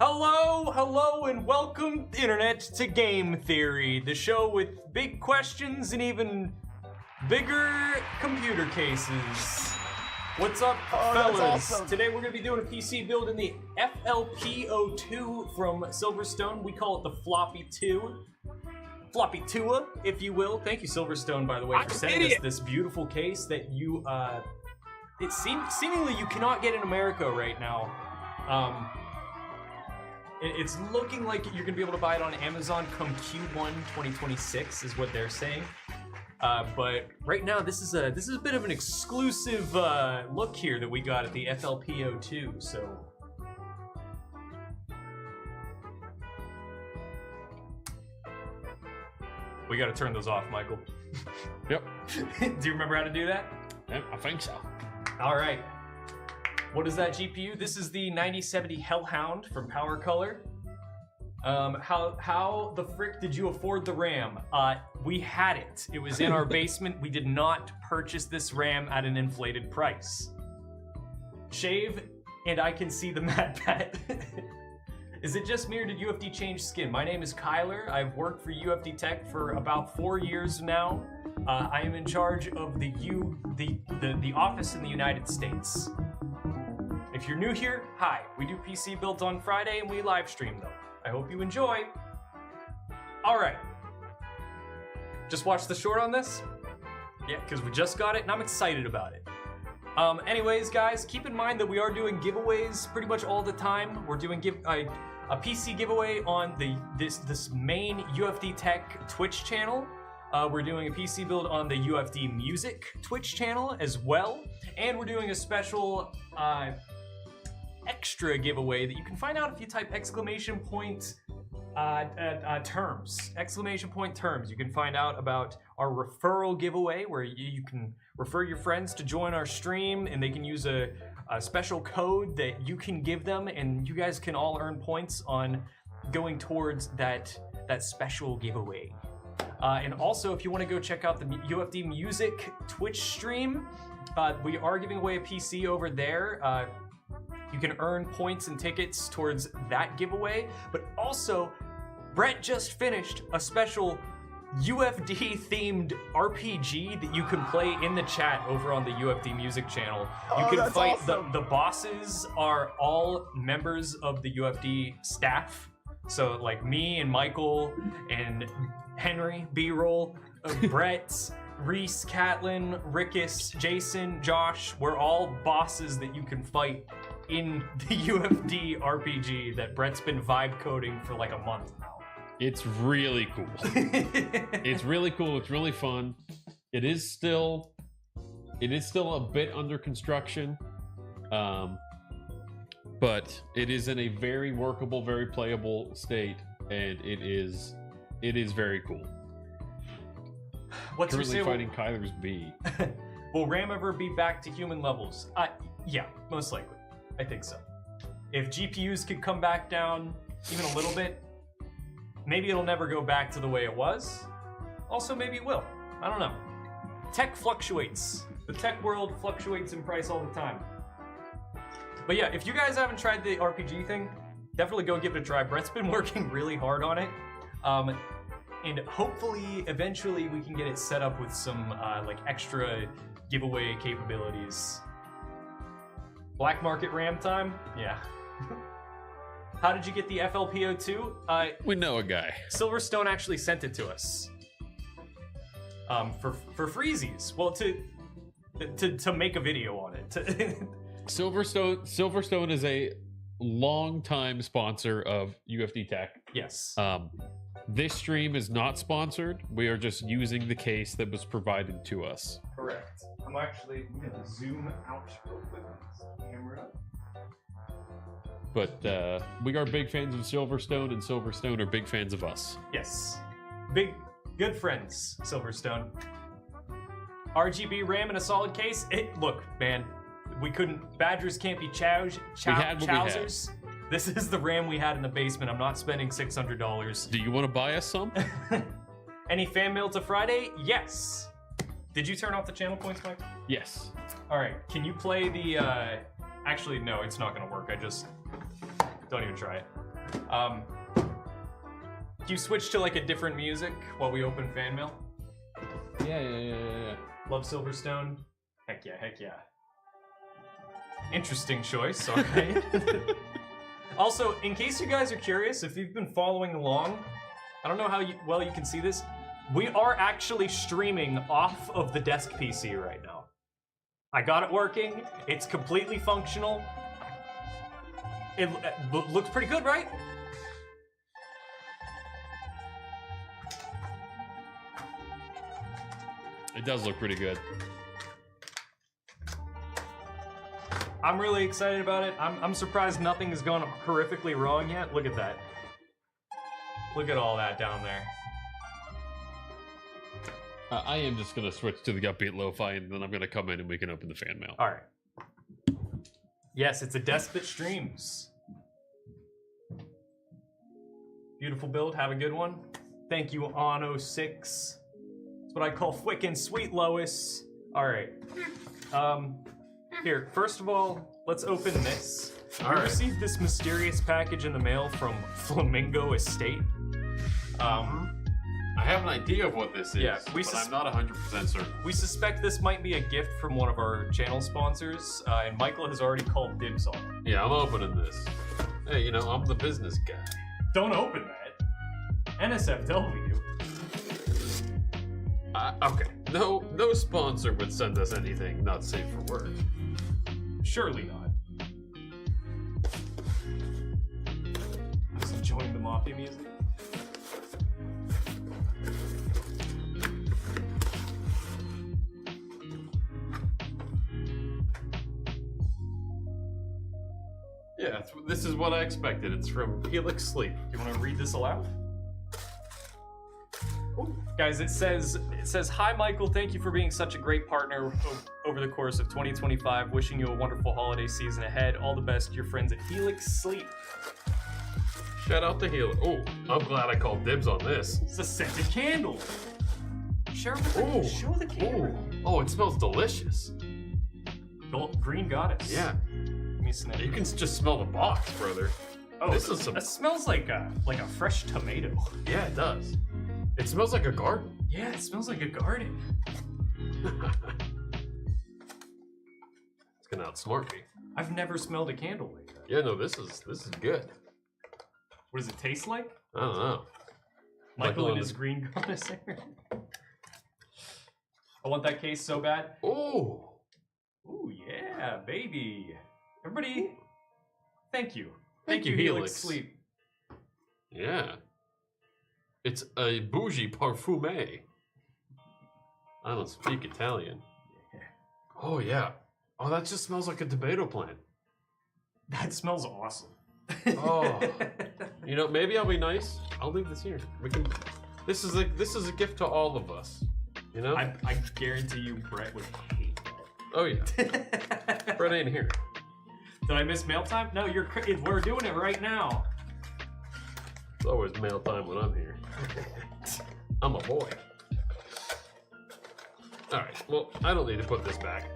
Hello, and welcome, Internet, to Game Theory, the show with big questions and even bigger computer cases. What's up, fellas? Awesome. Today we're going to be doing a PC build in the FLP02 from Silverstone. We call it the Floppy 2, if you will. Thank you, Silverstone, by the way, for sending us this beautiful case that you, seemingly you cannot get in America right now. It's looking like you're gonna be able to buy it on Amazon come Q1 2026 is what they're saying. But right now this is a bit of an exclusive look here that we got at the FLP02. So we got to turn those off, Michael. Yep. Do you remember how to do that? Yep, I think so. All right. What is that GPU? This is the 9070 Hellhound from Power Color. How the frick did you afford the RAM? We had it. It was in our basement. We did not purchase this RAM at an inflated price. Shave, and I can see the Mad Pet. Is it just me or did UFD change skin? My name is Kyler. I've worked for UFD Tech for about 4 years now. I am in charge of the office in the United States. If you're new here, hi. We do PC builds on Friday and we live stream them. I hope you enjoy. All right. Just watched the short on this? Yeah, because we just got it and I'm excited about it. Anyways, guys, keep in mind that we are doing giveaways pretty much all the time. We're doing a PC giveaway on this main UFD Tech Twitch channel. We're doing a PC build on the UFD Music Twitch channel as well. And we're doing a special extra giveaway that you can find out if you type exclamation point terms. Exclamation point terms. You can find out about our referral giveaway where you can refer your friends to join our stream and they can use a special code that you can give them and you guys can all earn points on going towards that special giveaway. And also, if you want to go check out the UFD Music Twitch stream, we are giving away a PC over there. You can earn points and tickets towards that giveaway, but also, Brett just finished a special UFD-themed RPG that you can play in the chat over on the UFD Music channel. You can fight awesome. The bosses are all members of the UFD staff. So like me and Michael and Henry, B-Roll, Brett, Reese, Catlin, Rickus, Jason, Josh, we're all bosses that you can fight in the UFD RPG that Brett's been vibe coding for like a month now. It's really cool. It's really cool. It's really fun. It is still a bit under construction, but it is in a very workable, very playable state, and it is very cool. What's currently fighting Kyler's B. Will RAM ever be back to human levels? Yeah, most likely. I think so. If GPUs could come back down even a little bit, maybe it'll never go back to the way it was. Also, maybe it will. I don't know. Tech fluctuates. The tech world fluctuates in price all the time. But yeah, if you guys haven't tried the RPG thing, definitely go give it a try. Brett's been working really hard on it. And hopefully, eventually, we can get it set up with some like extra giveaway capabilities. Black market RAM time? Yeah. How did you get the FLP02? We know a guy. Silverstone actually sent it to us. For freezies. Well, to make a video on it. Silverstone is a long-time sponsor of UFD Tech. Yes. This stream is not sponsored. We are just using the case that was provided to us. Correct. I'm gonna zoom out real quick on this camera. But we are big fans of Silverstone, and Silverstone are big fans of us. Yes. Good friends, Silverstone. RGB RAM in a solid case? Look, man, we couldn't, Badgers can't be Chowsers. This is the RAM we had in the basement. I'm not spending $600. Do you want to buy us some? Any fan mail to Friday? Yes. Did you turn off the channel points, Mike? Yes. All right, can you play the, actually, no, it's not gonna work. Don't even try it. Can you switch to like a different music while we open fan mail? Yeah. Love Silverstone? Heck yeah. Interesting choice, alright. Also, in case you guys are curious, if you've been following along, I don't know how well you can see this, we are actually streaming off of the desk PC right now. I got it working, it's completely functional. It looks pretty good, right? It does look pretty good. I'm really excited about it. I'm surprised nothing has gone horrifically wrong yet. Look at that. Look at all that down there. I am just going to switch to the upbeat lo-fi, and then I'm going to come in and we can open the fan mail. All right. Yes, it's a desk that streams. Beautiful build. Have a good one. Thank you, On06. That's what I call fwickin' sweet Lois. All right. Here, first of all, let's open this. I received this mysterious package in the mail from Flamingo Estate. I have an idea of what this is, Yeah, but I'm not 100% certain. We suspect this might be a gift from one of our channel sponsors, and Michael has already called dibs on it. Yeah, I'm opening this. Hey, you know, I'm the business guy. Don't open that. NSFW. Okay. No sponsor would send us anything not safe for work. Surely not. I was enjoying the Mafia music. Yeah, this is what I expected. It's from Helix Sleep. You want to read this aloud? Ooh. Guys, it says, "Hi Michael, thank you for being such a great partner over the course of 2025. Wishing you a wonderful holiday season ahead. All the best, your friends at Helix Sleep." Shout out to Helix. Oh, I'm glad I called dibs on this. It's a scented candle. Show the camera. Oh, it smells delicious. Green goddess. Yeah. Let me sniff. You can just smell the box, brother. Oh, this is some... That smells like a fresh tomato. Yeah, it does. It smells like a garden. Yeah, it smells like a garden. It's gonna outsmart me. I've never smelled a candle like that. Yeah, no, this is good. What does it taste like? I don't know. Michael and his green goddess hair. I want that case so bad. Oh. Ooh, yeah, baby. Everybody, thank you. Thank you, Helix Sleep. Yeah. It's a bougie parfume. I don't speak Italian. Yeah. Oh, yeah. Oh, that just smells like a tomato plant. That smells awesome. Oh. You know, maybe I'll be nice. I'll leave this here. We can. This is a gift to all of us. You know? I guarantee you Brett would hate that. Oh, yeah. Brett ain't here. Did I miss mail time? No, we're doing it right now. It's always mail time when I'm here. I'm a boy. Alright, well, I don't need to put this back.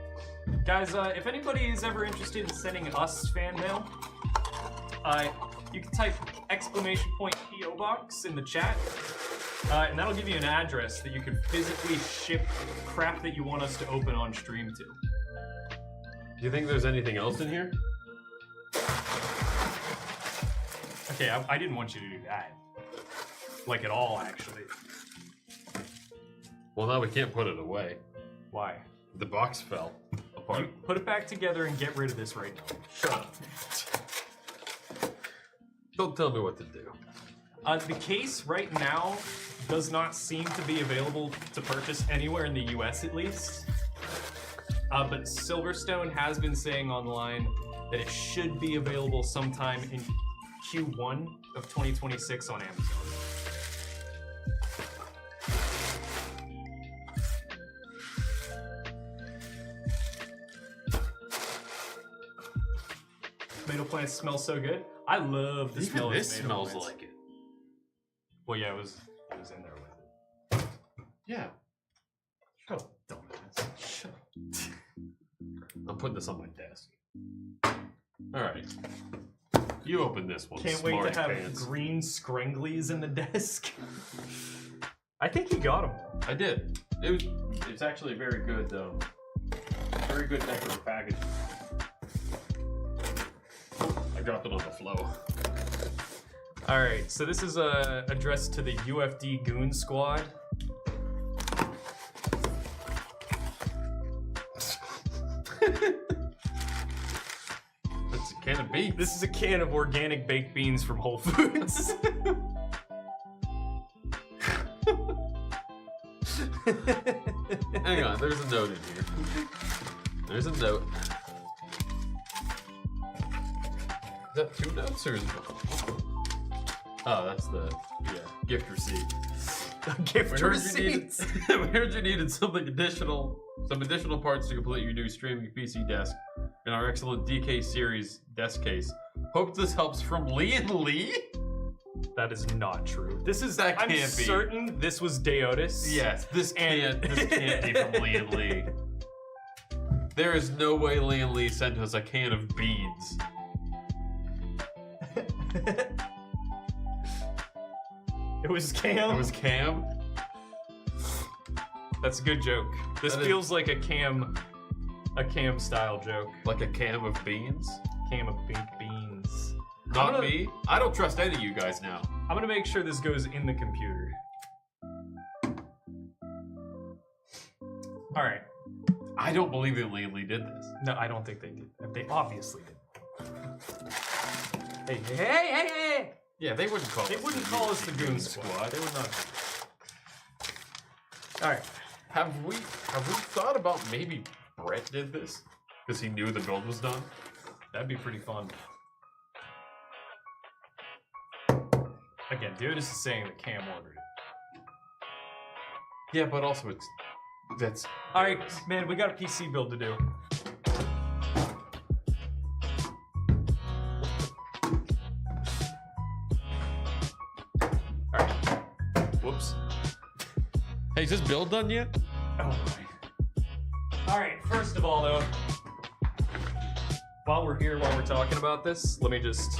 Guys, if anybody is ever interested in sending us fan mail, you can type !PO box in the chat, and that'll give you an address that you can physically ship crap that you want us to open on stream to. Do you think there's anything else in here? Okay, I didn't want you to do that. Like at all, actually. Well, now we can't put it away. Why? The box fell apart. You put it back together and get rid of this right now. Shut up. Don't tell me what to do. The case right now does not seem to be available to purchase anywhere in the US at least. But Silverstone has been saying online that it should be available sometime in Q1 of 2026 on Amazon. Tomato plants smell so good. I love the smell of this tomato smells plants. like it. Well, yeah, it was in there with it. Yeah. Shut up, dumbass. Shut up. I'm putting this on my desk. Alright. You open this one. Can't wait to have green scranglies in the desk. I think you got them. I did. It's actually very good decorative packaging. I dropped it on the floor. All right, so this is addressed to the UFD Goon Squad. That's a can of beans. This is a can of organic baked beans from Whole Foods. Hang on, there's a note in here. There's a note. Is that 2 notes or is it... Oh, that's the gift receipt. Gift receipts. We heard you needed some additional parts to complete your new streaming PC desk in our excellent DK series desk case. Hope this helps from Lee and Lee. That is not true. I'm I'm certain this was Deotis. Yes, this can't be from Lee and Lee. There is no way Lee and Lee sent us a can of beans. It was Cam. It was Cam. That's a good joke. This That feels like a cam style joke. Like a can of beans? Cam of baked beans. Not me. I don't trust any of you guys now. I'm gonna make sure this goes in the computer. All right. I don't believe that Lee and Lee did this. No, I don't think they did. They obviously did. Hey! Yeah, they wouldn't call They us. wouldn't the call us the Goon Goon Squad. They would not. All right. Have we thought about maybe Brett did this because he knew the build was done? That'd be pretty fun. Again, dude, this is saying that Cam ordered it. Yeah, but also that's. All right, man, we got a PC build to do. All right. Whoops. Hey, is this build done yet? Oh my. All right. First of all, though, while we're talking about this, let me just.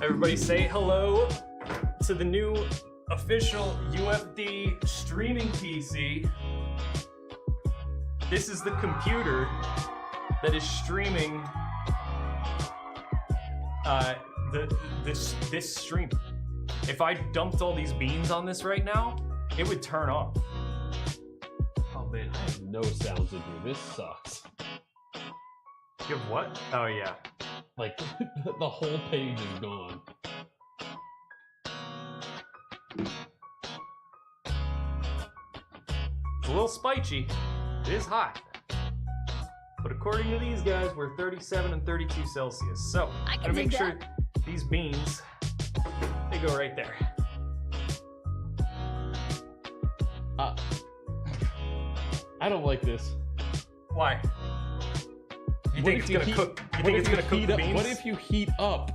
Everybody say hello to the new official UFD streaming PC. This is the computer that is streaming this stream. If I dumped all these beans on this right now, it would turn off. Oh man, I have no sounds in here. This sucks. You have what? Oh yeah. Like, the whole page is gone. It's a little spicy. It is hot. But according to these guys, we're 37 and 32 Celsius. So, I'm gonna make sure these beans, they go right there. I don't like this. Why? You think it's gonna cook? You think it's gonna cook the beans? What if you heat up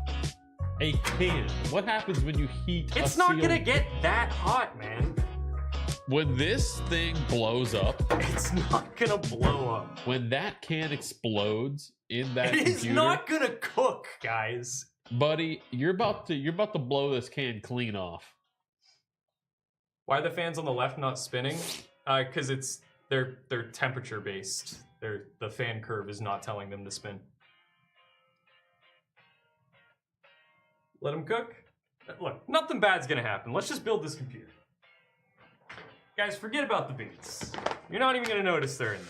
a can? What happens when you heat It's a not sealed- gonna get that hot, man. When this thing blows up, It's not gonna blow up. when that can explodes in that It is computer, not gonna cook, guys. buddy, you're about to blow this can clean off. Why are the fans on the left not spinning? Because they're temperature based. The fan curve is not telling them to spin. Let them cook. Look, nothing bad's gonna happen. Let's just build this computer. Guys, forget about the beans. You're not even gonna notice they're in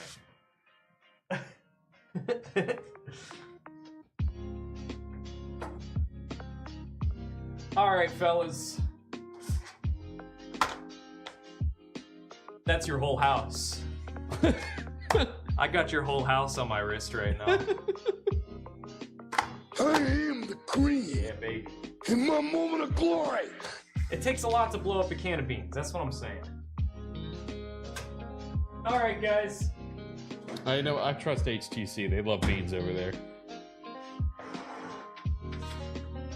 there. All right, fellas. That's your whole house. I got your whole house on my wrist right now. I am the queen Yeah, baby. in my moment of glory. It takes a lot to blow up a can of beans. That's what I'm saying. All right, guys. I know. I trust HTC. They love beans over there.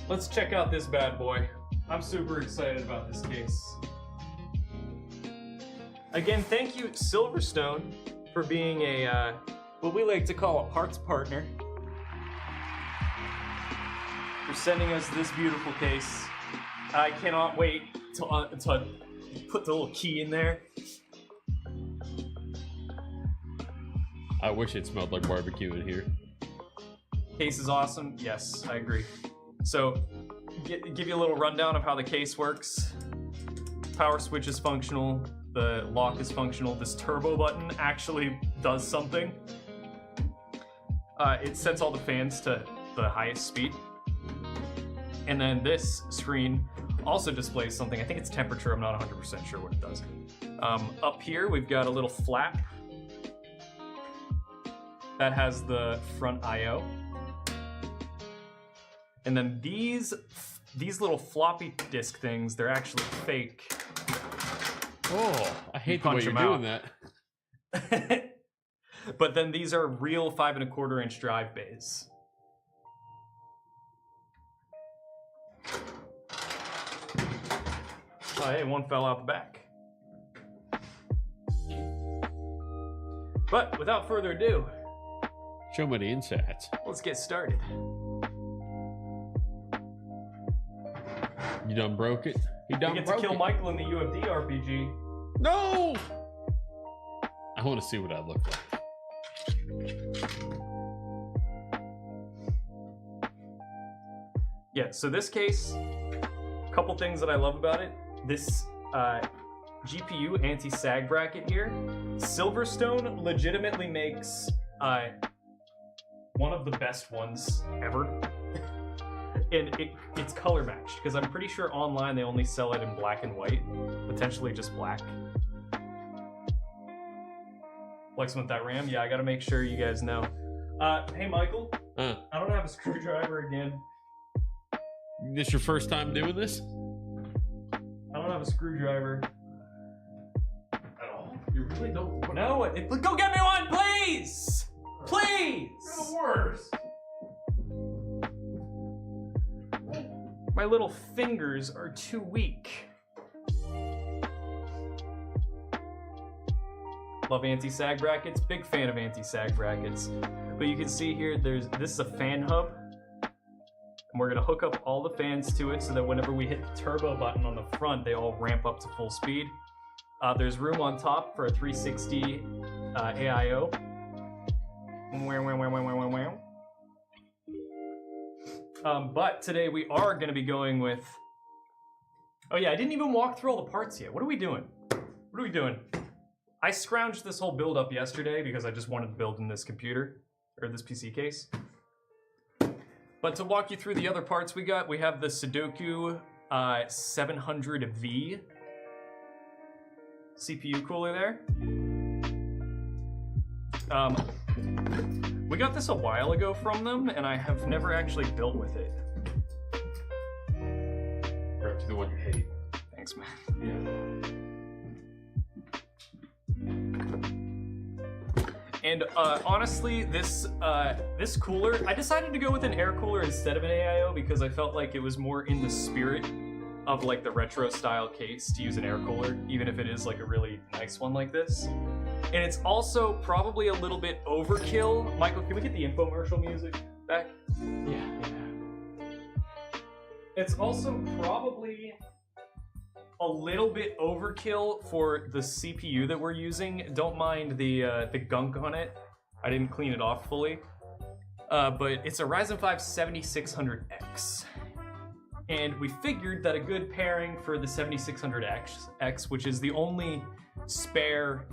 Let's check out this bad boy. I'm super excited about this case. Again, thank you, Silverstone, for being a what we like to call a parts partner. For sending us this beautiful case. I cannot wait to put the little key in there. I wish it smelled like barbecue in here. Case is awesome. Yes, I agree. So, give you a little rundown of how the case works. Power switch is functional. The lock is functional. This turbo button actually does something. It sets all the fans to the highest speed. And then this screen also displays something. I think it's temperature. I'm not 100% sure what it does. Up here, we've got a little flap that has the front I/O. And then these little floppy disk things, they're actually fake. Oh, I hate the way punch you're them doing out. that. But then these are real 5 1/4 inch drive bays. Oh, hey, one fell out the back. But without further ado, Show me the insides. let's get started. You done broke it? He done We get to broke kill it. Michael in the UFD RPG. No! I want to see what I look like. Yeah, so this case, a couple things that I love about it. This GPU anti-sag bracket here, Silverstone legitimately makes one of the best ones ever. And it's color matched, because I'm pretty sure online they only sell it in black and white, potentially just black. Flexing with that RAM? Yeah, I gotta make sure you guys know. Hey Michael, I don't have a screwdriver again. This your first time doing this? I don't have a screwdriver. At all? You really don't? No, go get me one, please! Please! You're the worst. My little fingers are too weak. Love anti-sag brackets. Big fan of anti-sag brackets. But you can see here, this is a fan hub. And we're gonna hook up all the fans to it so that whenever we hit the turbo button on the front, they all ramp up to full speed. There's room on top for a 360 AIO. But today we are going to be going with... Oh yeah, I didn't even walk through all the parts yet. What are we doing? What are we doing? I scrounged this whole build up yesterday because I just wanted to build in this computer, or this PC case. But to walk you through the other parts we got, we have the Sudoku 700V CPU cooler there. We got this a while ago from them, and I have never actually built with it. You're up to the one you hate. Thanks, man. And honestly, this cooler, I decided to go with an air cooler instead of an AIO because I felt like it was more in the spirit of like the retro style case to use an air cooler, even if it is like a really nice one like this. And it's also probably a little bit overkill. Michael, can we get the infomercial music back? Yeah. It's also probably a little bit overkill for the CPU that we're using. Don't mind the gunk on it. I didn't clean it off fully. But it's a Ryzen 5 7600X. And we figured that a good pairing for the 7600X, which is the only spare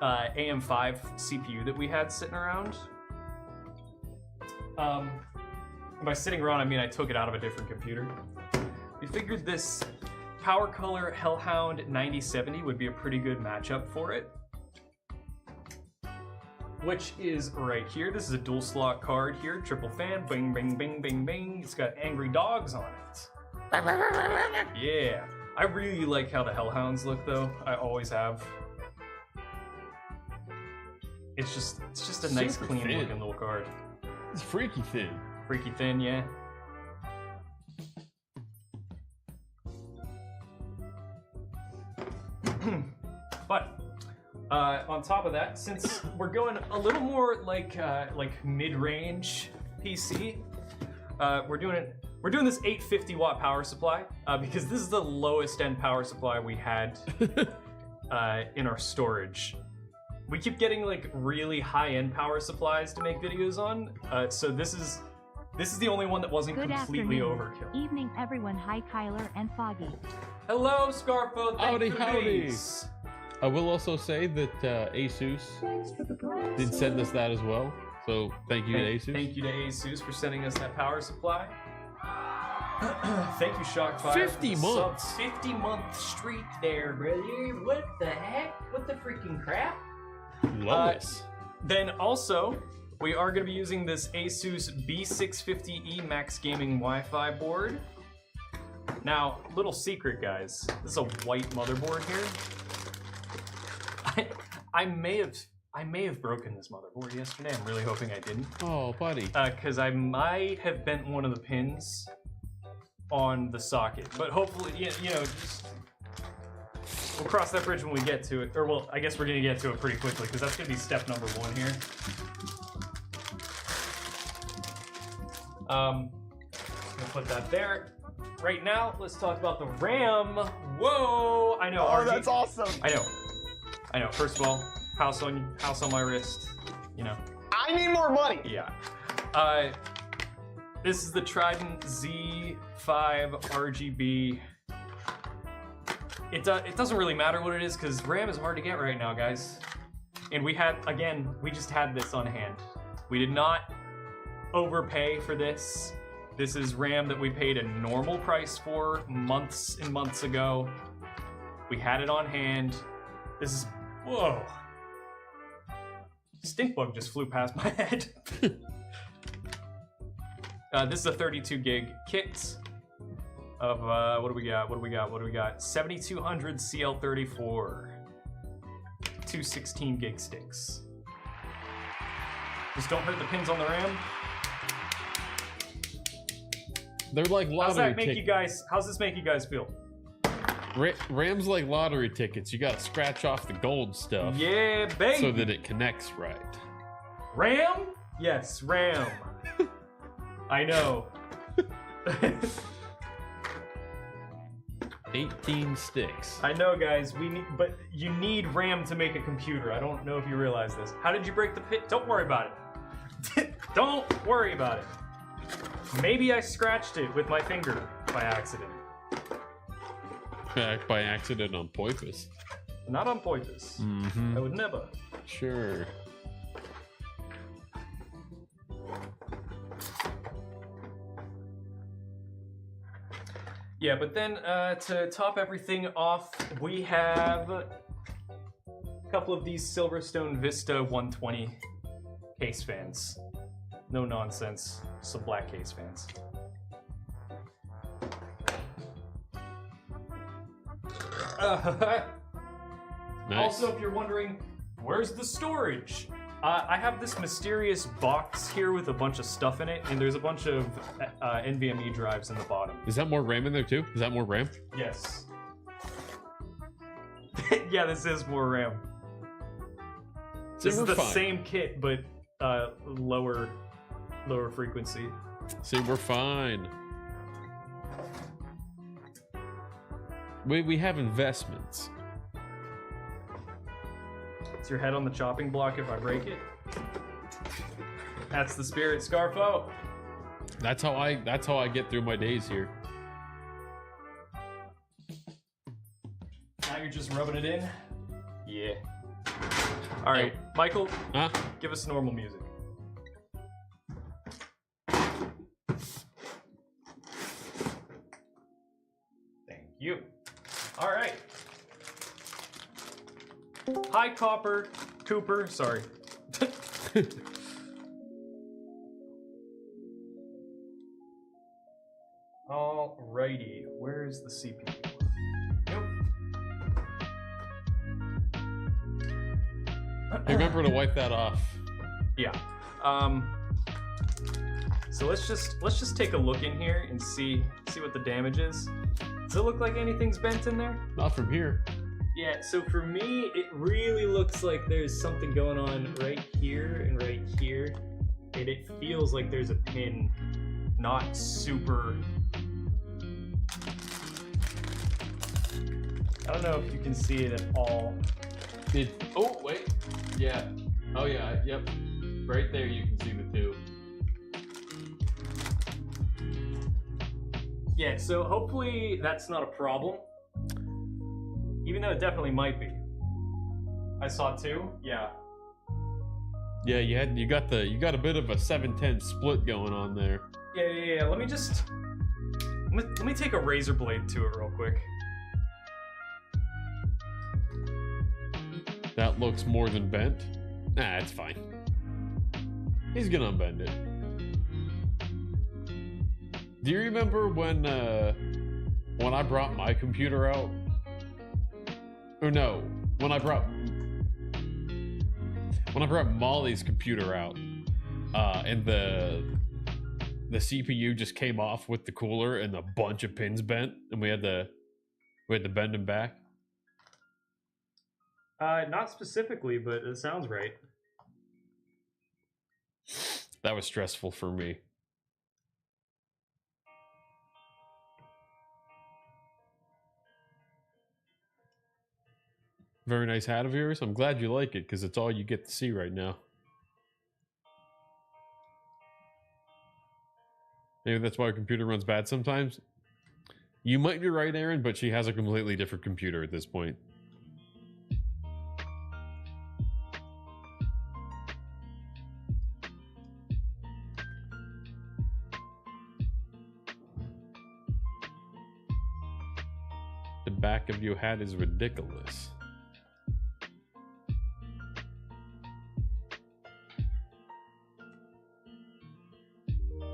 AM5 CPU that we had sitting around. By sitting around, I mean I took it out of a different computer. We figured this Power Color Hellhound 9070 would be a pretty good matchup for it. Which is right here. This is a dual slot card here, triple fan, bing, bing, bing, bing, bing. It's got angry dogs on it. Yeah. I really like how the Hellhounds look though. I always have. It's just a nice, Super clean thin. looking little card. It's freaky thin. Freaky thin, yeah. But on top of that, since we're going a little more like mid-range PC, we're doing this 850 watt power supply because this is the lowest end power supply we had in our storage. We keep getting like really high end power supplies to make videos on, so this is the only one that wasn't Good completely afternoon. overkill. Evening, everyone. Hi, Kyler and Foggy. Hello, Scarfo. Howdy, Thank you for howdy. these. I will also say that Asus did send us that as well. So thank you to Asus. Thank you to Asus for sending us that power supply. Thank you, Shockfire. 50 for the sub. months. 50-month streak there, brother. What the heck? What the freaking crap? Lois. Then also, we are going to be using this Asus B650E Max Gaming Wi-Fi board. Now, little secret, guys. This is a white motherboard here. I may have broken this motherboard yesterday. I'm really hoping I didn't. Oh, buddy. Because I might have bent one of the pins on the socket. But hopefully, you know, just... We'll cross that bridge when we get to it. Or, well, I guess we're going to get to it pretty quickly, because that's going to be step number 1 here. Gonna put that there. right now, let's talk about the RAM. Whoa! I know. Oh, RG that's awesome. I know. First of all, house on my wrist. You know. I need more money. Yeah. This is the Trident Z5 RGB. It doesn't really matter what it is because RAM is hard to get right now, guys. And we just had this on hand. We did not overpay for this. This is RAM that we paid a normal price for months and months ago. We had it on hand. This is, whoa. Stink bug just flew past my head. This is a 32 gig kit of, what do we got? 7200 CL34. Two 16 gig sticks. Just don't hurt the pins on the RAM. They're like lottery tickets. How's this make you guys feel? RAM's like lottery tickets. You gotta scratch off the gold stuff. Yeah, baby. So that it connects right. RAM? Yes, RAM. I know. 18 sticks. I know, guys. But you need RAM to make a computer. I don't know if you realize this. How did you break the pin? Don't worry about it. Don't worry about it. Maybe I scratched it with my finger by accident. By accident on purpose. Not on purpose. Mm-hmm. I would never. Sure. Yeah, but then to top everything off, we have a couple of these Silverstone Vista 120 case fans. No nonsense, some black case fans. Nice. Also, if you're wondering, where's the storage? I have this mysterious box here with a bunch of stuff in it, and there's a bunch of NVMe drives in the bottom. Is that more RAM in there too? Is that more RAM? Yes. Yeah, this is more RAM. This is the same kit, but lower frequency. See, we're fine. We have investments. Is your head on the chopping block if I break it? That's the spirit, Scarfo. That's how I get through my days here. Now you're just rubbing it in? Yeah. All right, Michael, Huh? give us normal music. Thank you. All right. Hi, Cooper, sorry. Alrighty, where's the CPU? Nope. Remember to wipe that off. Yeah. So let's just take a look in here and see what the damage is. Does it look like anything's bent in there? Not from here. Yeah, so for me, it really looks like there's something going on right here and right here. And it feels like there's a pin not super... I don't know if you can see it at all. Oh, wait. Yeah. Oh, yeah. Yep. Right there you can see the two. Yeah, so hopefully that's not a problem. Even though it definitely might be. I saw two. Yeah. Yeah, you got a bit of a 7-10 split going on there. Yeah. Let me take a razor blade to it real quick. That looks more than bent. Nah, it's fine. He's gonna unbend it. Do you remember when I brought my computer out? Or no, when I brought Molly's computer out, and the CPU just came off with the cooler and a bunch of pins bent, and we had to bend them back. Not specifically, but it sounds right. That was stressful for me. Very nice hat of yours. I'm glad you like it because it's all you get to see right now. Maybe that's why her computer runs bad sometimes. You might be right, Aaron, but she has a completely different computer at this point. The back of your hat is ridiculous.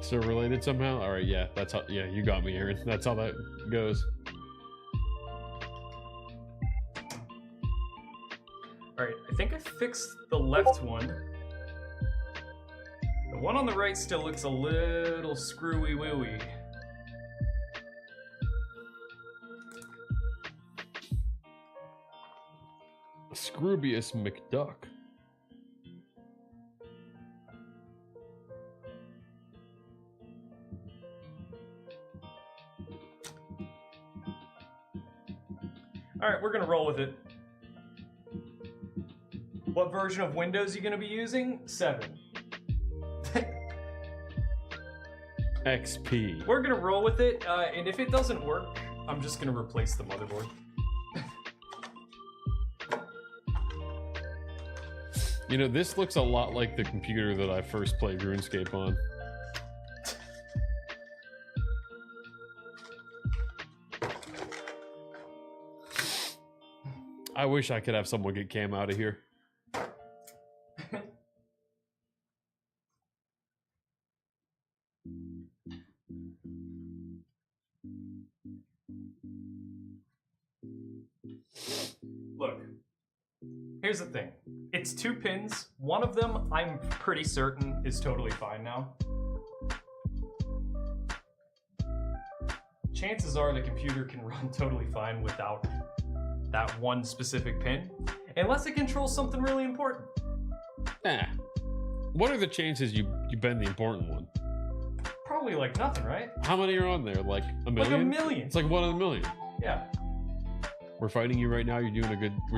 Still related somehow? All right, yeah, that's how. Yeah, you got me, Aaron. That's how that goes. All right, I think I fixed the left one. The one on the right still looks a little screwy-wooey. Scroobius McDuck. All right, we're gonna roll with it. What version of Windows are you gonna be using? 7. XP. We're gonna roll with it, and if it doesn't work, I'm just gonna replace the motherboard. You know, this looks a lot like the computer that I first played RuneScape on. I wish I could have someone get Cam out of here. Look, here's the thing. It's 2 pins. One of them, I'm pretty certain, is totally fine now. Chances are the computer can run totally fine without that one specific pin, unless it controls something really important. Nah. What are the chances you bend the important one? Probably like nothing, right? How many are on there? Like a million? Like a million. It's like 1 in a million. Yeah. We're fighting you right now. We're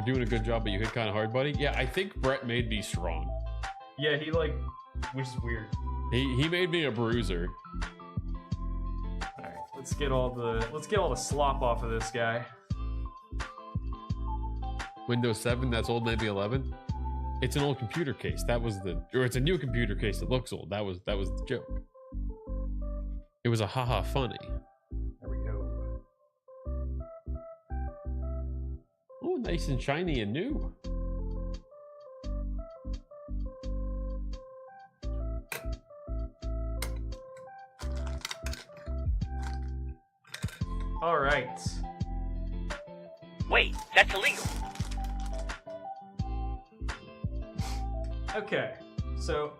doing a good job, but you hit kind of hard, buddy. Yeah, I think Brett made me strong. Yeah, he like, which is weird. He made me a bruiser. All right, let's get all the slop off of this guy. Windows 7, that's old, maybe 11. It's an old computer case. Or it's a new computer case that looks old. That was the joke. It was a haha funny. There we go. Oh, nice and shiny and new. All right. Wait, that's illegal. Okay, so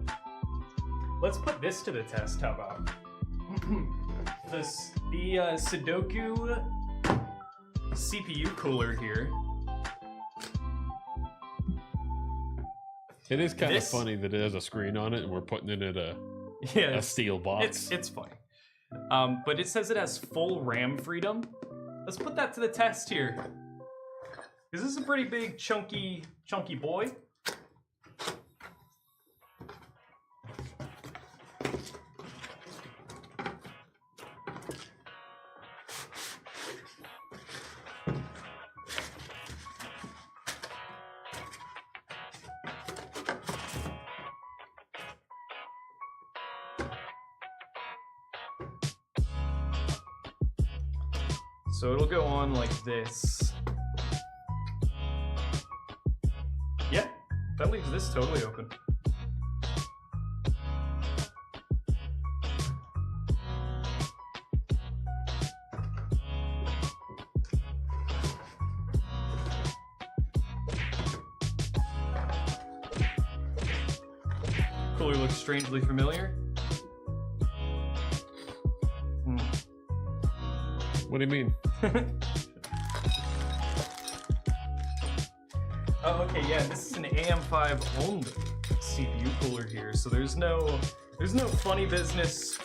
let's put this to the test. How about the Sudoku CPU cooler here? It is kind of funny that it has a screen on it, and we're putting it in a steel box. It's funny, but it says it has full RAM freedom. Let's put that to the test here. Is this a pretty big, chunky boy? So it'll go on like this. Yeah, that leaves this totally open. Cooler looks strangely familiar. What do you mean? Oh, okay, yeah, this is an AM5 only CPU cooler here, so there's no funny business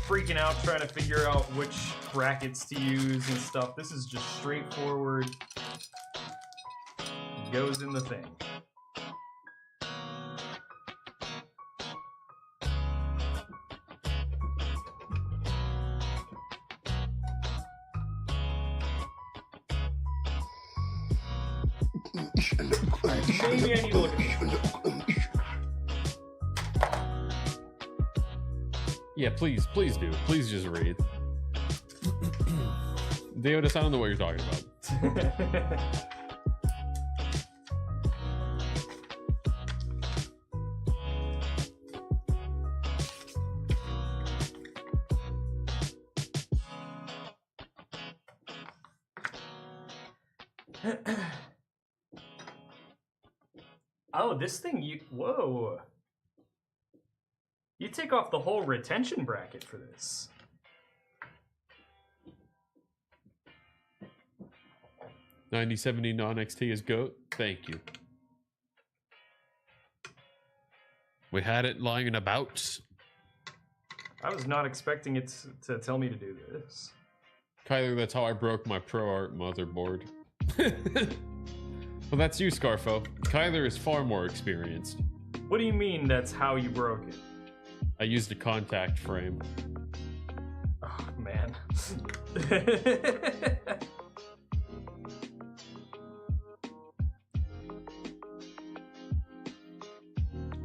freaking out trying to figure out which brackets to use and stuff. This is just straightforward goes in the thing. Maybe I need to look at it. Yeah, please do. Please just read. Deotis, I don't know what you're talking about. Oh, this thing, whoa. You take off the whole retention bracket for this. $9070 non-XT is GOAT. Thank you. We had it lying about. I was not expecting it to tell me to do this. Kyler, that's how I broke my ProArt motherboard. Well, that's you, Scarfo. Kyler is far more experienced. What do you mean that's how you broke it? I used a contact frame. Oh, man.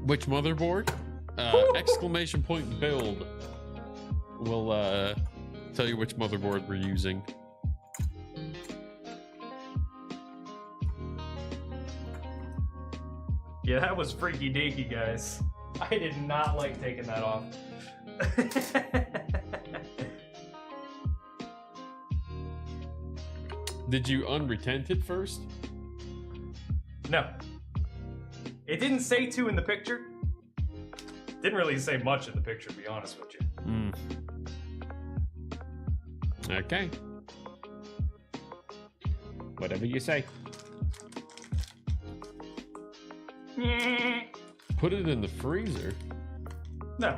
Which motherboard? Exclamation point build. We'll tell you which motherboard we're using. Yeah, that was freaky deaky, guys. I did not like taking that off. Did you unretent it first? No. It didn't say to in the picture. Didn't really say much in the picture, to be honest with you. Okay. Whatever you say. Put it in the freezer. No.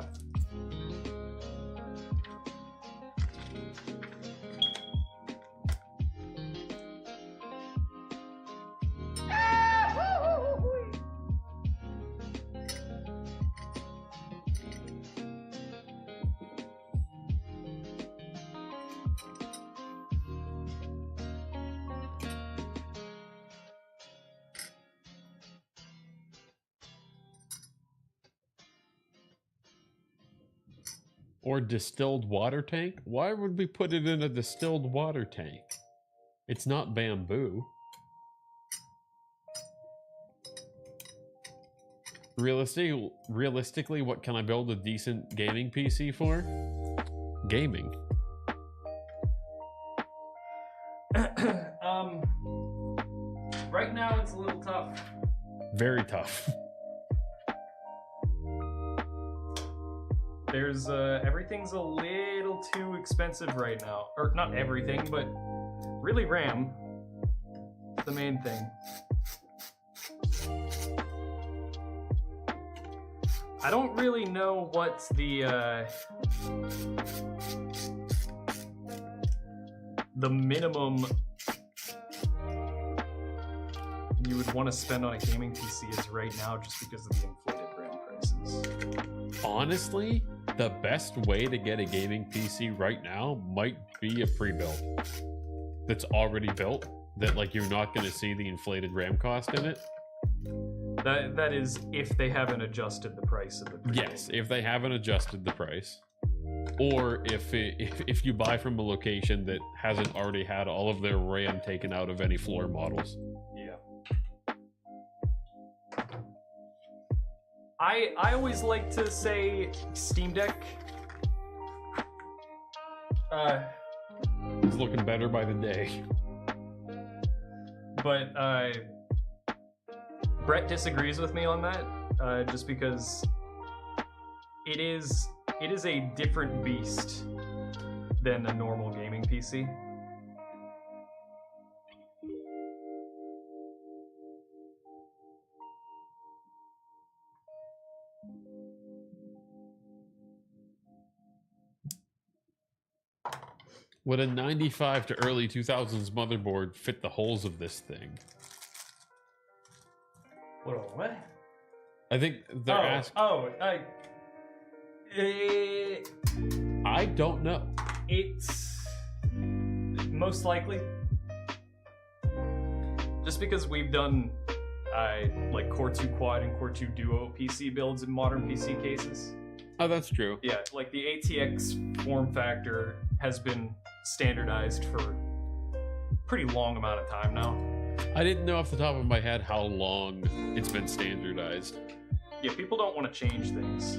Or distilled water tank? Why would we put it in a distilled water tank? It's not bamboo. Realistically, what can I build a decent gaming PC for? Gaming. Right now it's a little tough. Very tough. There's, everything's a little too expensive right now. Or, not everything, but really RAM. The main thing. I don't really know what the minimum you would want to spend on a gaming PC is right now just because of the inflated RAM prices. Honestly, the best way to get a gaming PC right now might be a pre-built that's already built, that like you're not going to see the inflated RAM cost in it. That is if they haven't adjusted the price of the pre-built. Yes, if they haven't adjusted the price, or if you buy from a location that hasn't already had all of their RAM taken out of any floor models. Yeah. I always like to say Steam Deck. It's looking better by the day. But Brett disagrees with me on that, just because it is a different beast than a normal gaming PC. Would a 95 to early 2000s motherboard fit the holes of this thing? What? I think they're asking. I don't know. It's most likely just because we've done like Core 2 Quad and Core 2 Duo PC builds in modern PC cases. Oh, that's true. Yeah, like the ATX form factor has been standardized for a pretty long amount of time now. I didn't know off the top of my head how long it's been standardized. Yeah, people don't want to change things.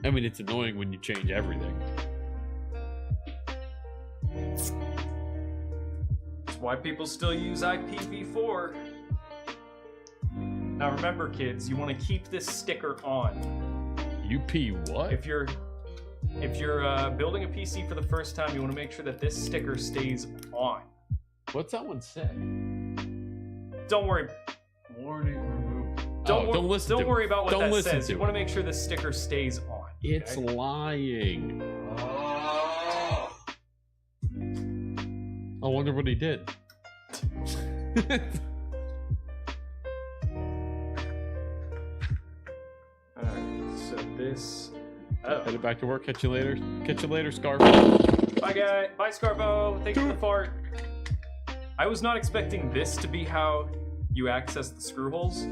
I mean, it's annoying when you change everything. That's why people still use IPv4. Now remember, kids, you want to keep this sticker on. UP what? If you're building a PC for the first time, you want to make sure that this sticker stays on. What's that one say? Don't worry. Warning removed. Don't listen. Don't worry about what don't that listen says. to You want to make sure the sticker stays on. It's okay? lying. I wonder what he did. Alright, so this. Oh. Headed back to work. Catch you later. Catch you later, Scarf. Bye, guy. Bye, Scarbo. Thanks for the fart. I was not expecting this to be how you access the screw holes.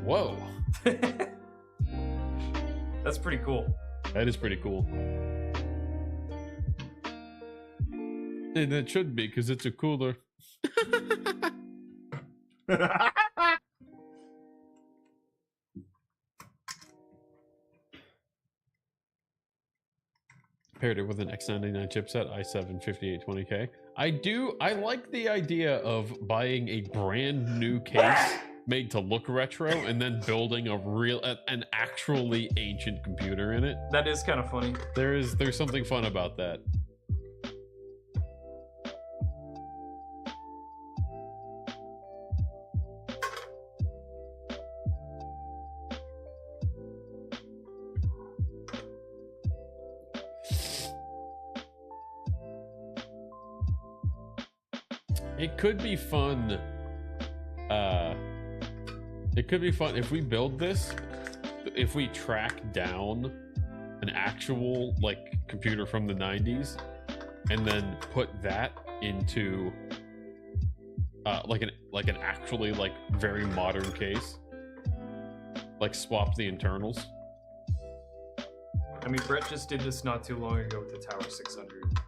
Whoa. That's pretty cool. That is pretty cool. And it should be, because it's a cooler. Paired it with an X99 chipset, i7 5820K. I like the idea of buying a brand new case made to look retro and then building an actually ancient computer in it. That is kind of funny. There's something fun about that. It could be fun. It could be fun if we build this. If we track down an actual like computer from the 90s, and then put that into like an actually like very modern case. Like swap the internals. I mean, Brett just did this not too long ago with the Tower 600.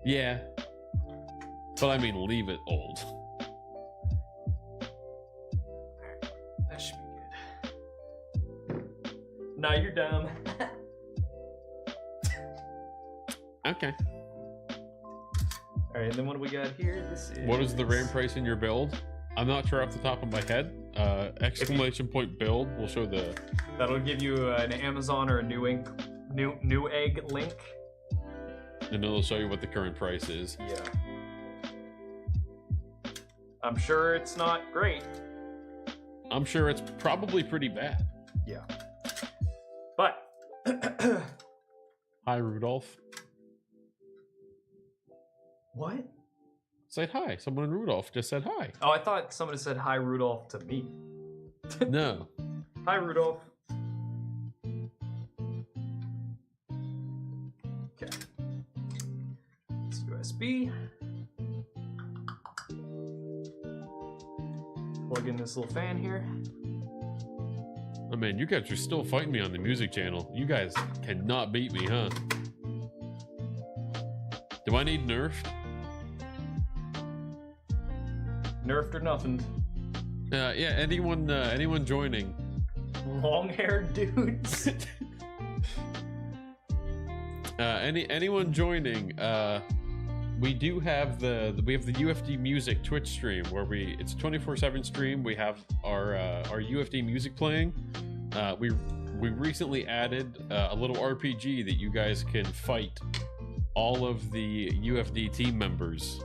Yeah. But I mean, leave it old. That should be good. Nah, you're dumb. Okay. Alright, and then what do we got here? This is... What is the RAM price in your build? I'm not sure off the top of my head. Exclamation point build will show the... That'll give you an Amazon or a Newegg link. And it'll show you what the current price is. Yeah. I'm sure it's not great. I'm sure it's probably pretty bad. Yeah. But... Hi, Rudolph. What? Say hi. Someone in Rudolph just said hi. Oh, I thought somebody said hi, Rudolph, to me. No. Hi, Rudolph. Okay. It's USB. Plug in this little fan here. Oh man, you guys are still fighting me on the music channel. You guys cannot beat me, huh? Do I need nerfed? Nerfed or nothing. Yeah, anyone joining? Long-haired dudes. Anyone joining? We do have the UFD music Twitch stream where it's a 24/7 stream. We have our UFD music playing. We recently added a little RPG that you guys can fight all of the UFD team members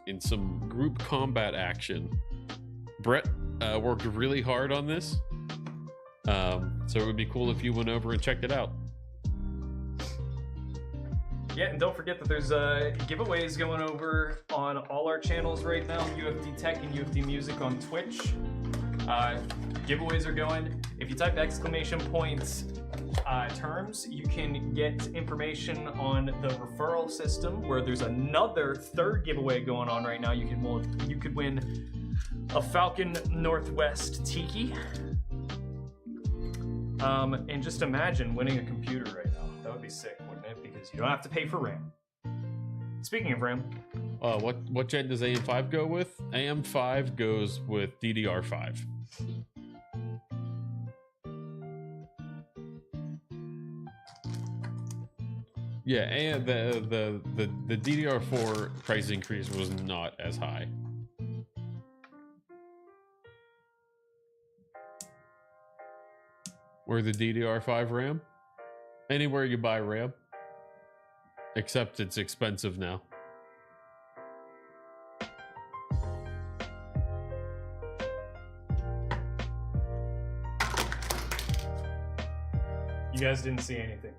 in some group combat action. Brett worked really hard on this, so it would be cool if you went over and checked it out. Yeah, and don't forget that there's giveaways going over on all our channels right now, UFD Tech and UFD Music on Twitch. Giveaways are going. If you type exclamation points terms, you can get information on the referral system where there's another third giveaway going on right now. You could win a Falcon Northwest Tiki. And just imagine winning a computer right now. That would be sick, wouldn't it? Because you don't have to pay for RAM. Speaking of RAM, what gen does AM5 go with? AM5 goes with DDR5. Yeah, and the DDR4 price increase was not as high. Or the DDR5 RAM? Anywhere you buy RAM. Except it's expensive now. you guys didn't see anything.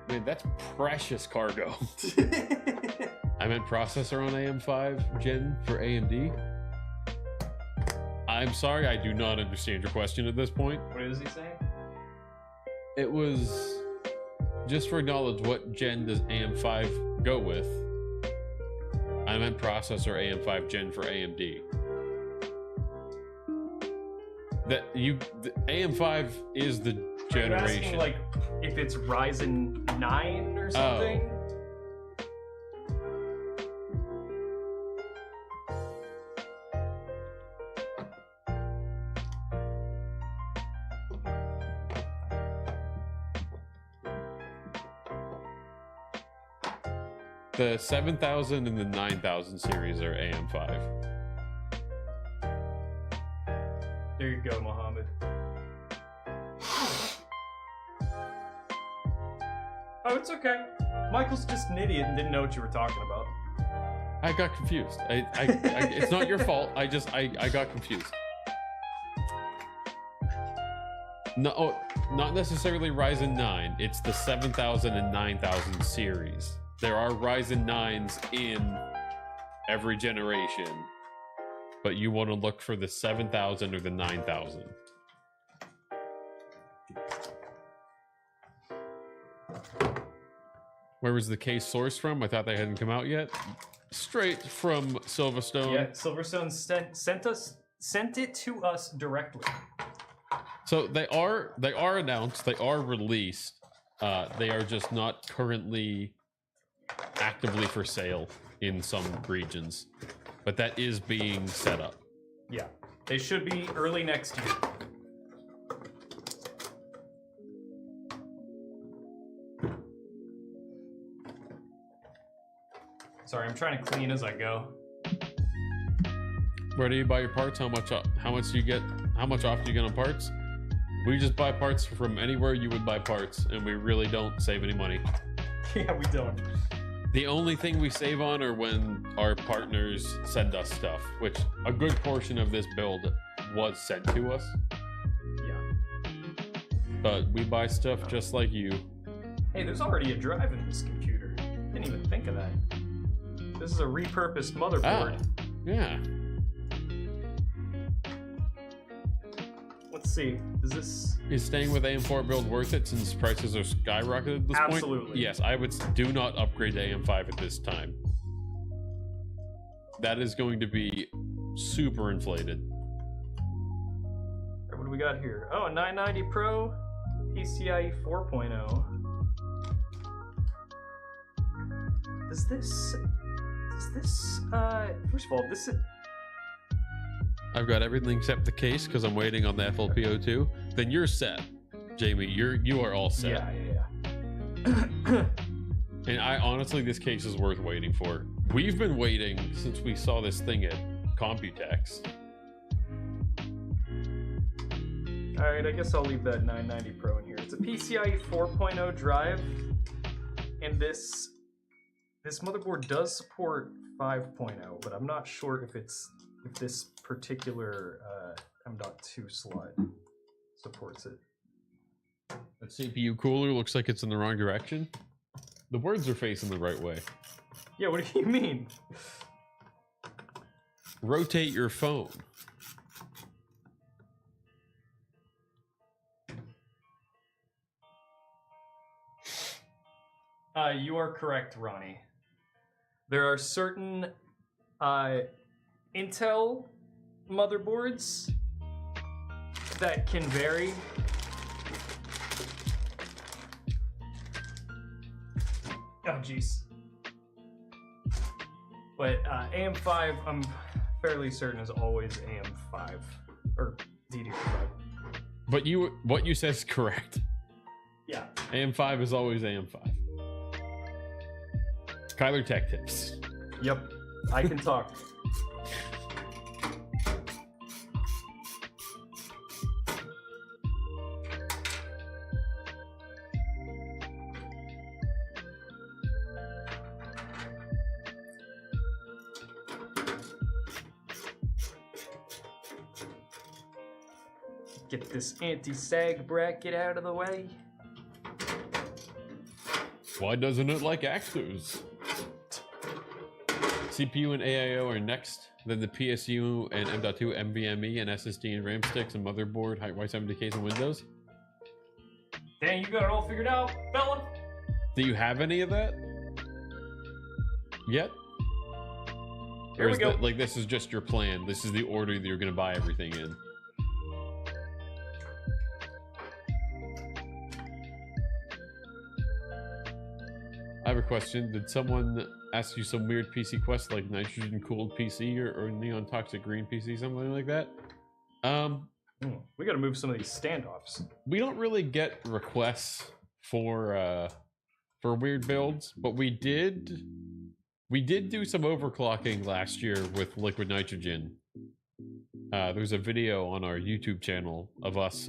Man, that's precious cargo. I meant processor on AM5 Gen for AMD. I'm sorry, I do not understand your question at this point. What is he saying? It was just for knowledge, what gen does AM5 go with? I meant processor AM5 Gen for AMD. The AM5 is the generation. Are you asking, like, if it's Ryzen 9 or something? Oh. The 7000 and the 9000 series are AM5. There you go, Mohammed. Oh, it's okay. Michael's just an idiot and didn't know what you were talking about. I got confused. It's not your fault. I got confused. No, not necessarily Ryzen 9. It's the 7000 and 9000 series. There are Ryzen 9s in every generation, but you want to look for the 7000 or the 9000. Where was the case sourced from? I thought they hadn't come out yet. Straight from Silverstone. Yeah, Silverstone sent it to us directly. So they are announced. They are released. They are just not currently actively for sale in some regions, but that is being set up. Yeah, they should be early next year. Sorry, I'm trying to clean as I go. Where do you buy your parts? How much do you get? How much off do you get on parts? We just buy parts from anywhere you would buy parts, and we really don't save any money. Yeah, we don't. The only thing we save on are when our partners send us stuff, which a good portion of this build was sent to us. Yeah. But we buy stuff just like you. Hey, there's already a drive in this computer. Didn't even think of that. This is a repurposed motherboard. Ah, yeah. Let's see. Is staying with AM4 build worth it since prices are skyrocketed at this point? Absolutely. Yes, I would do not upgrade to AM5 at this time. That is going to be super inflated. What do we got here? Oh, a 990 Pro PCIe 4.0. Does this first of all, this is... I've got everything except the case because I'm waiting on the FLP02. Then you're set, Jamie. You are all set. Yeah. And I honestly, this case is worth waiting for. We've been waiting since we saw this thing at Computex. All right, I guess I'll leave that 990 Pro in here. It's a PCIe 4.0 drive, and this motherboard does support 5.0, but I'm not sure if this particular M.2 slot supports it. The CPU cooler looks like it's in the wrong direction. The words are facing the right way. Yeah, what do you mean? Rotate your phone. You are correct, Ronnie. There are certain Intel motherboards that can vary. Oh, jeez. But AM5, I'm fairly certain is always AM5 or DD5. But what you said is correct. Yeah. AM5 is always AM5. Kyler Tech Tips. Yep. I can talk. Get this anti-sag bracket out of the way. Why doesn't it like actors? CPU and AIO are next, then the PSU and M.2 NVMe and SSD and RAM sticks and motherboard, height Y70Ks and Windows. Dang, you got it all figured out, fella? Do you have any of that yet? Here we go. Like this is just your plan? This is the order that you're going to buy everything in. I have a question. Did someone ask you some weird PC quest like nitrogen cooled PC or neon toxic green PC, something like that? We gotta move some of these standoffs. We don't really get requests for weird builds, but we did do some overclocking last year with liquid nitrogen. There's a video on our YouTube channel of us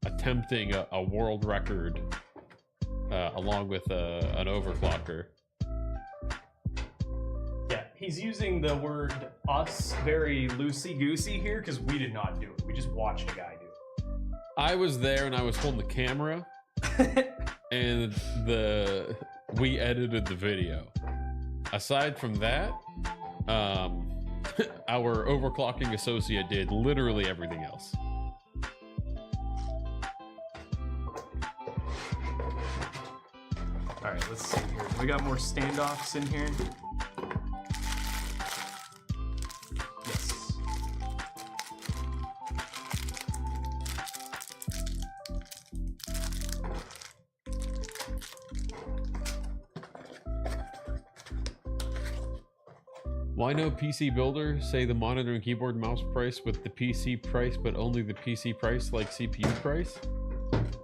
attempting a world record along with an overclocker. Yeah, he's using the word us very loosey-goosey here because we did not do it. We just watched a guy do it. I was there and I was holding the camera and we edited the video. Aside from that, our overclocking associate did literally everything else. All right, let's see here. We got more standoffs in here. Yes. Why no PC builder say the monitor and keyboard mouse price with the PC price, but only the PC price like CPU price?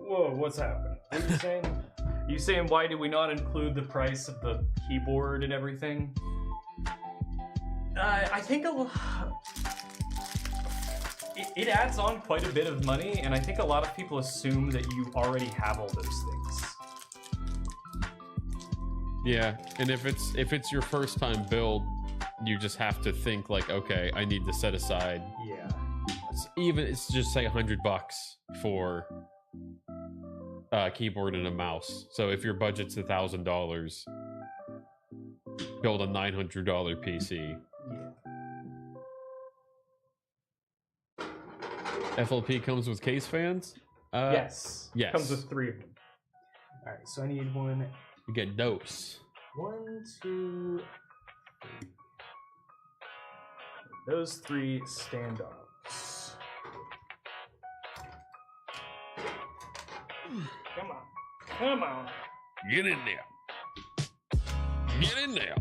Whoa, what's happening? What are you saying? You saying why did we not include the price of the keyboard and everything? I think it adds on quite a bit of money, and I think a lot of people assume that you already have all those things. Yeah, and if it's your first time build, you just have to think like, okay, I need to set aside. Yeah. It's just say $100 for keyboard and a mouse. So if your budget's $1,000, build a $900 PC. Yeah. FLP comes with case fans? Yes. Yes. Comes with 3 of them. All right, so I need one. You get dose. 1, 2, 3. Those 3 standoffs. Come on. Come on. Get in there. Get in there.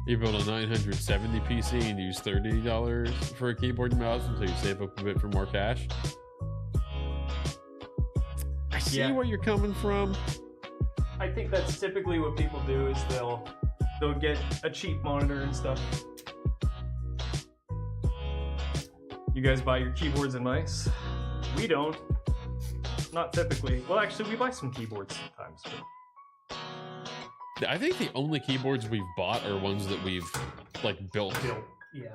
You build a 970 PC and use $30 for a keyboard and mouse until you save up a bit for more cash. I see where you're coming from. I think that's typically what people do is they'll get a cheap monitor and stuff. You guys buy your keyboards and mice? We don't. Not typically. Well, actually, we buy some keyboards sometimes. But I think the only keyboards we've bought are ones that we've like built. Yeah.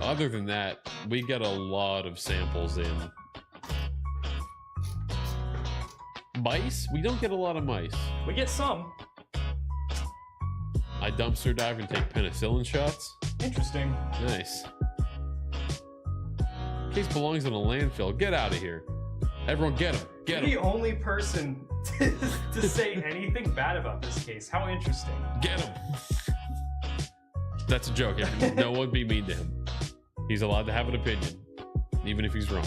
Other than that, we get a lot of samples in. Mice? We don't get a lot of mice. We get some. I dumpster dive and take penicillin shots. Interesting. Nice. Case belongs in a landfill. Get out of here. Everyone get him. Get You're him. the only person to say anything bad about this case. How interesting. Get him. That's a joke. No one be mean to him. He's allowed to have an opinion, even if he's wrong.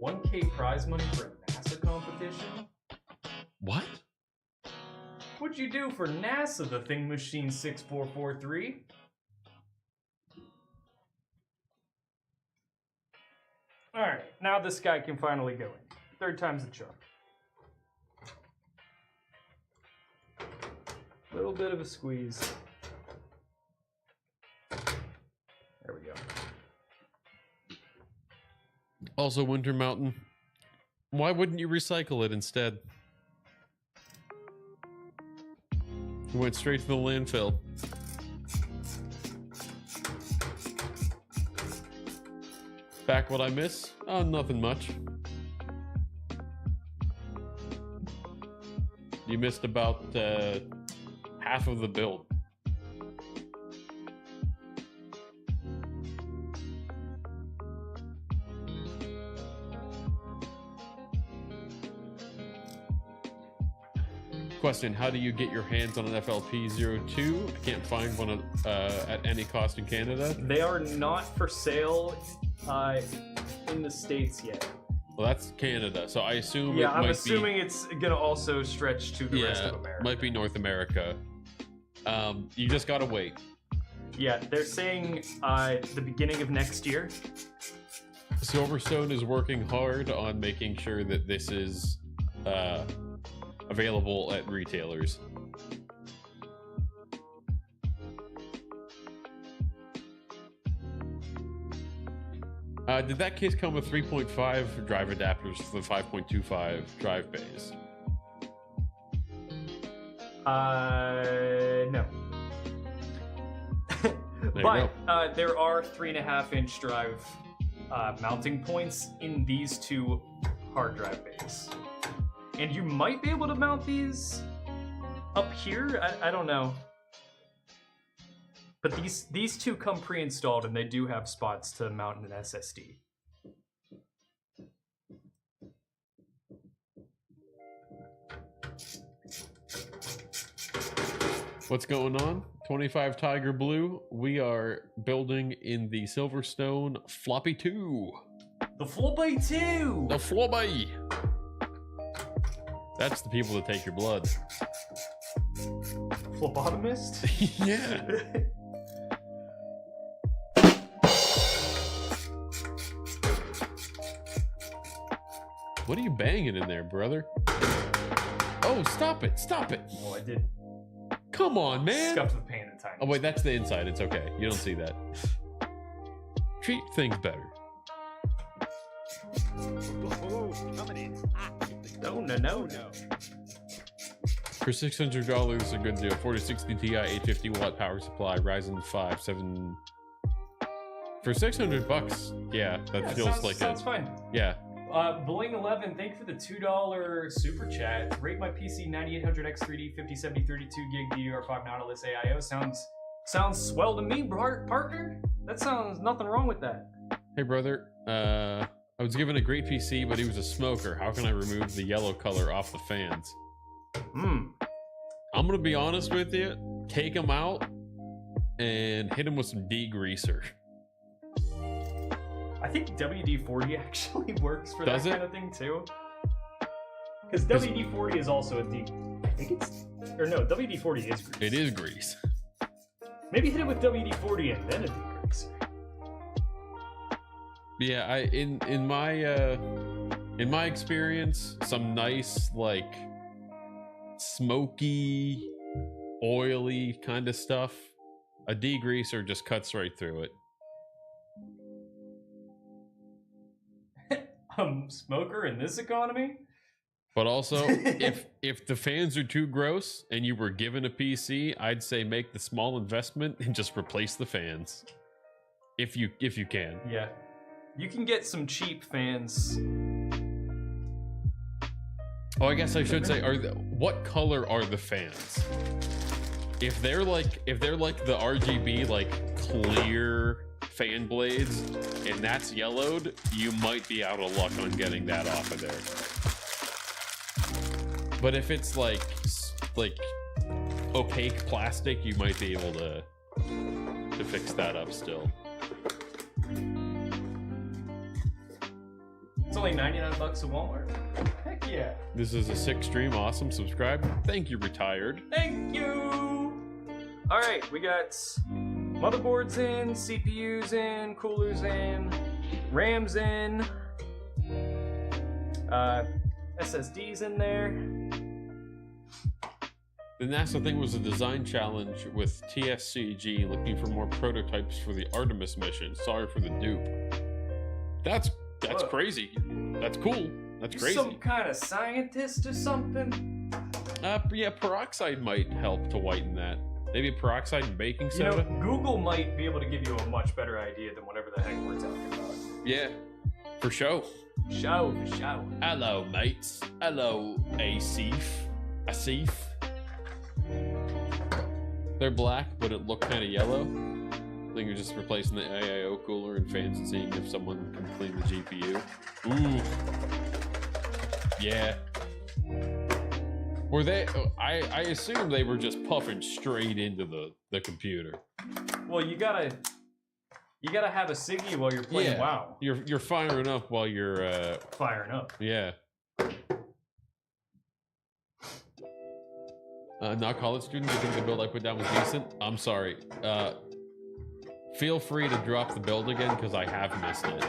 1K prize money for a NASA competition? What? What'd you do for NASA, the Thing Machine 6443? Alright, now this guy can finally go in. Third time's the charm. Little bit of a squeeze. There we go. Also, Winter Mountain, why wouldn't you recycle it instead? It went straight to the landfill. Back what I miss? Oh, nothing much. You missed about half of the build. Question, how do you get your hands on an FLP02? I can't find one at any cost in Canada. They are not for sale in the States yet. Well, that's Canada, so I assume Yeah, it I'm might assuming it's gonna also stretch to the rest of America. might be North America. You just gotta wait. Yeah, they're saying the beginning of next year. Silverstone is working hard on making sure that this is available at retailers. Did that case come with 3.5 drive adapters for the 5.25 drive bays? No. But there are 3.5-inch drive mounting points in these two hard drive bays. And you might be able to mount these up here. I don't know. But these two come pre-installed, and they do have spots to mount an SSD. What's going on? 25 Tiger Blue. We are building in the Silverstone Floppy 2. The Floppy 2! The Floppy! That's the people that take your blood. Phlebotomist? Yeah. What are you banging in there, brother? Oh, stop it! Stop it! Well, I did Come on, man! scuff the paint a tiny. Oh wait, that's the inside. It's okay. You don't see that. Treat things better. No. For $600, a good deal. 4060 Ti, 850 watt power supply, Ryzen 5 7. For $600, yeah, that feels like sounds it. fine. Yeah. Bling11, thank you for the $2 super chat. Rate my PC 9800X3D 5070 32 gig DDR5 Nautilus AIO. Sounds swell to me, partner. That sounds nothing wrong with that. Hey, brother. I was given a great PC, but he was a smoker. How can I remove the yellow color off the fans? I'm gonna be honest with you. Take him out and hit him with some degreaser. I think WD-40 actually works for Does that it? kind of thing too. Because WD-40 is also a I think it's, or no, WD-40 is grease. It is grease. Maybe hit it with WD-40 and then a degreaser. Yeah, in my experience, some nice like smoky, oily kind of stuff, a degreaser just cuts right through it. smoker in this economy. But also, if the fans are too gross and you were given a PC, I'd say make the small investment and just replace the fans, if you can. Yeah, you can get some cheap fans. Oh, I guess I should say, what color are the fans? If they're like the RGB like clear fan blades and that's yellowed, you might be out of luck on getting that off of there. But if it's like opaque plastic, you might be able to fix that up still. It's only 99 bucks at Walmart. Heck yeah. This is a sick stream. Awesome. Subscribe. Thank you, retired. Thank you. All right, we got motherboards in, CPUs in, coolers in, RAMs in, SSDs in there. The NASA thing was a design challenge with TSCG looking for more prototypes for the Artemis mission. Sorry for the dupe. That's Whoa. crazy. That's cool. That's crazy. Some kind of scientist or something? Yeah, peroxide might help to whiten that. Maybe peroxide and baking soda? You know, Google might be able to give you a much better idea than whatever the heck we're talking about. Yeah, for show. Show. Hello, mates. Hello, Asif. They're black, but it looked kind of yellow. I think you're just replacing the AIO cooler and fans and seeing if someone can clean the GPU. Ooh. Yeah. Were they? I assume they were just puffing straight into the computer. Well, you gotta have a Siggy while you're playing. Yeah. WoW. You're firing up while you're Firing up. yeah. Not college students. I think the build I put down was decent. I'm sorry. Feel free to drop the build again because I have missed it.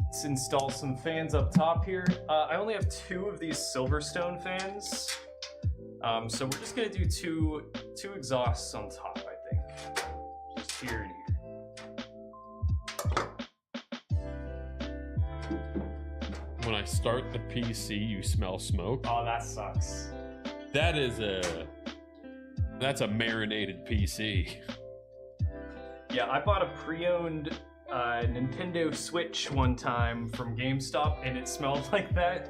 Let's install some fans up top here. I only have 2 of these Silverstone fans. So we're just gonna do two exhausts on top, I think. Just here and here. When I start the PC, you smell smoke. Oh, that sucks. That's a marinated PC. Yeah, I bought a pre-owned Nintendo Switch one time from GameStop, and it smelled like that.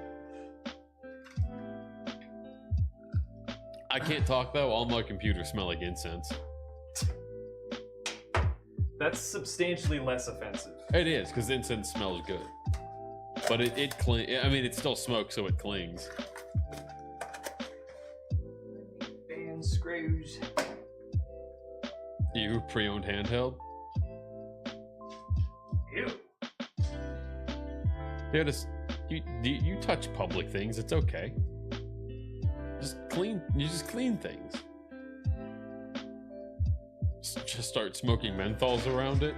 I can't talk though. All my computers smell like incense. That's substantially less offensive. It is because incense smells good, but it cling. I mean, it still smokes, so it clings. And screws. You pre-owned handheld? Ew. Yeah, you touch public things. It's okay. You just clean things. Just start smoking menthols around it.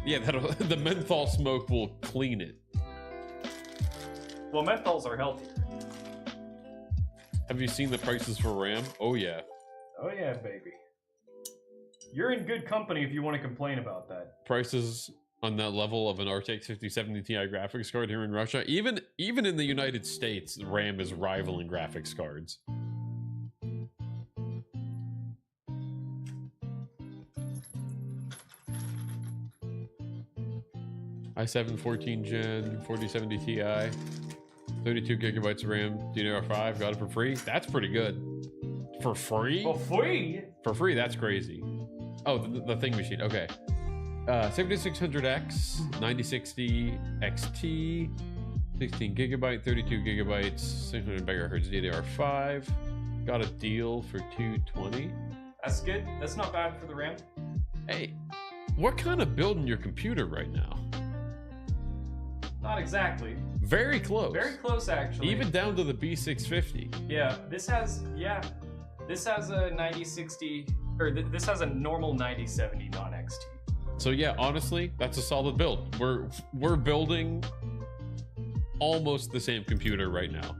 Yeah, the menthol smoke will clean it. Well, menthols are healthier. Have you seen the prices for RAM? Oh yeah. Oh yeah, baby. You're in good company if you want to complain about that. Prices on that level of an RTX 5070 Ti graphics card here in Russia. Even in the United States, RAM is rivaling graphics cards. i7 14 Gen 4070 Ti, 32 gigabytes of RAM, DDR5, got it for free. That's pretty good. For free? For free? For free, that's crazy. Oh, the thing machine, okay. 7600X, 9060 XT, 16 gigabyte, 32 gigabytes, 600 megahertz DDR5. Got a deal for 220. That's good. That's not bad for the RAM. Hey, what kind of building your computer right now? Not exactly. Very close. Very close, actually. Even down to the B650. Yeah, this has a 9060, or this has a normal 9070 non-XT. So yeah, honestly, that's a solid build. We're building almost the same computer right now.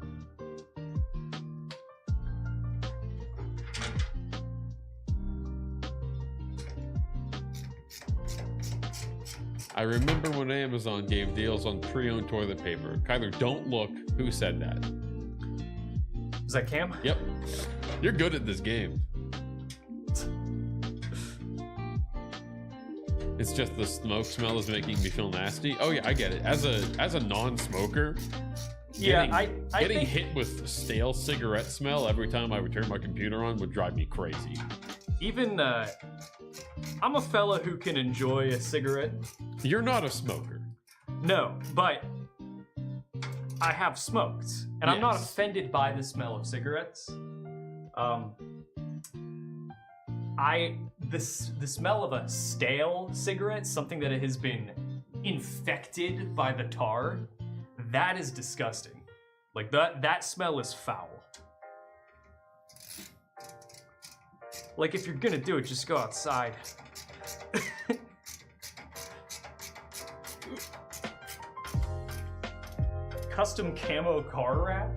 I remember when Amazon gave deals on pre-owned toilet paper. Kyler, don't look. Who said that? Is that Cam? Yep. You're good at this game. It's just the smoke smell is making me feel nasty. Oh yeah, I get it. As a non-smoker, getting hit with stale cigarette smell every time I would turn my computer on would drive me crazy. Even I'm a fella who can enjoy a cigarette. You're not a smoker. No, but I have smoked, and I'm not Yes. offended by the smell of cigarettes. The smell of a stale cigarette, something that has been infected by the tar, that is disgusting. Like that smell is foul. Like if you're gonna do it, just go outside. Custom camo car wrap?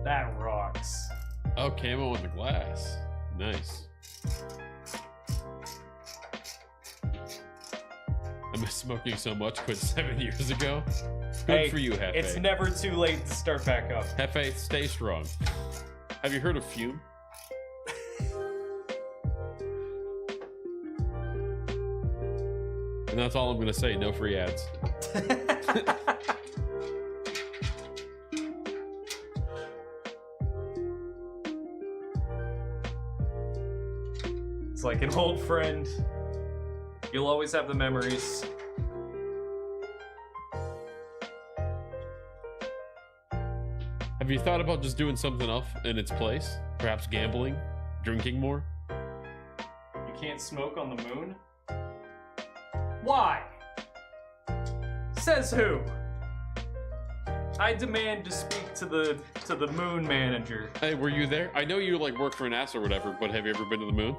That rocks. Oh, camo on the glass. Nice. I miss smoking so much. Quit 7 years ago. Good Hey, for you, Hefe. It's never too late to start back up. Hefe, stay strong. Have you heard of Fume? And that's all I'm gonna say. No free ads. It's like an old friend. You'll always have the memories. Have you thought about just doing something else in its place? Perhaps gambling? Drinking more? You can't smoke on the moon? Why? Says who? I demand to speak to the moon manager. Hey, were you there? I know you like work for NASA or whatever, but have you ever been to the moon?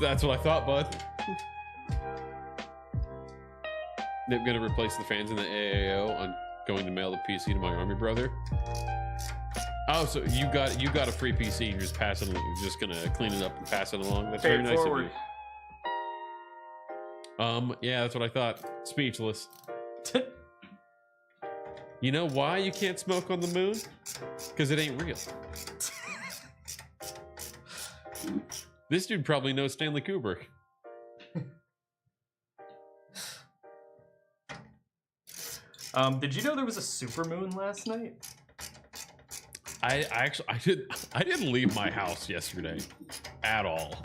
That's what I thought, bud. They're gonna replace the fans in the AAO. I'm going to mail the PC to my army brother. Oh, so you got a free PC and you're just passing it. You're just gonna clean it up and pass it along. That's Pay very it nice forward. of you. Yeah, that's what I thought. Speechless. You know why you can't smoke on the moon? Because it ain't real. This dude probably knows Stanley Kubrick. Did you know there was a supermoon last night? I didn't leave my house yesterday at all.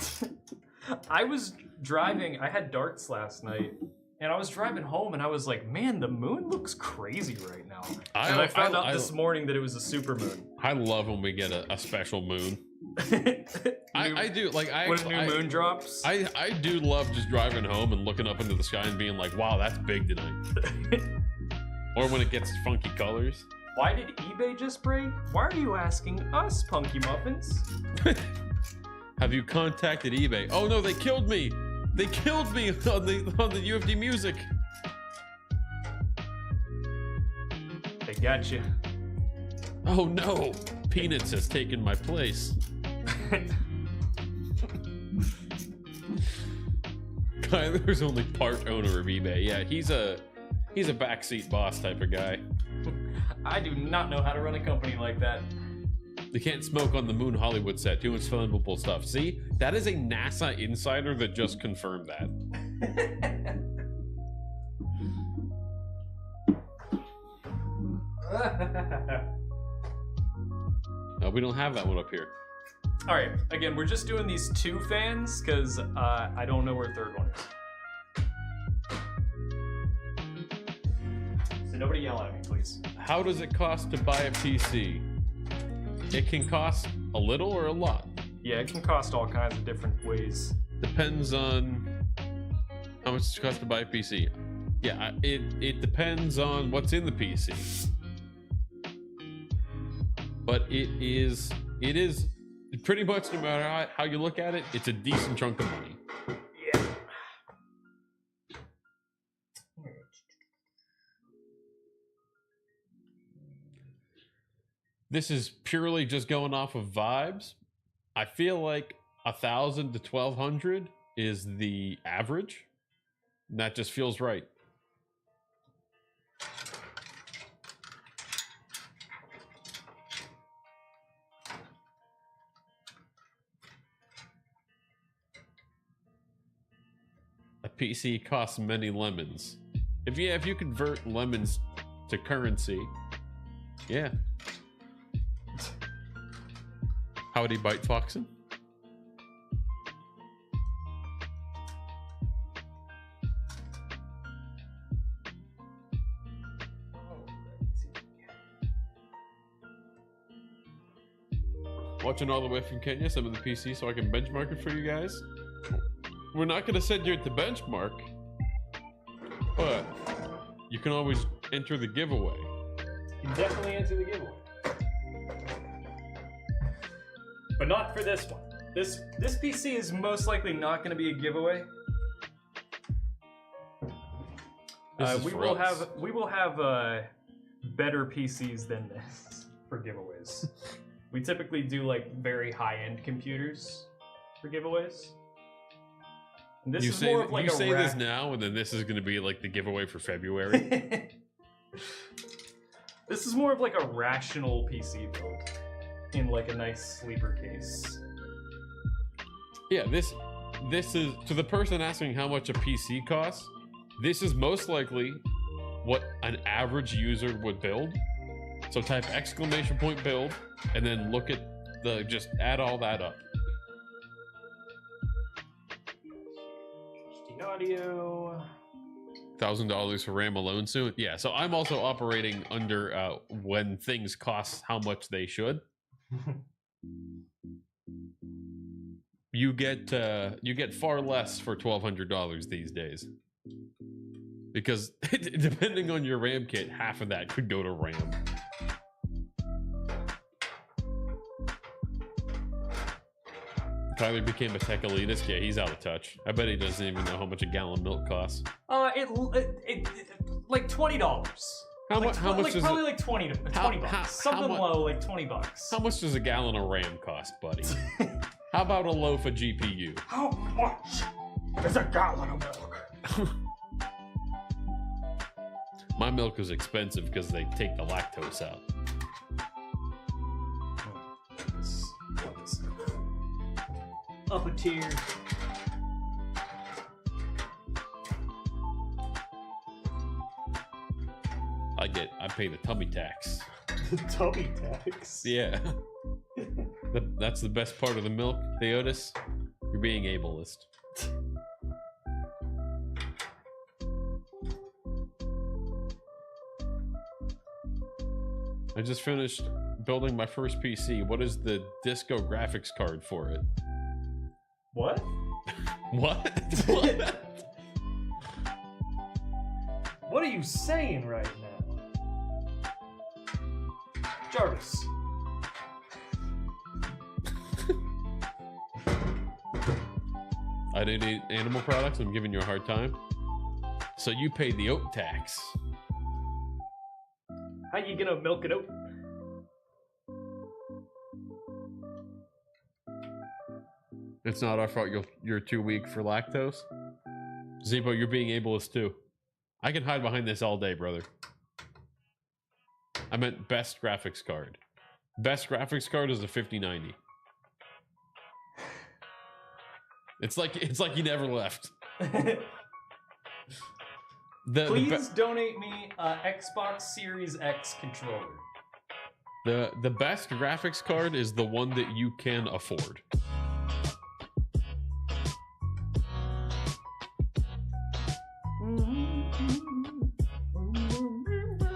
I was driving, I had darts last night, and I was driving home and I was like, man, the moon looks crazy right now. And I found out this morning that it was a supermoon. I love when we get a special moon. I do like when a new moon drops. I do love just driving home and looking up into the sky and being like, wow, that's big tonight. Or when it gets funky colors. Why did eBay just break? Why are you asking us, Punky Muffins? Have you contacted eBay? Oh no, they killed me! They killed me on the UFD music. They got you. Oh no, Peanuts has taken my place. Kyler's only part owner of eBay. Yeah, he's a backseat boss type of guy. I do not know how to run a company like that. They can't smoke on the Moon Hollywood set. Too much flammable stuff. See, that is a NASA insider that just confirmed that. No, we don't have that one up here. All right, again, we're just doing these 2 fans because I don't know where third one is. So nobody yell at me, please. How does it cost to buy a PC? It can cost a little or a lot. Yeah, it can cost all kinds of different ways. Depends on how much it costs to buy a PC. Yeah, it depends on what's in the PC. But it is pretty much, no matter how you look at it, it's a decent chunk of money. Yeah. This is purely just going off of vibes. I feel like 1,000 to 1,200 is the average. And that just feels right. A PC costs many lemons. If you convert lemons to currency, yeah. Howdy, Bite Foxen. Watching all the way from Kenya, some of the PC, so I can benchmark it for you guys. We're not going to send you to benchmark, but you can always enter the giveaway. You can definitely enter the giveaway. But not for this one. This PC is most likely not going to be a giveaway. We will have better PCs than this for giveaways. We typically do like very high-end computers for giveaways. And this you is say, more of like you say this now, and then this is going to be like the giveaway for February. This is more of like a rational PC build in like a nice sleeper case. Yeah, this is, to the person asking how much a PC costs, this is most likely what an average user would build. So type !build and then look at just add all that up. Audio. $1,000 for RAM alone soon. Yeah, so I'm also operating under when things cost how much they should. You get far less for $1,200 these days, because depending on your RAM kit, half of that could go to RAM. Tyler became a tech elitist. Yeah, he's out of touch. I bet he doesn't even know how much a gallon of milk costs. It like $20. How much does probably it, like 20 bucks. Something low, like $20. How much does a gallon of RAM cost, buddy? How about a loaf of GPU? How much is a gallon of milk? My milk is expensive because they take the lactose out. Up a tier. I pay the tummy tax. The tummy tax? Yeah. That's the best part of the milk, Theotis. You're being ableist. I just finished building my first PC. What is the Disco graphics card for it? What? What? What are you saying right now? Jarvis. I didn't eat animal products. I'm giving you a hard time. So you pay the oat tax. How you gonna milk it out? It's not our fault you're too weak for lactose. Zebo, you're being ableist too. I can hide behind this all day, brother. I meant best graphics card. Best graphics card is a 5090. It's like you never left. Please donate me a Xbox Series X controller. The best graphics card is the one that you can afford.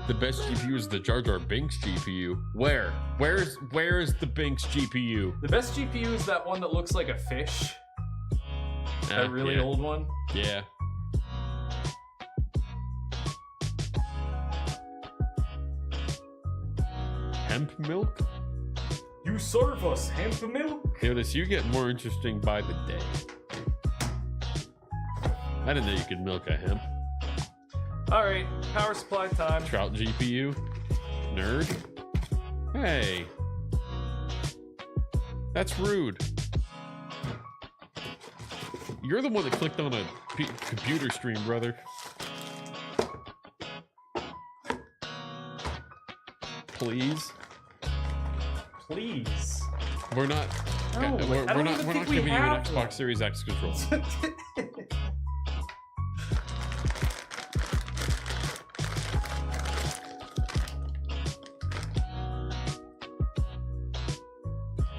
The best GPU is the Jar Jar Binks GPU. Where is the Binks GPU? The best GPU is that one that looks like a fish. That really yeah. old one. Yeah. Hemp milk? You serve us hemp milk? Notice you get more interesting by the day. I didn't know you could milk a hemp. Alright, power supply time. Trout GPU? Nerd? Hey. That's rude. You're the one that clicked on a computer stream, brother. Please. Please. We're not. No, we're I don't not. even We're think not we giving you an have Xbox one. Series X controller.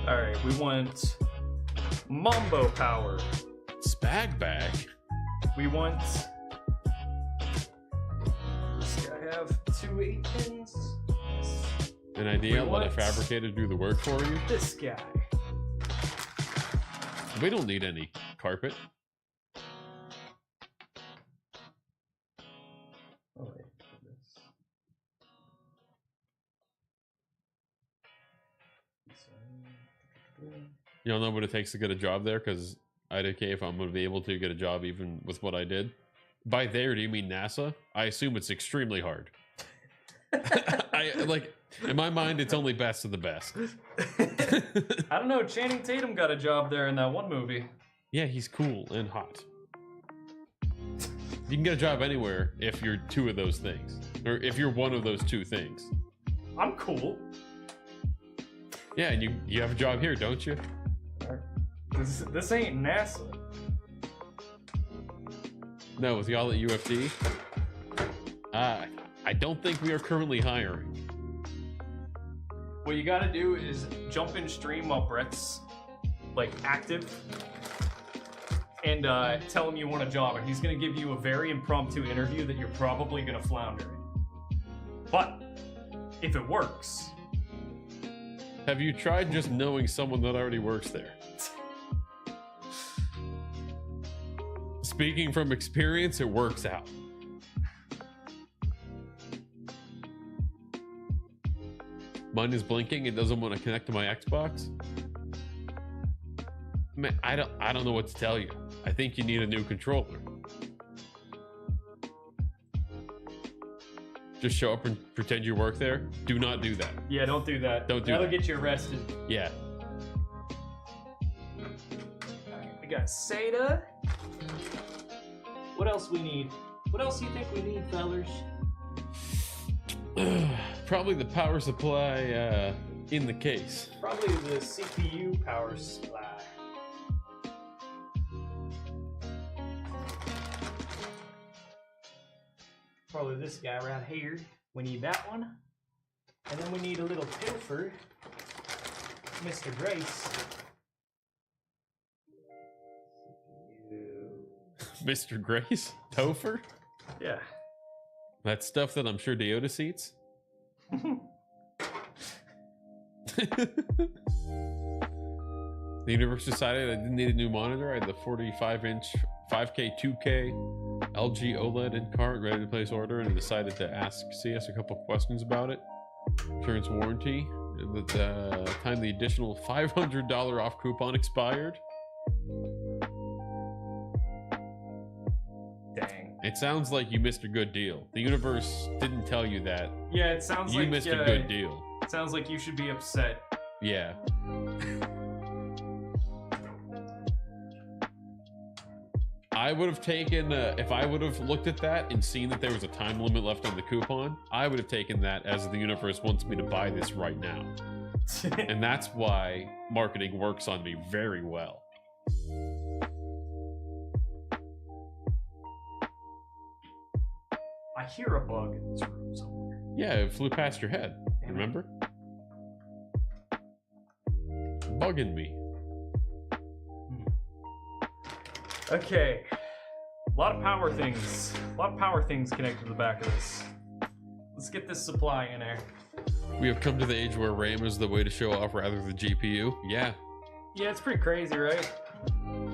All right, we want Mambo power. Spag bag. We want. Does this guy have 2 8-pins? Yes. An idea? We Let a want- fabricator do the work for you. This guy. We don't need any carpet. Oh, wait. This. You don't know what it takes to get a job there, because I'd okay if I'm going to be able to get a job even with what I did. By there, do you mean NASA? I assume it's extremely hard. In my mind, it's only best of the best. I don't know. Channing Tatum got a job there in that one movie. Yeah, he's cool and hot. You can get a job anywhere if you're two of those things. Or if you're one of those two things. I'm cool. Yeah, and you have a job here, don't you? This ain't NASA. No, with y'all at UFD? I don't think we are currently hiring. What you gotta do is jump in stream while Brett's like active and tell him you want a job, and he's gonna give you a very impromptu interview that you're probably gonna flounder in. But if it works, Have you tried just knowing someone that already works there? Speaking from experience, it works out. Mine is blinking. It doesn't want to connect to my Xbox. Man, I don't know what to tell you. I think you need a new controller. Just show up and pretend you work there. Do not do that. yeah, don't do that. Don't do That'll that. get you arrested. Yeah. Alright, we got SATA. What else we need? What else do you think we need, fellers? Probably the power supply in the case. Probably the CPU power supply. Probably this guy right here. We need that one. And then we need a little pilfer. Mr. Grace. Mr. Grace? Topher? Yeah. That stuff that I'm sure Deoda seats? The universe decided I didn't need a new monitor. I had the 45-inch 5K 2K LG OLED in cart ready to place order, and decided to ask CS a couple questions about it. Insurance warranty. At the time the additional $500 off coupon expired. Dang. It sounds like you missed a good deal. The universe didn't tell you that. Yeah, it sounds You like missed a good deal. Sounds like you should be upset. Yeah. I would have taken, if I would have looked at that and seen that there was a time limit left on the coupon, I would have taken that as the universe wants me to buy this right now. And that's why marketing works on me very well. I hear a bug in this room somewhere. Yeah, it flew past your head. Damn it. Remember? Bugging me. Okay. A lot of power things. A lot of power things connected to the back of this. Let's get this supply in there. We have come to the age where RAM is the way to show off rather than GPU. Yeah. Yeah, it's pretty crazy, right?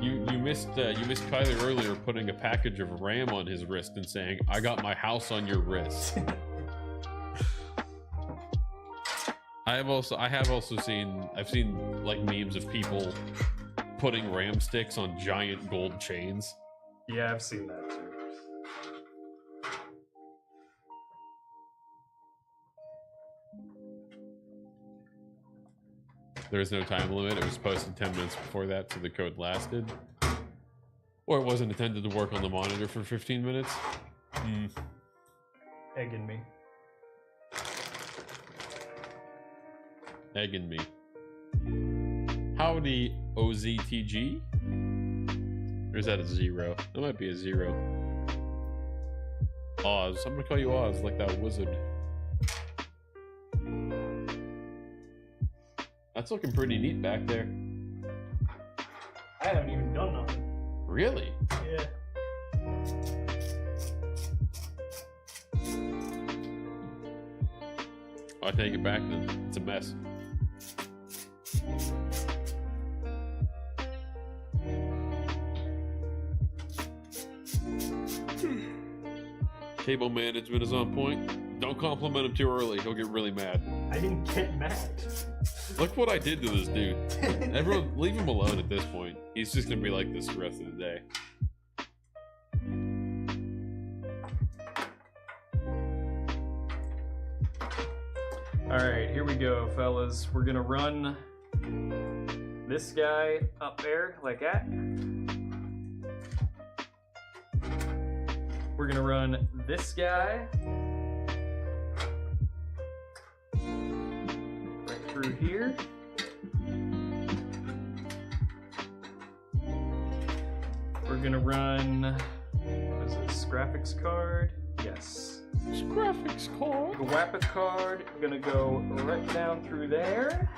You missed Kyler earlier putting a package of RAM on his wrist and saying, "I got my house on your wrist." I've seen like memes of people putting RAM sticks on giant gold chains. Yeah, I've seen that too. There is no time limit. It was posted 10 minutes before that, so the code lasted. Or it wasn't intended to work on the monitor for 15 minutes. Egging me. Egging me. Howdy, OZTG? Or is that a 0? That might be a 0. Oz. I'm gonna call you Oz, like that wizard. That's looking pretty neat back there. I haven't even done nothing. Really? Yeah. I take it back then. It's a mess. Cable management is on point. Don't compliment him too early. He'll get really mad. I didn't get mad. Look what I did to this dude. Everyone, leave him alone at this point. He's just gonna be like this the rest of the day. Alright, here we go, fellas. We're gonna run this guy up there, like that. We're gonna run this guy right through here. We're gonna run, what is this, graphics card? Yes. Graphics card. Graphics card, I'm gonna go right down through there.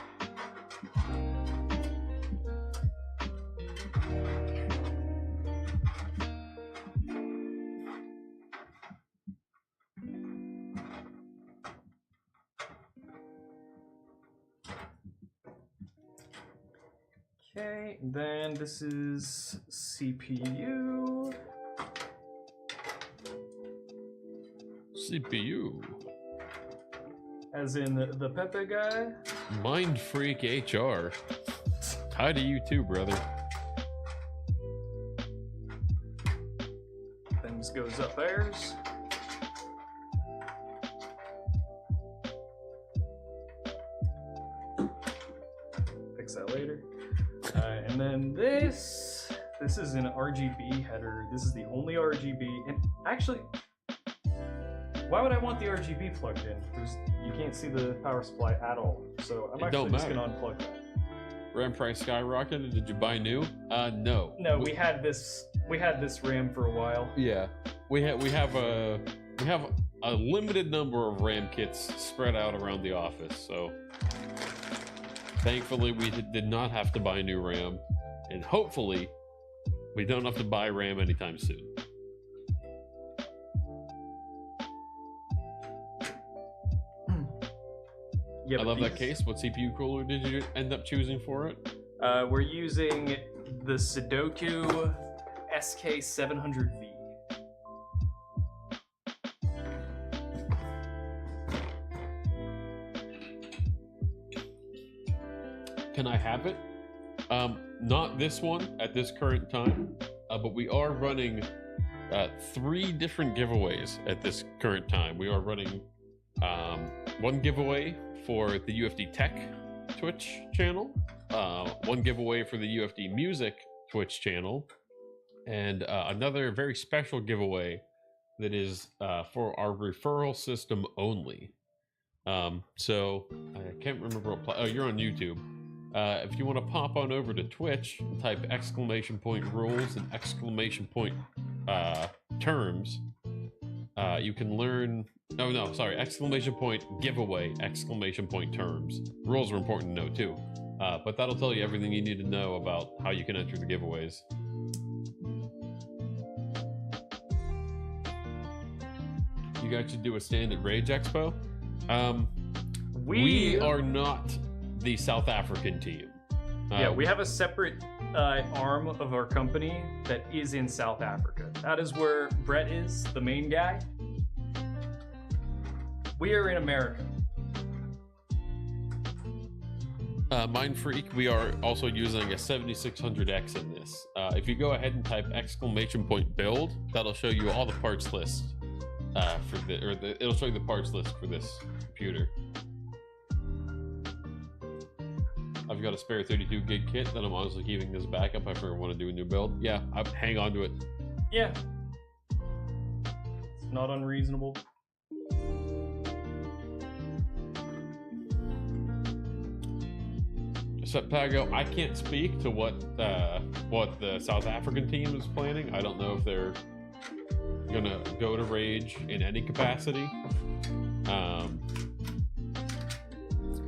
Okay, then this is CPU. CPU. As in the Pepe guy. Mind Freak HR. Hi to you too, brother. Things goes up theirs. Fix that later. And then this is an RGB header. This is the only RGB. And actually, why would I want the RGB plugged in? You can't see the power supply at all. So I'm actually just gonna unplug that. RAM price skyrocketed. Did you buy new? No. No, we had this RAM for a while. Yeah, we have a limited number of RAM kits spread out around the office. So thankfully, we did not have to buy new RAM, and hopefully, we don't have to buy RAM anytime soon. Yeah, I love that case. What CPU cooler did you end up choosing for it? We're using the Sudoku SK700V. Can I have it? Not this one at this current time, but we are running 3 different giveaways at this current time. We are running one giveaway for the UFD Tech Twitch channel, one giveaway for the UFD Music Twitch channel, and another very special giveaway that is for our referral system only. So I can't remember what oh, you're on YouTube. If you want to pop on over to Twitch, type !rules and !terms, you can learn. Oh no, sorry! !giveaway !terms. Rules are important to know too, but that'll tell you everything you need to know about how you can enter the giveaways. You guys should do a stand at Rage Expo. We are not the South African team. Yeah, we have a separate arm of our company that is in South Africa. That is where Brett is, the main guy. We are in America. Mind Freak, we are also using a 7600X in this. If you go ahead and type !build, that'll show you all the parts list it'll show you the parts list for this computer. I've got a spare 32 gig kit that I'm honestly keeping as backup if I want to do a new build. Yeah, I hang on to it. Yeah. It's not unreasonable. Septago, I can't speak to what the South African team is planning. I don't know if they're gonna go to Rage in any capacity.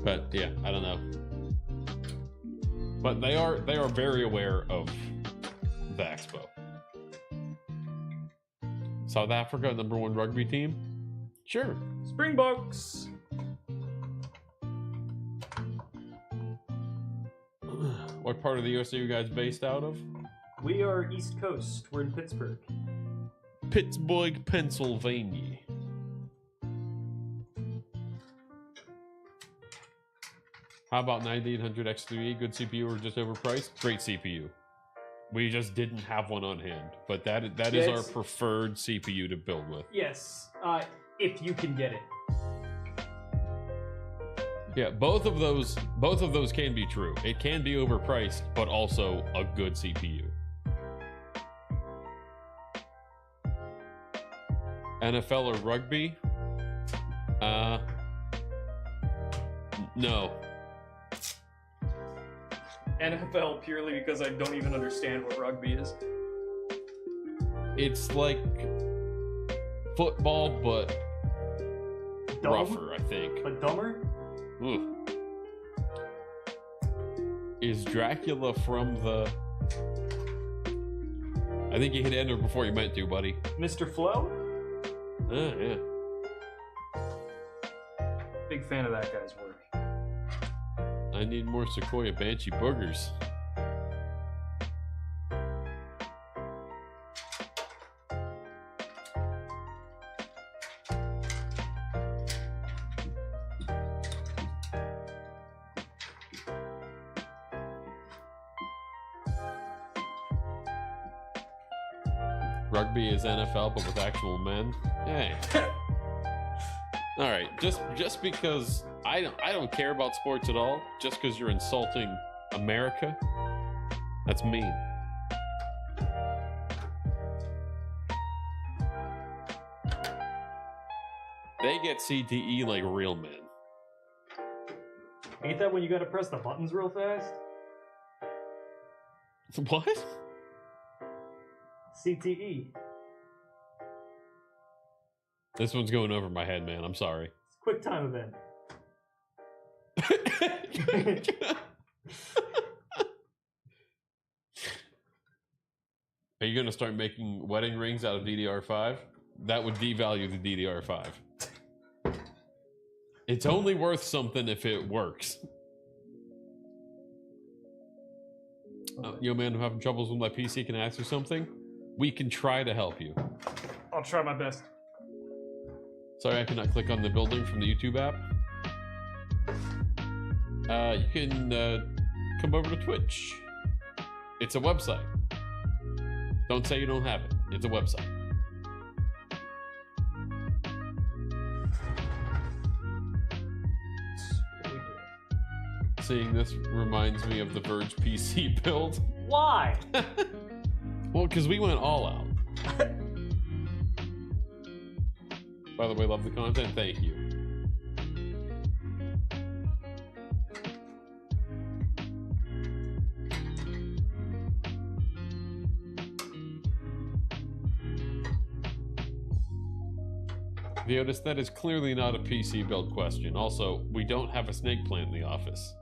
But yeah, I don't know. But they are very aware of the expo. South Africa, #1 rugby team? Sure. Springboks! What part of the US are you guys based out of? We are East Coast. We're in Pittsburgh. Pittsburgh, Pennsylvania. How about 9800 X3E? Good CPU or just overpriced? Great CPU. We just didn't have one on hand, but that is our preferred CPU to build with. Yes, if you can get it. Yeah, both of those can be true. It can be overpriced, but also a good CPU. NFL or rugby? No. NFL purely because I don't even understand what rugby is. It's like football, but Dumb? rougher, I think. But dumber? Ooh. Is Dracula from the... I think you hit enter before you meant to, buddy. Mr. Flo? Yeah. Big fan of that guy's work. I need more Sequoia Banshee boogers. Rugby is NFL, but with actual men. Hey. All right, just because I don't care about sports at all, just because you're insulting America, that's mean. They get CTE like real men. Ain't that when you gotta press the buttons real fast? What? CTE. This one's going over my head, man. I'm sorry. It's a quick time event. Are you going to start making wedding rings out of DDR5? That would devalue the DDR5. It's only worth something if it works. Yo, man, I'm having troubles with my PC. Can I ask you something? We can try to help you. I'll try my best. Sorry, I cannot click on the building from the YouTube app. You can come over to Twitch. It's a website. Don't say you don't have it. It's a website. Seeing this reminds me of the Verge PC build. Why? Well, because we went all out. By the way, love the content. Thank you. Theotis, that is clearly not a PC build question. Also, we don't have a snake plant in the office.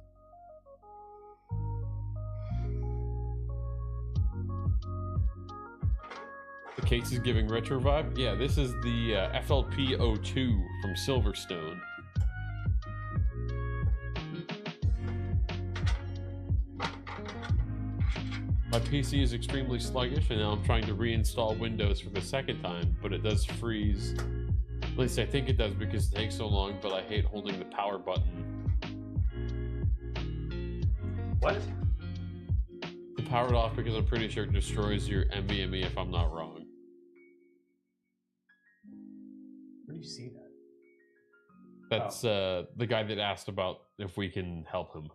The case is giving retro vibe. Yeah, this is the FLP02 from Silverstone. My PC is extremely sluggish, and now I'm trying to reinstall Windows for the second time, but it does freeze. At least I think it does because it takes so long, but I hate holding the power button. What? To power it off because I'm pretty sure it destroys your NVMe if I'm not wrong. Where do you see that? That's the guy that asked about if we can help him.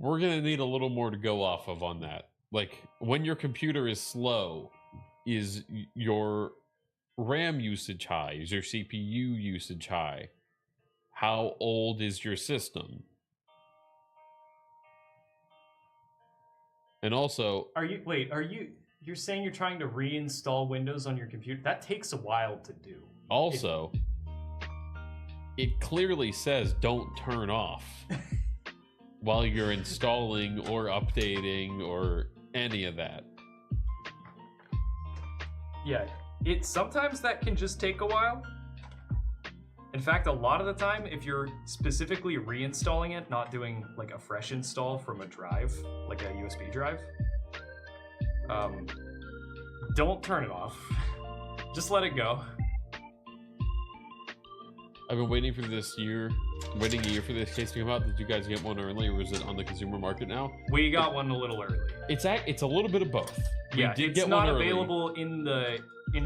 we're gonna need a little more to go off of on that. Like, when your computer is slow, is your RAM usage high? Is your CPU usage high? How old is your system? And also, you're saying you're trying to reinstall Windows on your computer? That takes a while to do. also, it clearly says don't turn off while you're installing or updating or any of that. Yeah, sometimes that can just take a while. In fact, a lot of the time, if you're specifically reinstalling it, not doing like a fresh install from a drive, like a USB drive, don't turn it off. Just let it go. I've been waiting a year for this case to come out. Did you guys get one early, or is it on the consumer market now? We got one a little early. It's a little bit of both. Yeah, it's not available in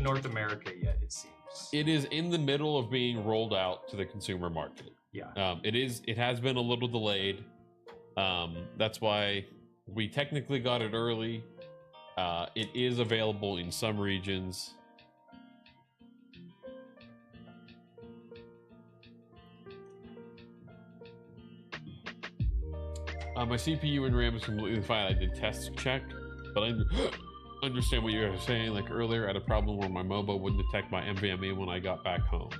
North America yet, it seems. It is in the middle of being rolled out to the consumer market. Yeah. It has been a little delayed. That's why we technically got it early. It is available in some regions. My CPU and RAM is completely fine. I did test check, but I understand what you were saying. Like earlier, I had a problem where my MOBA wouldn't detect my NVMe when I got back home.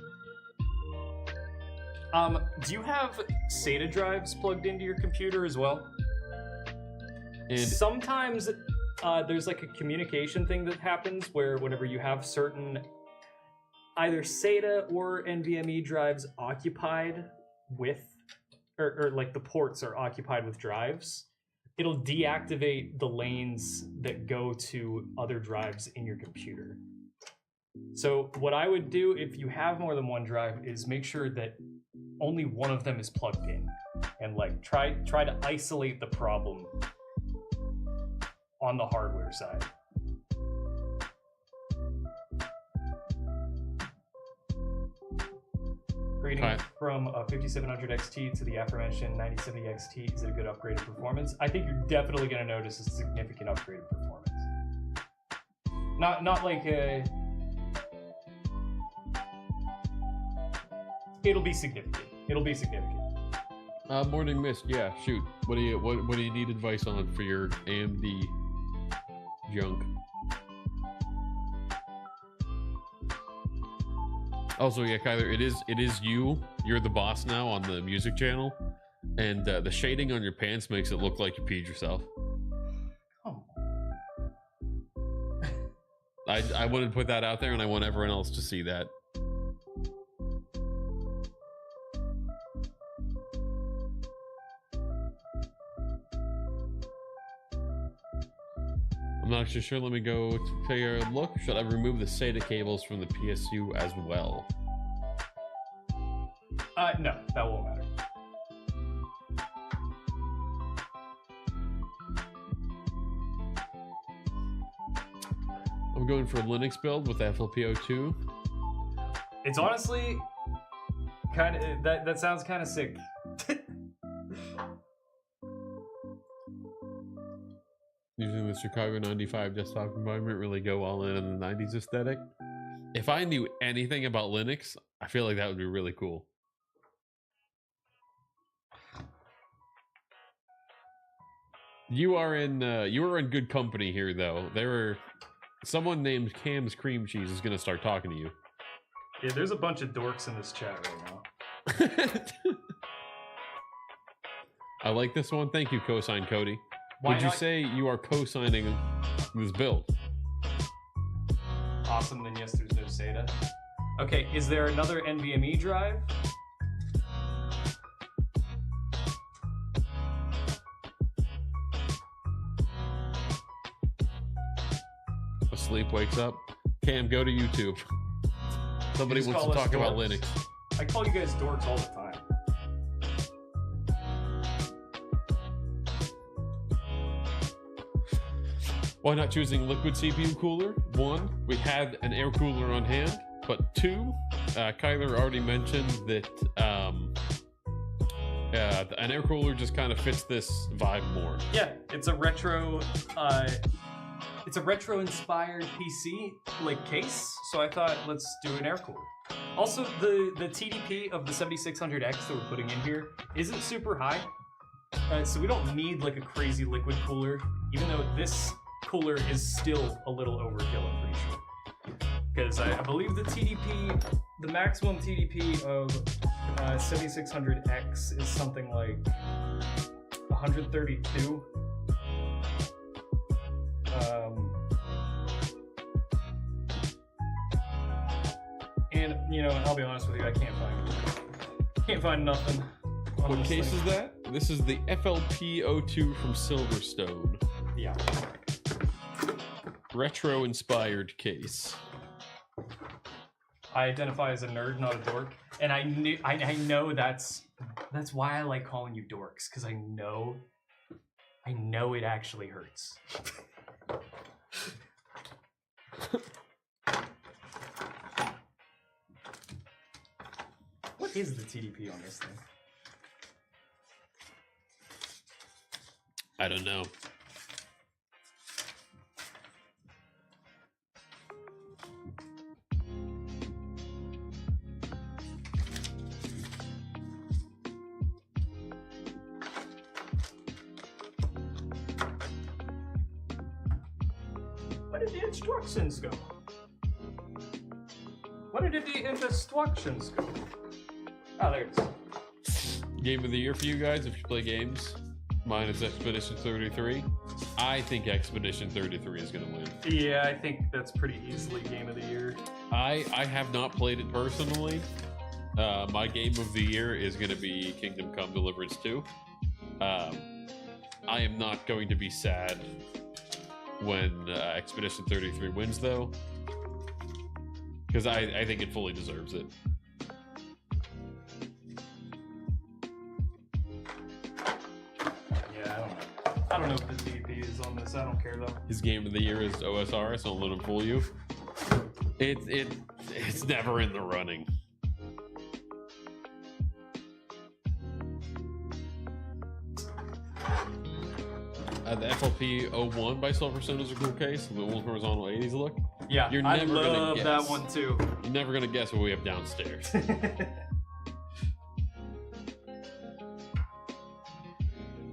Do you have SATA drives plugged into your computer as well? And sometimes there's like a communication thing that happens where whenever you have certain either SATA or NVMe drives occupied with, or like the ports are occupied with drives, it'll deactivate the lanes that go to other drives in your computer. So what I would do if you have more than one drive is make sure that only one of them is plugged in, and like try to isolate the problem on the hardware side. Upgrading from a 5700 XT to the aforementioned 9070 XT, is it a good upgrade in performance? I think you're definitely going to notice a significant upgrade in performance. Not like a... It'll be significant. It'll be significant. Morning Mist, yeah, shoot. What do you need advice on for your AMD junk? Also, yeah, Kyler, it is you. You're the boss now on the music channel, and the shading on your pants makes it look like you peed yourself. Oh. I wanted to put that out there, and I want everyone else to see that. I'm not actually sure. Let me go take a look. Should I remove the SATA cables from the PSU as well? No, that won't matter. I'm going for a Linux build with FLP02. It's honestly kind of that sounds kind of sick. Using the Chicago 95 desktop environment, really go all in on the 90s aesthetic. If I knew anything about Linux, I feel like that would be really cool. You are in good company here, though. Someone named Cam's Cream Cheese is gonna start talking to you. Yeah, there's a bunch of dorks in this chat right now. I like this one. Thank you, Cosign Cody. Would you say you are co-signing this build? Awesome, then yes, there's no SATA. Okay, is there another NVMe drive? Asleep wakes up. Cam, go to YouTube. Somebody wants to talk about Linux. I call you guys dorks all the time. Why not choosing liquid CPU cooler? One, we had an air cooler on hand, but two, Kyler already mentioned that An air cooler just kind of fits this vibe more. Yeah, it's a retro inspired PC like case, so I thought let's do an air cooler. Also, the TDP of the 7600X that we're putting in here isn't super high, so we don't need like a crazy liquid cooler, even though this cooler is still a little overkill, I'm pretty sure. Because I believe the maximum TDP of 7600X is something like 132. And I'll be honest with you, I can't find nothing. What case is that? This is the FLP02 from Silverstone. Yeah. Retro inspired case. I identify as a nerd, not a dork, and I know that's why I like calling you dorks, because I know it actually hurts. What is the TDP on this thing? I don't know. Where did the instructions go? Where did the instructions go? Oh, there it is. Game of the year for you guys if you play games. Mine is Expedition 33. I think Expedition 33 is going to win. Yeah, I think that's pretty easily game of the year. I have not played it personally. My game of the year is going to be Kingdom Come Deliverance 2. I am not going to be sad when Expedition 33 wins, though, because I think it fully deserves it. I don't know if the TDP is on this. I don't care though. His game of the year is OSR, so don't let him fool you. It's never in the running. The FLP01 by Silverstone is a cool case. The old horizontal 80s look. Yeah, You're I never love gonna that guess. one too. You're never gonna guess what we have downstairs.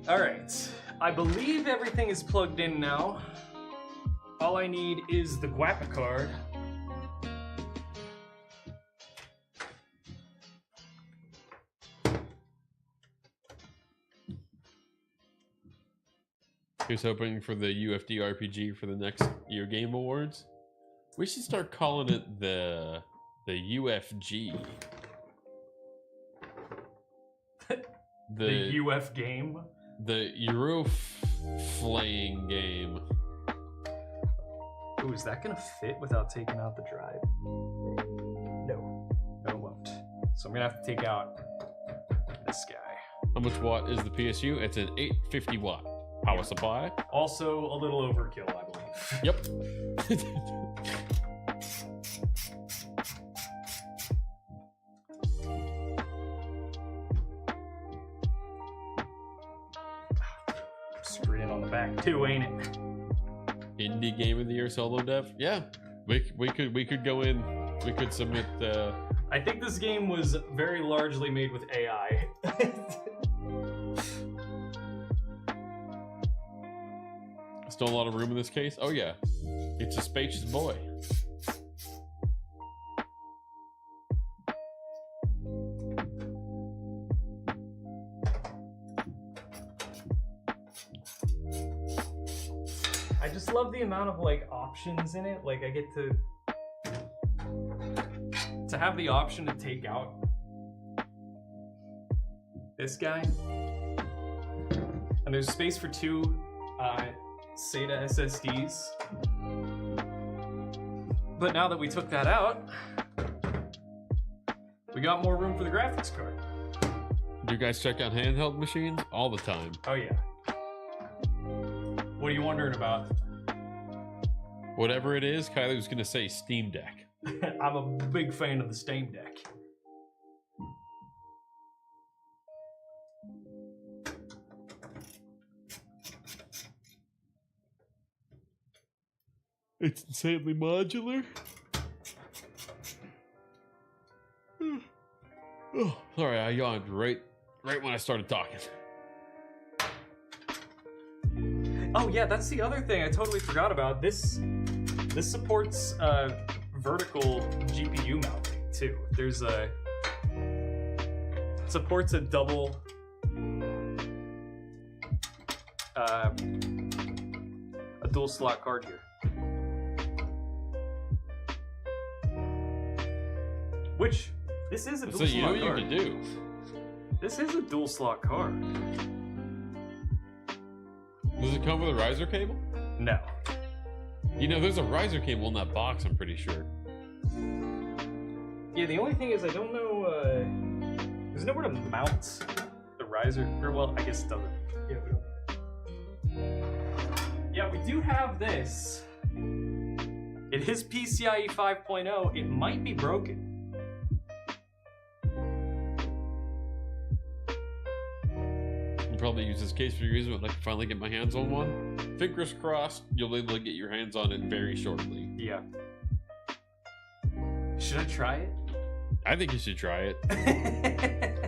All right, I believe everything is plugged in now. All I need is the Guapa card. Here's hoping for the UFD RPG for the next year Game Awards. We should start calling it the UFG. The UF game. The Euroflaying game. Ooh, is that gonna fit without taking out the drive? No, it won't. So I'm gonna have to take out this guy. How much watt is the PSU? It's an 850 watt power supply. Also a little overkill, I believe. Yep. Screen on the back too, ain't it? Indie game of the year solo dev. Yeah, we could go in. We could submit. I think this game was very largely made with AI. Still a lot of room in this case. Oh yeah, it's a spacious boy. I just love the amount of like options in it. Like I get to have the option to take out this guy, and there's space for two SATA SSDs. But now that we took that out, we got more room for the graphics card. Do you guys check out handheld machines all the time? Oh yeah. What are you wondering about? Whatever it is, Kylie was gonna say Steam Deck. I'm a big fan of the Steam Deck. It's insanely modular. Oh, sorry, I yawned right when I started talking. Oh yeah, that's the other thing I totally forgot about. This supports vertical GPU mounting too. There's a supports a double a dual slot card here. Which this is a dual So you know slot what you card. can do. This is a dual slot card. Does it come with a riser cable? No. You know, there's a riser cable in that box, I'm pretty sure. Yeah, the only thing is I don't know, there's nowhere to mount the riser, or well, I guess it doesn't. Yeah, we don't. Yeah, we do have this. It is PCIe 5.0. It might be broken. I'll probably use this case for your reason when I can finally get my hands on one. Fingers crossed, you'll be able to get your hands on it very shortly. Yeah. Should I try it? I think you should try it.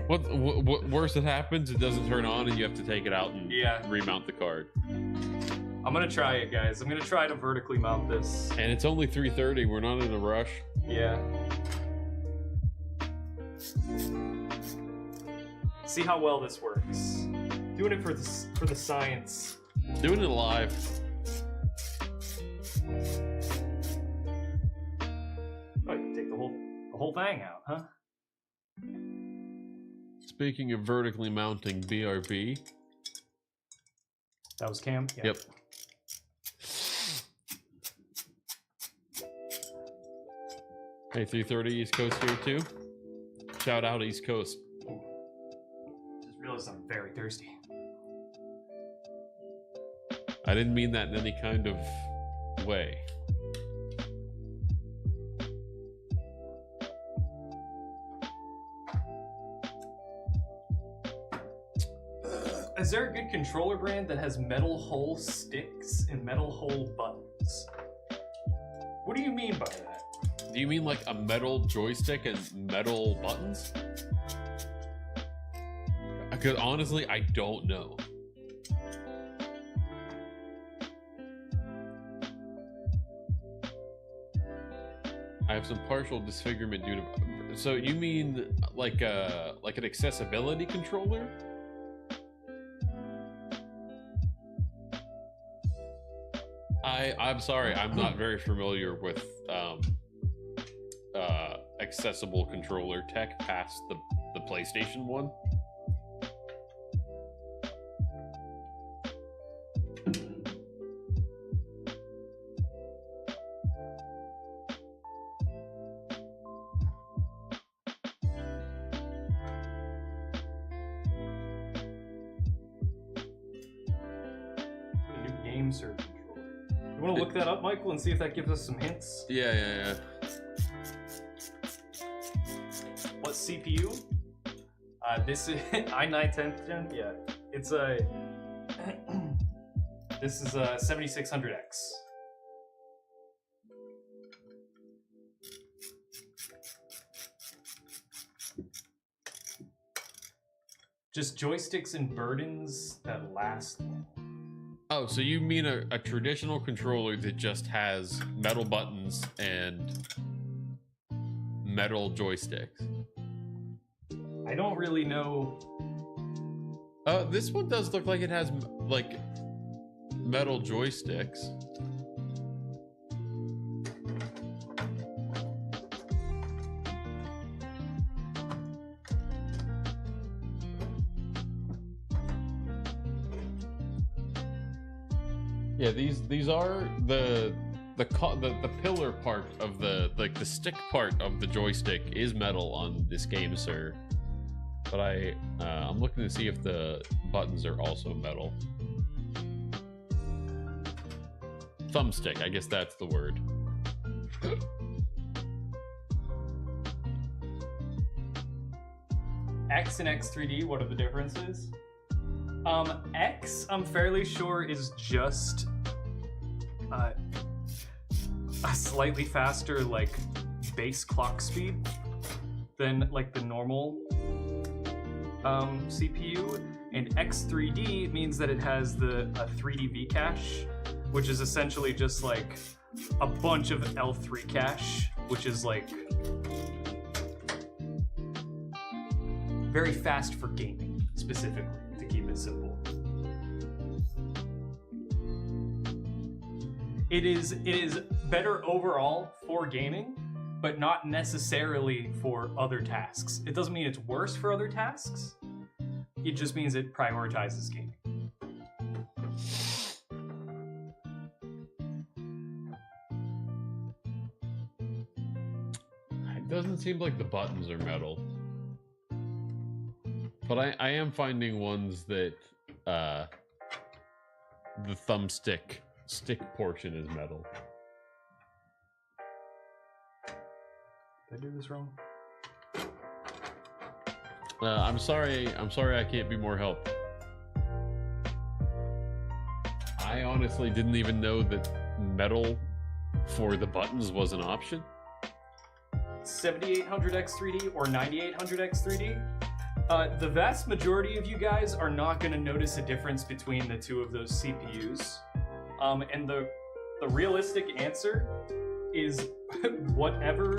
What worse that happens, it doesn't turn on and you have to take it out and remount the card. I'm gonna try it, guys. I'm gonna try to vertically mount this. And it's only 3:30, we're not in a rush. Yeah. See how well this works. Doing it for the science. Doing it live. Oh, you can take the whole thing out, huh? Speaking of vertically mounting BRB. That was Cam? Yeah. Yep. Hey, 3:30 East Coast here too. Shout out East Coast. Just realized I'm very thirsty. I didn't mean that in any kind of way. Is there a good controller brand that has metal hole sticks and metal hole buttons? What do you mean by that? Do you mean like a metal joystick and metal buttons? Because honestly, I don't know. I have some partial disfigurement due to. So you mean like an accessibility controller? I'm sorry, I'm not very familiar with accessible controller tech past the PlayStation one. The new game server controller. You want to look that up, Michael, and see if that gives us some hints? Yeah. What CPU? This is i9 10th gen. Yeah, it's a. This is a 7600X. Just joysticks and burdens that last long. Oh, so you mean a traditional controller that just has metal buttons and metal joysticks? I don't really know. This one does look like it has like metal joysticks. Yeah, these are the pillar part of the stick part of the joystick is metal on this game, sir. But I'm looking to see if the buttons are also metal. Thumbstick, I guess that's the word. X and X3D, what are the differences? X, I'm fairly sure, is just a slightly faster like base clock speed than like the normal CPU, and X3D means that it has a 3D cache, which is essentially just like a bunch of L3 cache, which is like very fast for gaming, specifically, to keep it simple. It is better overall for gaming, but not necessarily for other tasks. It doesn't mean it's worse for other tasks. It just means it prioritizes gaming. It doesn't seem like the buttons are metal. But I am finding ones that the thumbstick portion is metal. Did I do this wrong? I'm sorry I can't be more help. I honestly didn't even know that metal for the buttons was an option. 7800X3D or 9800X3D. The vast majority of you guys are not going to notice a difference between the two of those CPUs. And the realistic answer is whatever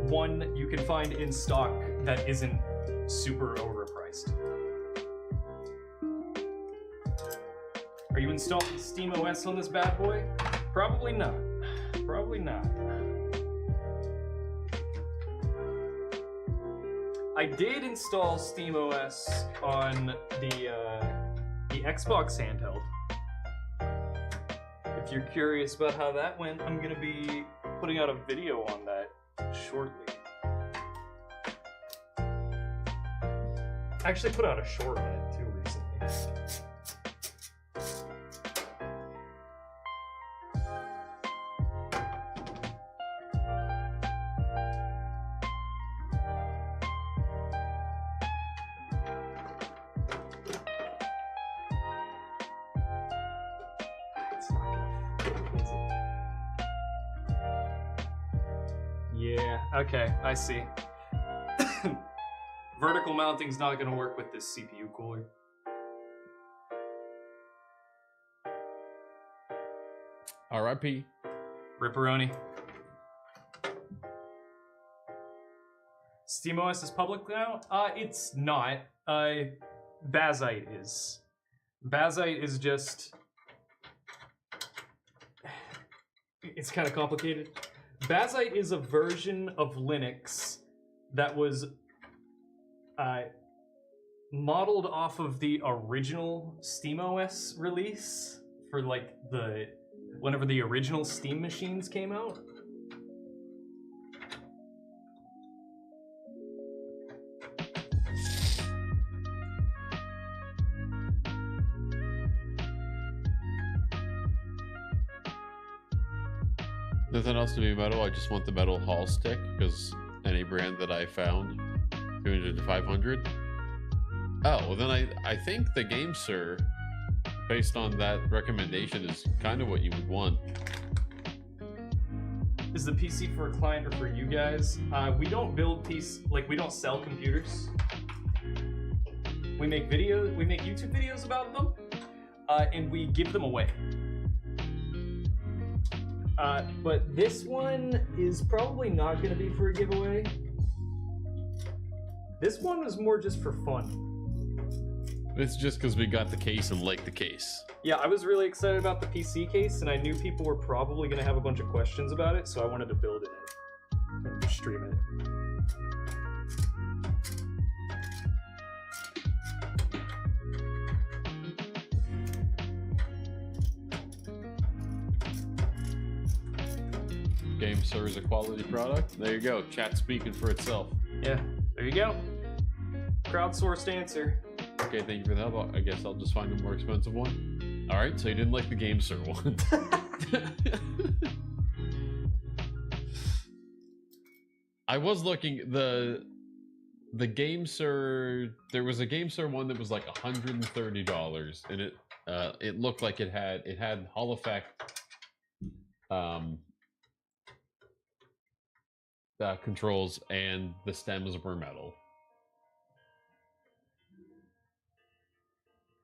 one you can find in stock that isn't super overpriced. Are you installing SteamOS on this bad boy? Probably not. Probably not. I did install SteamOS on the Xbox handheld. If you're curious about how that went, I'm gonna be putting out a video on that shortly. I actually put out a short on it too recently. It's not gonna fit, is it? Yeah, okay, I see. Vertical mounting's not gonna work with this CPU cooler. R.I.P. Ripperoni. SteamOS is public now? It's not. Bazite is. Bazite is just... It's kind of complicated. Bazite is a version of Linux that was modeled off of the original SteamOS release for like whenever the original Steam machines came out. Nothing else to be metal. I just want the metal Hall stick because any brand that I found, 200 to 500. Oh, well then I think the GameSir, based on that recommendation, is kind of what you would want. Is the PC for a client or for you guys? We don't build we don't sell computers. We make YouTube videos about them, and we give them away. But this one is probably not going to be for a giveaway. This one was more just for fun. It's just because we got the case and like the case. Yeah, I was really excited about the PC case, and I knew people were probably going to have a bunch of questions about it, so I wanted to build it and stream it. GameSir is a quality product. There you go. Chat speaking for itself. Yeah, there you go. Crowdsourced answer. Okay, thank you for the help. I guess I'll just find a more expensive one. All right, so you didn't like the GameSir one. I was looking the GameSir. There was a GameSir one that was like $130, and it looked like it had Hall effect controls, and the stems were metal.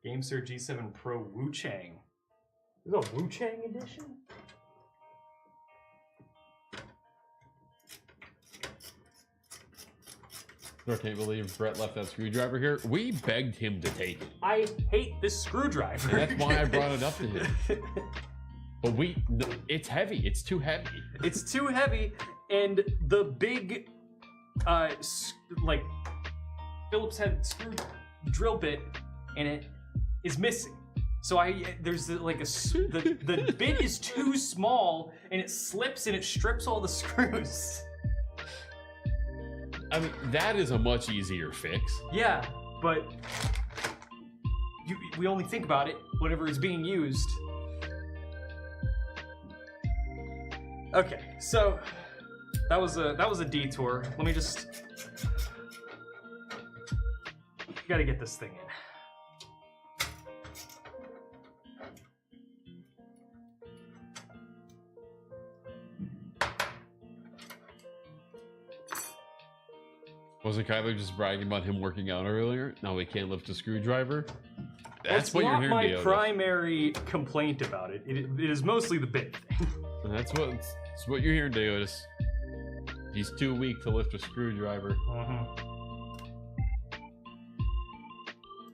GameSir G7 Pro Wu Chang. There's a Wu Chang edition? I can't believe Brett left that screwdriver here. We begged him to take it. I hate this screwdriver. And that's why I brought it up to him. But it's heavy. It's too heavy. It's too heavy, and the big, like, Phillips head screw drill bit in it is missing. So there's like the bit is too small, and it slips and it strips all the screws. I mean, that is a much easier fix. Yeah, but we only think about it whenever it's being used. Okay, so that was a detour. Let me just gotta get this thing in. Wasn't Kyler just bragging about him working out earlier? Now he can't lift a screwdriver? That's what you're hearing, not my Diotis. primary complaint about it. It is mostly the big thing. And that's what you're hearing, Diotis. He's too weak to lift a screwdriver.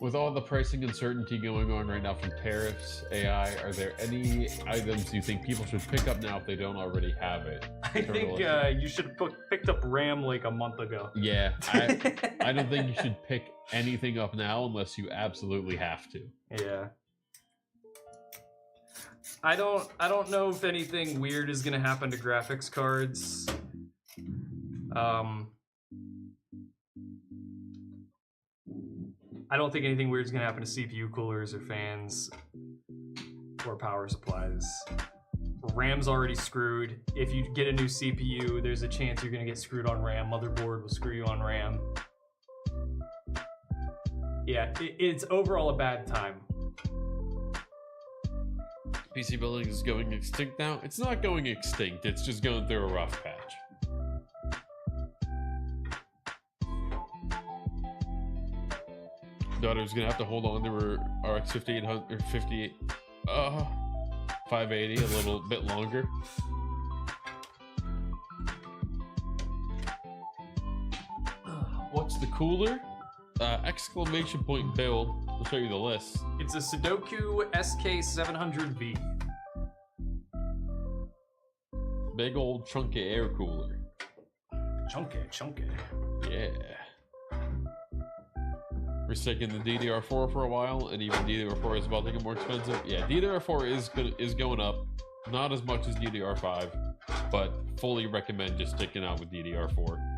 With all the pricing uncertainty going on right now from tariffs, AI, are there any items you think people should pick up now if they don't already have it? I think you should have picked up RAM like a month ago. Yeah, I don't think you should pick anything up now unless you absolutely have to. Yeah. I don't know if anything weird is gonna happen to graphics cards. I don't think anything weird is gonna happen to CPU coolers or fans or power supplies. RAM's already screwed. If you get a new CPU, there's a chance you're gonna get screwed on RAM. Motherboard will screw you on RAM. Yeah, it's overall a bad time. PC building is going extinct now? It's not going extinct, it's just going through a rough patch. Daughter's gonna have to hold on to her RX 5800 or 580 a little bit longer. What's the cooler? Exclamation point build. I'll show you the list. It's a Sudoku SK700V. Big old chunky air cooler. Chunky. Yeah. We're sticking the DDR4 for a while, and even DDR4 is about to get more expensive. Yeah, DDR4 is going up. Not as much as DDR5, but fully recommend just sticking out with DDR4.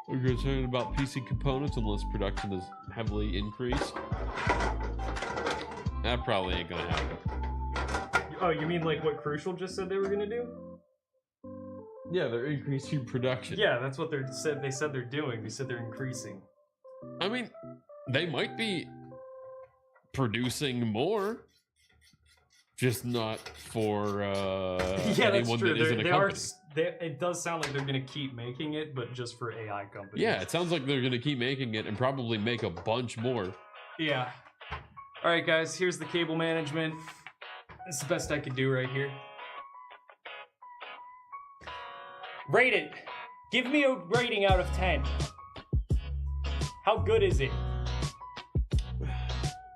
We're concerned about PC components unless production is heavily increased. That probably ain't gonna happen. Oh, you mean like what Crucial just said they were gonna do? Yeah, they're increasing production. Yeah, that's what they said they're doing. They said they're increasing. I mean, they might be producing more, just not for yeah, that's anyone true. that isn't a company. It does sound like they're gonna keep making it, but just for AI companies. Yeah, it sounds like they're gonna keep making it and probably make a bunch more. Yeah. All right, guys. Here's the cable management. It's the best I could do right here. Rate it. Give me a rating out of 10. How good is it?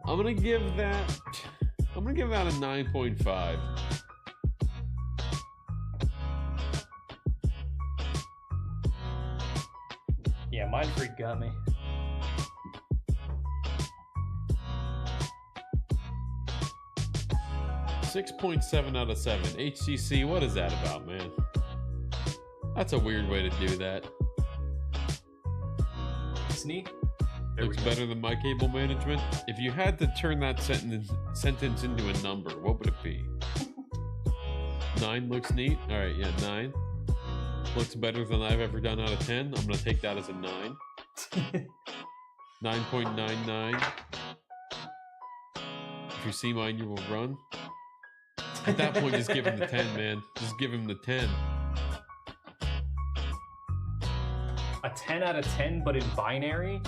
I'm gonna give that a 9.5. Yeah, Mind Freak got me. .7 out of 7. HCC, what is that about, man? That's a weird way to do that. It's neat. Looks better than my cable management. If you had to turn that sentence into a number, what would it be? 9 looks neat. All right, yeah, 9. Looks better than I've ever done out of 10. I'm gonna take that as a 9. 9.99. If you see mine, you will run. At that point, just give him the 10, man. Just give him the 10. A 10 out of 10, but in binary.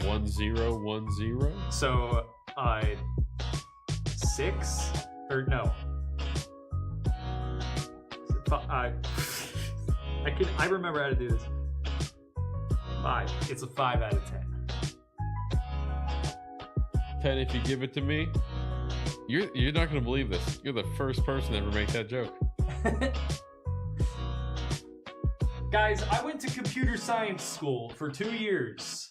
1 0 1 0. So, 6 or no? I remember how to do this. 5. It's a 5 out of 10. 10 if you give it to me. You're not gonna believe this. You're the first person to ever make that joke. Guys, I went to computer science school for 2 years.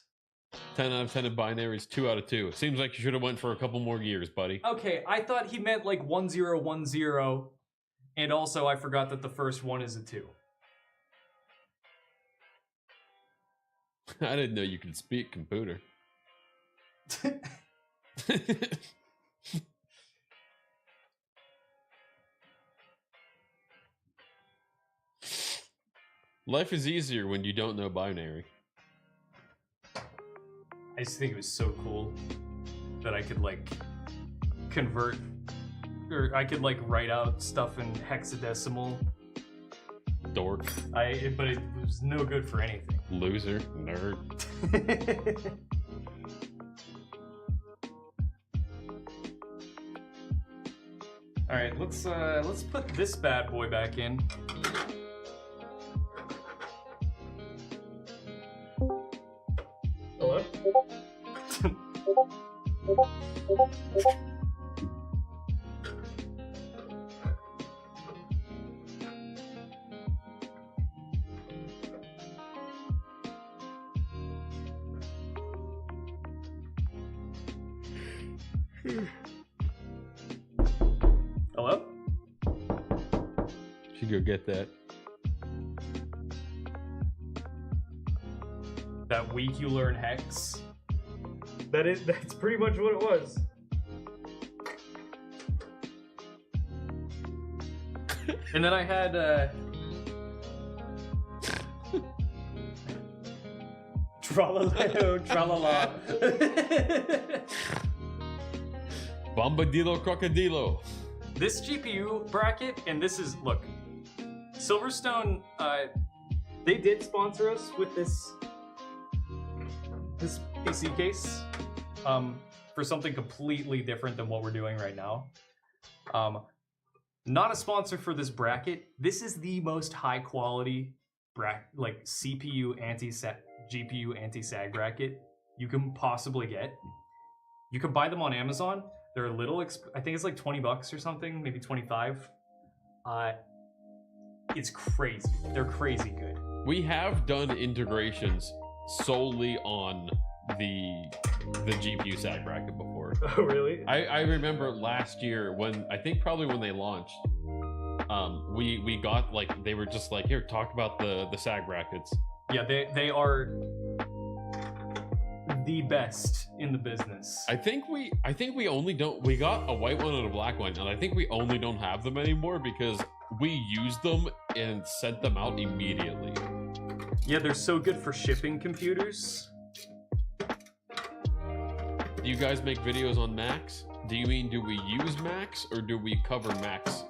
10 out of 10 in binary is 2 out of 2. Seems like you should have went for a couple more years, buddy. Okay, I thought he meant like 1 0 1 0, and also I forgot that the first one is a 2. I didn't know you could speak computer. Life is easier when you don't know binary. I just think it was so cool that I could like convert, or I could like write out stuff in hexadecimal. Dork. But it was no good for anything. Loser. Nerd. All right, let's put this bad boy back in. Hello? Hello? Should go get that. That week you learn hex. That's pretty much what it was. And then I had Tralala, tralala. Bombadillo crocodilo. This GPU bracket, and this is, look, Silverstone, they did sponsor us with this PC case, for something completely different than what we're doing right now. Not a sponsor for this bracket. This is the most high quality like CPU anti-sag, GPU anti-sag bracket you can possibly get. You can buy them on Amazon. They're a little, I think it's like 20 bucks or something, maybe 25. It's crazy. They're crazy good. We have done integrations solely on the GPU sag bracket before. Oh, really? I remember last year when, I think probably when they launched, we got like, they were just like, here, talk about the sag brackets. Yeah, they are the best in the business. I think we only don't, we got a white one and a black one, and I think we only don't have them anymore because we used them and sent them out immediately. Yeah, they're so good for shipping computers. Do you guys make videos on Macs? Do you mean, do we use Macs or do we cover Macs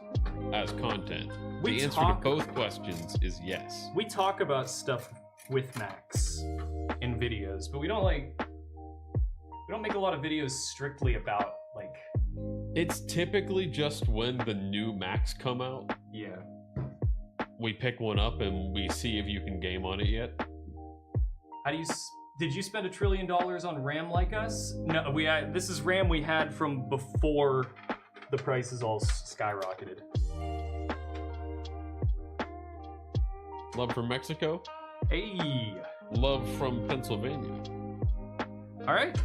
as content? The answer to both questions is yes. We talk about stuff with Macs in videos, but we don't make a lot of videos strictly about like. It's typically just when the new Macs come out. Yeah. We pick one up and we see if you can game on it yet. How do you? Did you spend $1 trillion on RAM like us? No, this is RAM we had from before the prices all skyrocketed. Love from Mexico. Hey. Love from Pennsylvania. All right,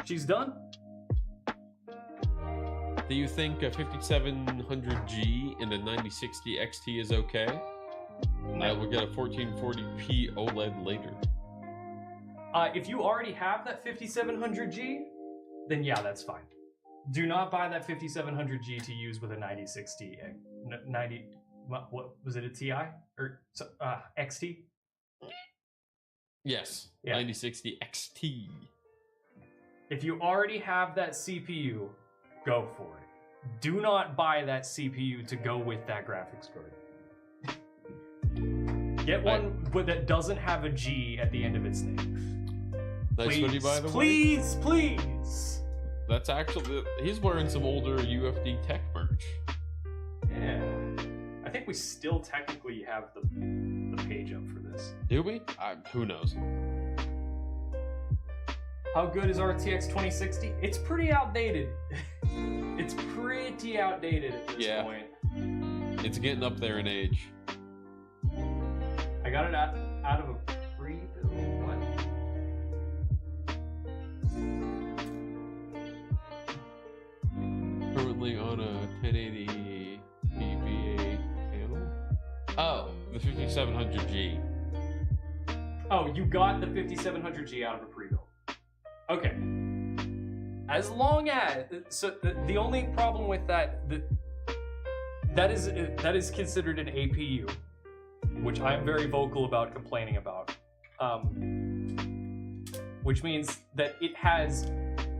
she's done. Do you think a 5700G and a 9060 XT is okay? I will get a 1440p OLED later. If you already have that 5700G, then yeah, that's fine. Do not buy that 5700G to use with a 9060 what was it, a TI or XT? Yes, Yeah. 9060 XT. If you already have that CPU, go for it. Do not buy that CPU to go with that graphics card. Get one that doesn't have a G at the end of its name. Nice hoodie, by the way. Please, please. That's actually, he's wearing some older UFD tech merch. Yeah. I think we still technically have the page up for this. Do we? Who knows? How good is RTX 2060? It's pretty outdated. It's pretty outdated at this point. It's getting up there in age. I got it out of a pre-build. What? Currently on a 1080 PVA panel. Oh, the 5700G. Oh, you got the 5700G out of a pre-build. Okay. As long as the only problem with that is considered an APU, which I'm very vocal about complaining about. Which means that it has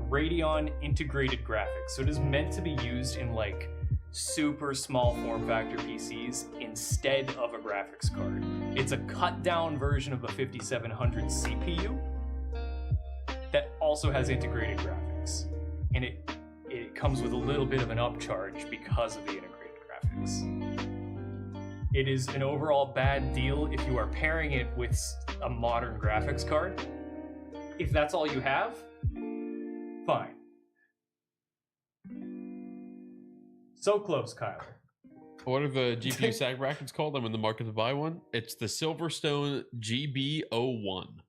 Radeon integrated graphics, so it is meant to be used in like super small form factor PCs instead of a graphics card. It's a cut down version of a 5700 CPU that also has integrated graphics, and it comes with a little bit of an upcharge because of the integrated graphics. It is an overall bad deal if you are pairing it with a modern graphics card. If that's all you have, fine. So close, Kyler. What are the GPU SAG brackets called? I'm in the market to buy one. It's the Silverstone GB01.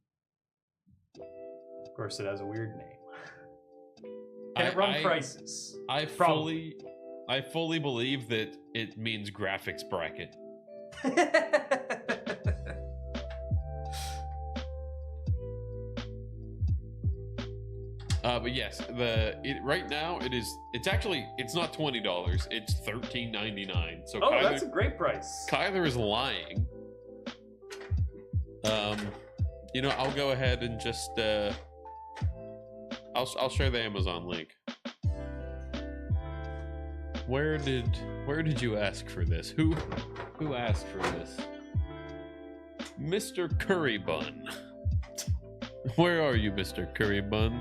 Of course, it has a weird name. Can it run prices? I fully believe that it means graphics bracket. But yes, right now it's not $20. It's $13.99. So oh, that's a great price. Kyler is lying. I'll go ahead and just I'll share the Amazon link. Where did you ask for this? Who asked for this? Mr. Curry Bun. Where are you, Mr. Curry Bun?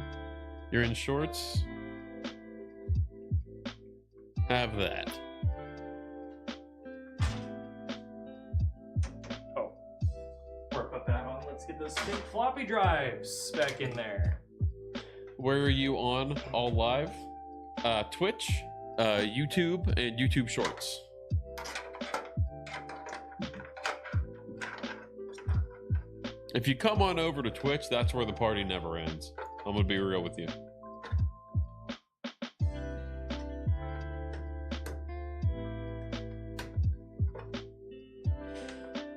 You're in shorts? Have that. Oh. Or put that on. Let's get those big floppy drives back in there. Where are you on? All live? Twitch, YouTube, and YouTube Shorts. If you come on over to Twitch, that's where the party never ends. I'm gonna be real with you.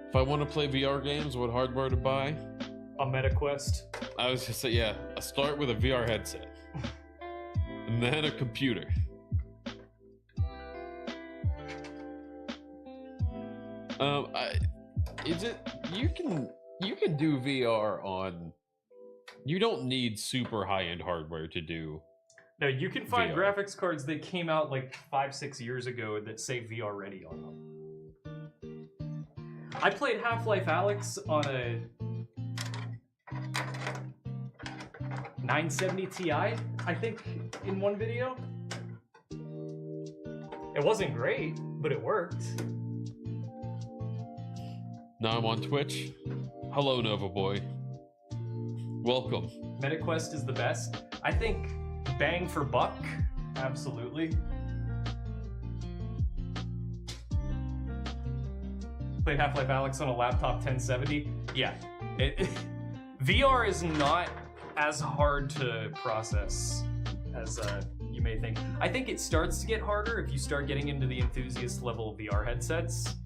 If I want to play VR games, what hardware to buy? A MetaQuest. I was just say, yeah, I start with a VR headset. And then a computer. You can do VR on. You don't need super high-end hardware to do. No, you can find VR. graphics cards that came out like 5-6 years ago that say VR ready on them. I played Half-Life Alyx on a 970 Ti, I think, in one video. It wasn't great, but it worked. Now I'm on Twitch. Hello, Nova Boy. Welcome. MetaQuest is the best. I think bang for buck, absolutely. Played Half-Life Alyx on a laptop 1070. Yeah, VR is not as hard to process as you may think. I think it starts to get harder if you start getting into the enthusiast level VR headsets.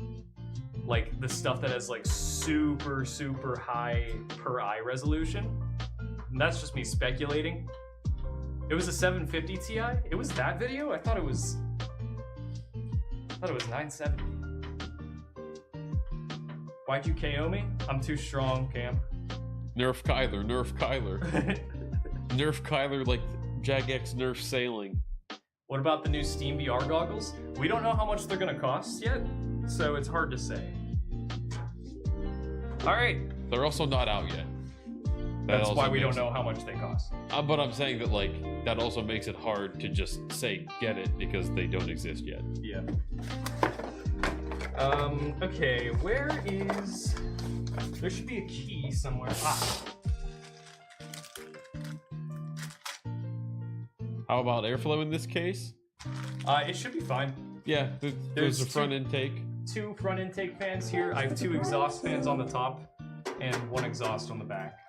Like the stuff that has like super, super high per eye resolution. And that's just me speculating. It was a 750 Ti? It was that video? I thought it was 970. Why'd you KO me? I'm too strong, Cam. Nerf Kyler, nerf Kyler. Nerf Kyler like Jagex nerf sailing. What about the new Steam VR goggles? We don't know how much they're gonna cost yet, so it's hard to say. All right. They're also not out yet. That's why we don't know how much they cost. But I'm saying that like that also makes it hard to just say get it because they don't exist yet. Yeah. Okay, where is... There should be a key somewhere. Ah. How about airflow in this case? It should be fine. Yeah, there's a front intake. 2 front intake fans here. I have 2 exhaust fans on the top and 1 exhaust on the back.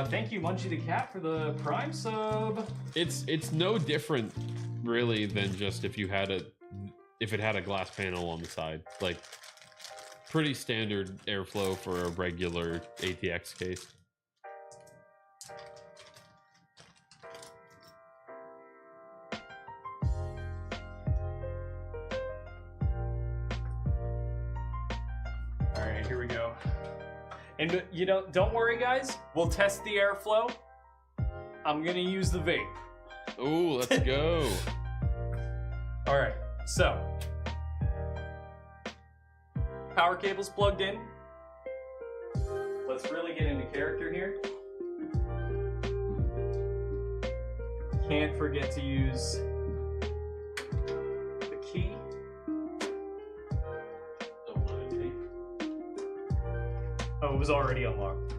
Thank you, Munchie the Cat, for the Prime sub. It's no different, really, than just if it had a glass panel on the side. Like, pretty standard airflow for a regular ATX case. All right, here we go. And you know, don't worry, guys. We'll test the airflow. I'm gonna use the vape. Ooh, let's go. All right, so power cable's plugged in. Let's really get into character here. Can't forget to use the key. Oh, it was already unlocked.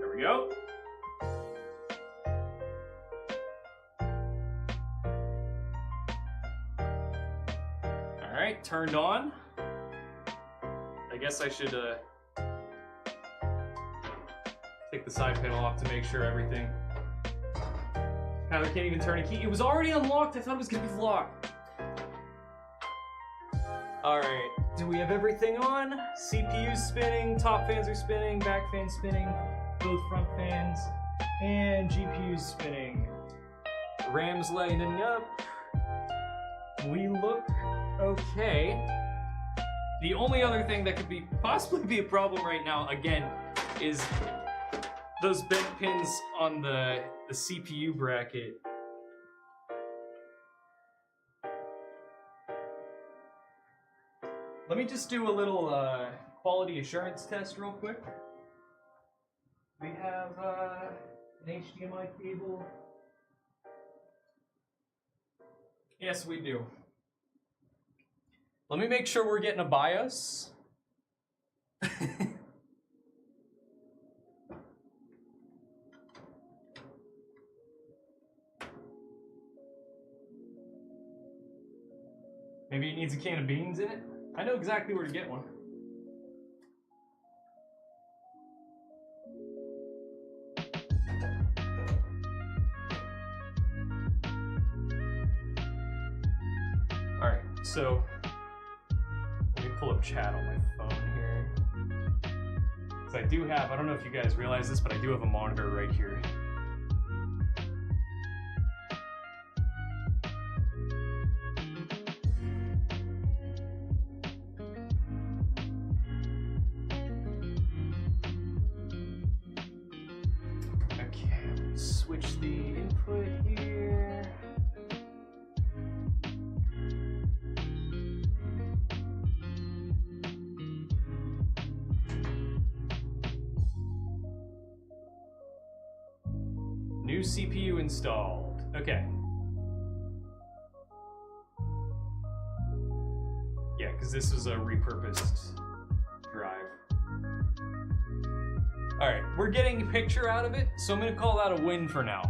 There we go. All right, turned on. I guess I should take the side panel off to make sure everything. Kyler can't even turn a key. It was already unlocked. I thought it was gonna be locked. All right, do we have everything on? CPU's spinning, top fans are spinning, back fans spinning, both front fans, and GPU's spinning. RAM's lighting up. We look okay. The only other thing that could possibly be a problem right now, again, is those bent pins on the CPU bracket. Let me just do a little quality assurance test real quick. We have an HDMI cable. Yes, we do. Let me make sure we're getting a BIOS. Maybe it needs a can of beans in it. I know exactly where to get one. All right, so let me pull up chat on my phone here. Because I do have, I don't know if you guys realize this, but I do have a monitor right here. Switch the input here. New CPU installed. Okay. Yeah, because this is a repurposed drive. All right, we're getting a picture out of it, so I'm gonna call that a win for now.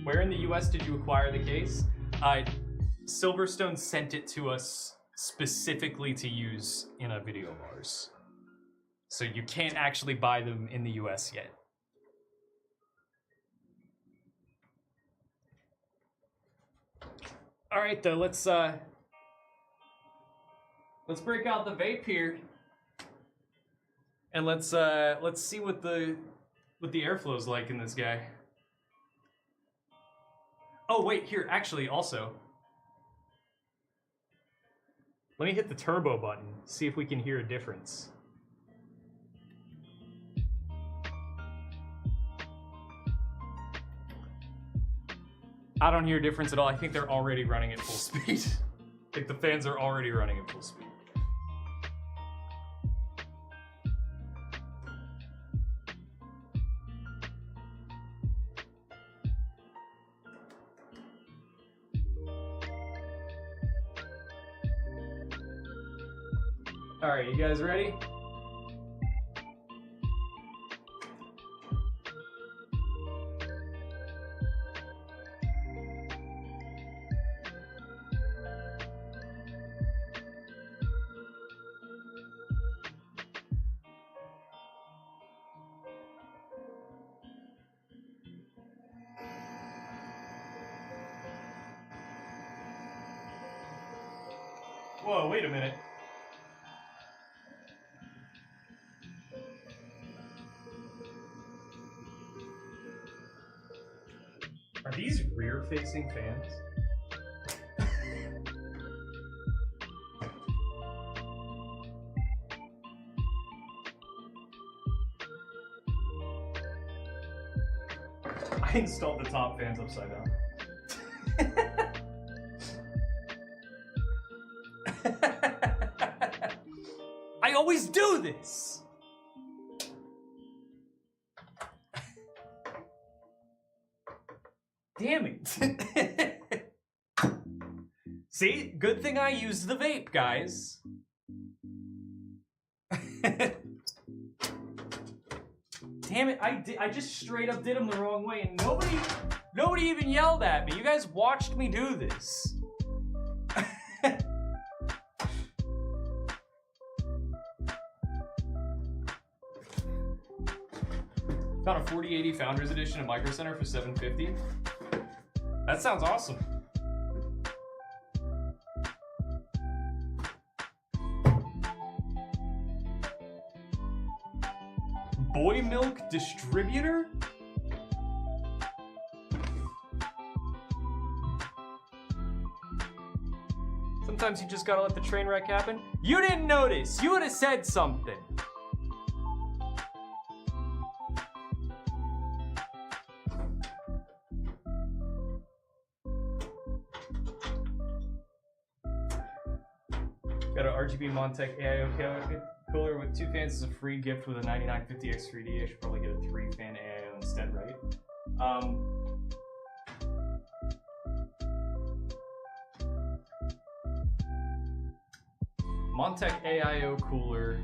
Where in the US did you acquire the case? Silverstone sent it to us specifically to use in a video of ours. So you can't actually buy them in the US yet. All right, though. Let's break out the vape here, and let's see what the airflow's like in this guy. Oh wait, here actually also. Let me hit the turbo button. See if we can hear a difference. I don't hear a difference at all. I think they're already running at full speed. I think the fans are already running at full speed. All right, you guys ready? Whoa, wait a minute. Are these rear-facing fans? I installed the top fans upside down. I always do this! Damn it. See? Good thing I used the vape, guys. Damn it, I just straight up did them the wrong way and nobody even yelled at me. You guys watched me do this. Found a 4080 Founders Edition at Micro Center for $750. That sounds awesome. Boy Milk Distributor? Sometimes you just gotta let the train wreck happen. You didn't notice. You would have said something. Got an RGB Montech AIO cooler with 2 fans as a free gift with a 9950X3D. I should probably get a 3-fan AIO instead, right? Montech AIO cooler.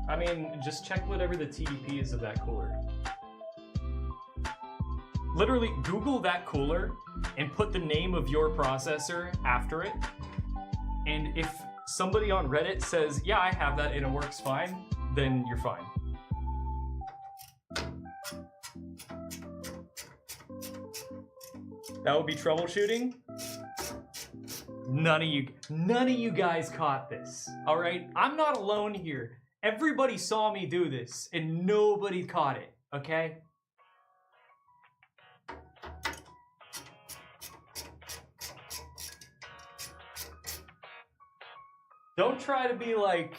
I mean, just check whatever the TDP is of that cooler. Literally, Google that cooler and put the name of your processor after it. And if somebody on Reddit says, yeah, I have that and it works fine, then you're fine. That would be troubleshooting. None of you guys caught this, all right? I'm not alone here. Everybody saw me do this and nobody caught it, okay? Don't try to be like,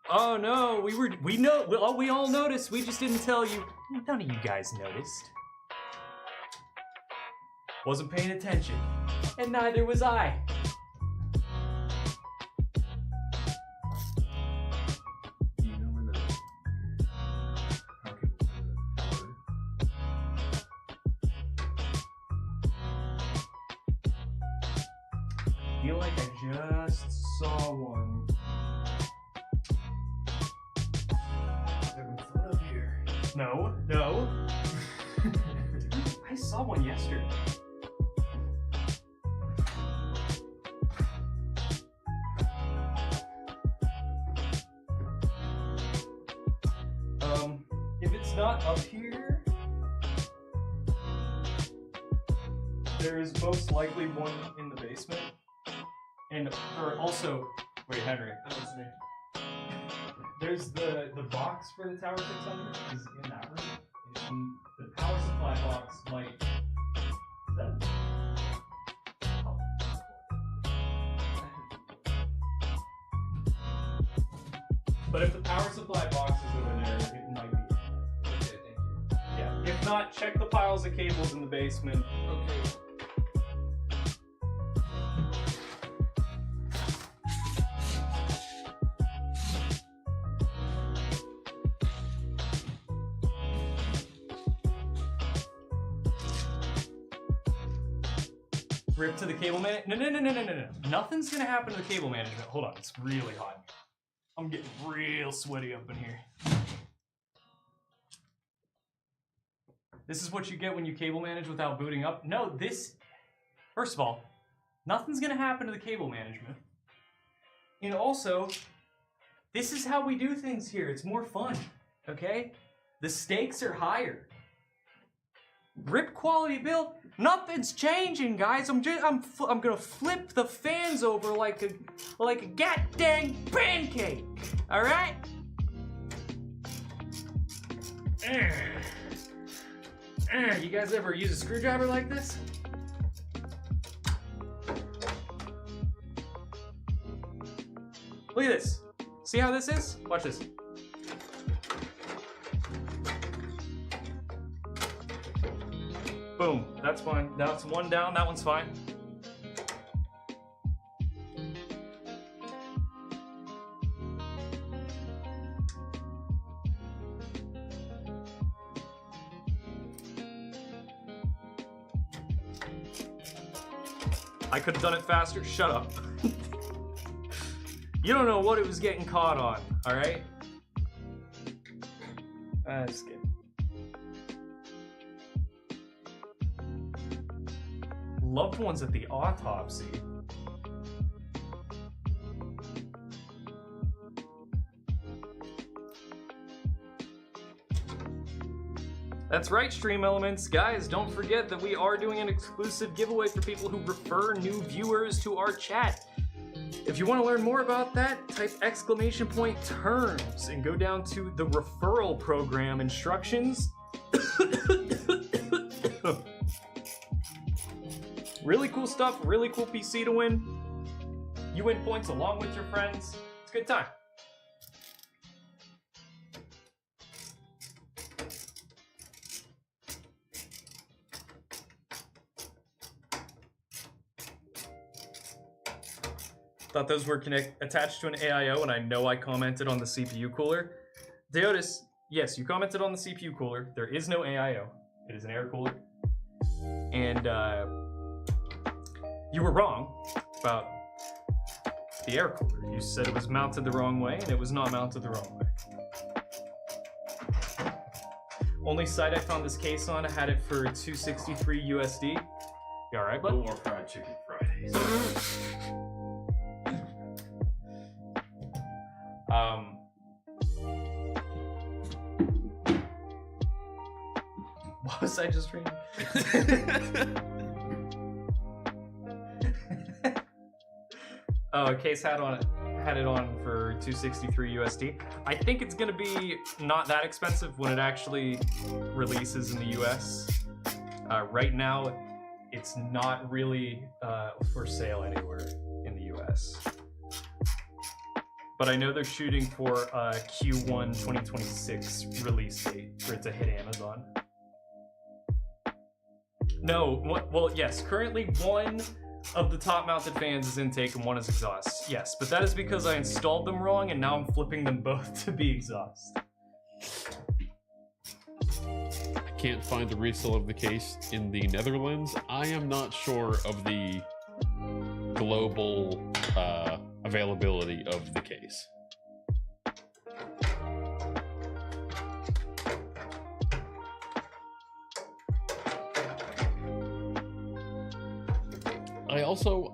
oh no, we all noticed, we just didn't tell you. None of you guys noticed. Wasn't paying attention, and neither was I. Do you know where the power cable I feel like I just saw one. They're in front of here. No. I saw one yesterday. If it's not up here, There is most likely one in the basement. And also, wait, Henry. I'm listening. There's the box for the Tower 600 is in that room. And the power supply box might. Is that? Oh. But if the power supply box is over there, it might be. Okay, thank you. Yeah. If not, check the piles of cables in the basement. Okay. Rip to the cable man. No. Nothing's gonna happen to the cable management. Hold on, it's really hot. I'm getting real sweaty up in here. This is what you get when you cable manage without booting up. No, first of all, nothing's gonna happen to the cable management. And also, this is how we do things here. It's more fun, okay? The stakes are higher. Rip quality build. Nothing's changing, guys. I'm gonna flip the fans over like a goddamn pancake. All right. You guys ever use a screwdriver like this? Look at this. See how this is? Watch this. Boom, that's fine. That's one down, that one's fine. I could have done it faster. Shut up. You don't know what it was getting caught on, alright? Just kidding. Loved ones at the autopsy. That's right, Stream Elements. Guys, don't forget that we are doing an exclusive giveaway for people who refer new viewers to our chat. If you want to learn more about that, type !terms and go down to the referral program instructions. Really cool stuff, really cool PC to win. You win points along with your friends. It's a good time. Thought those were attached to an AIO, and I know I commented on the CPU cooler. Deotis, yes, you commented on the CPU cooler. There is no AIO. It is an air cooler. And you were wrong about the air cooler. You said it was mounted the wrong way, and it was not mounted the wrong way. Only site I found this case on had it for $263 USD. You alright, bud? No more fried chicken Fridays. What was I just reading? Oh, Case had it on for $263 USD. I think it's gonna be not that expensive when it actually releases in the US. Right now, it's not really for sale anywhere in the US. But I know they're shooting for a Q1 2026 release date for it to hit Amazon. No, well, yes, currently one of the top mounted fans is intake and one is exhaust. Yes, but that is because I installed them wrong and now I'm flipping them both to be exhaust. I can't find the resale of the case in the Netherlands. I am not sure of the global availability of the case.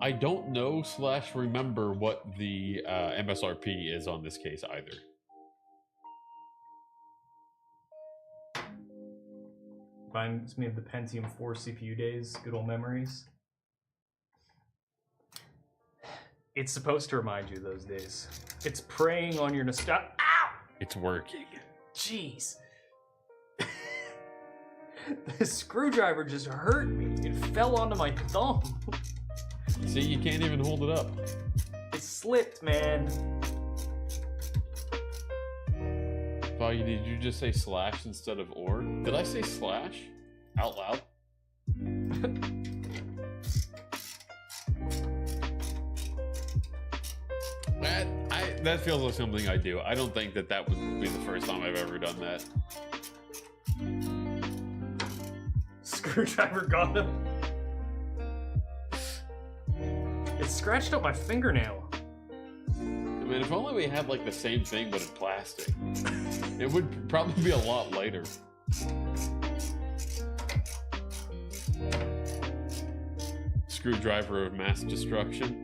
I don't know / remember what the MSRP is on this case either. Reminds me of the Pentium 4 CPU days, good old memories. It's supposed to remind you of those days. It's preying on your nostalgia. Ow! It's working. Jeez. The screwdriver just hurt me. It fell onto my thumb. See, you can't even hold it up. It slipped, man. Foggy, did you just say slash instead of or? Did I say slash out loud? That feels like something I do. I don't think that that would be the first time I've ever done that. Screwdriver got him. It scratched up my fingernail. I mean, if only we had like the same thing but in plastic. It would probably be a lot lighter. Screwdriver of mass destruction.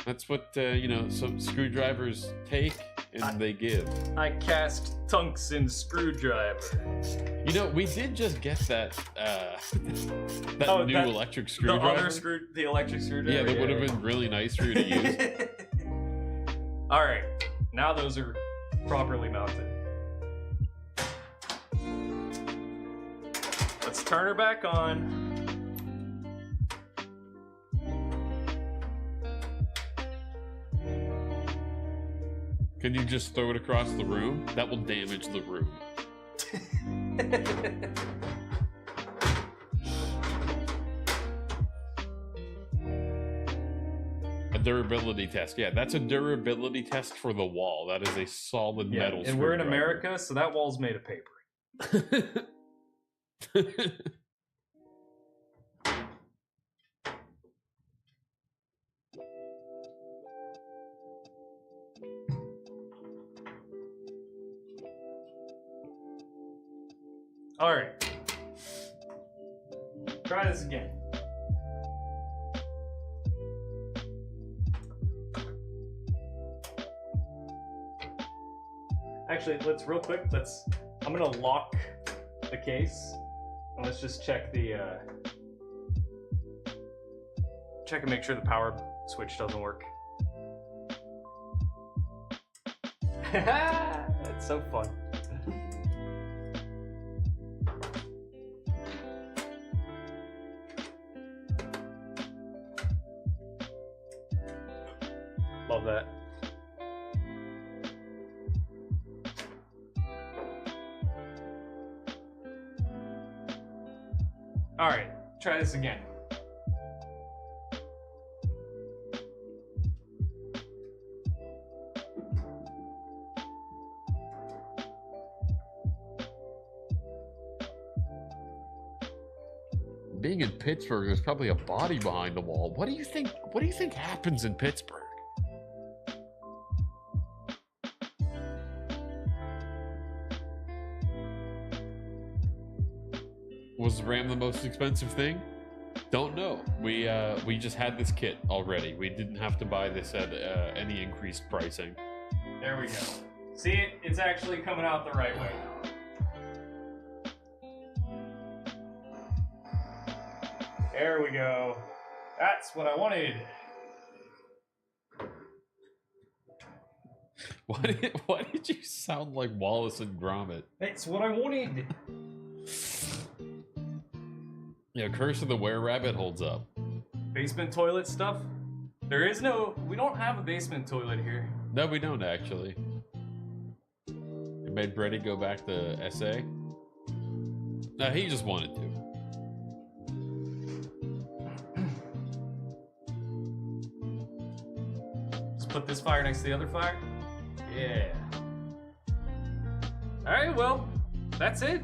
That's what, you know, some screwdrivers take and they give. I cast tungsten screwdriver. You know, we did just get that, new electric screwdriver. The electric screwdriver. Yeah, that would have been really nice for you to use. All right, now those are properly mounted. Let's turn her back on. Can you just throw it across the room? That will damage the room. A durability test. Yeah, that's a durability test for the wall. That is a solid metal and we're in screwdriver. America, so that wall's made of paper. All right. Try this again. Actually, let's real quick. I'm gonna lock the case, and let's just check the check and make sure the power switch doesn't work. That's so fun. Love that. All right, try this again. Being in Pittsburgh, there's probably a body behind the wall. What do you think happens in Pittsburgh? Was the RAM the most expensive thing? Don't know. We just had this kit already. We didn't have to buy this at any increased pricing. There we go. See, it's actually coming out the right way now. There we go. That's what I wanted. Why did you sound like Wallace and Gromit? That's what I wanted. Yeah, Curse of the Were-Rabbit holds up. Basement toilet stuff? We don't have a basement toilet here. No, we don't actually. It made Brady go back to SA. No, he just wanted to. Just put this fire next to the other fire. Yeah. Alright, well, that's it.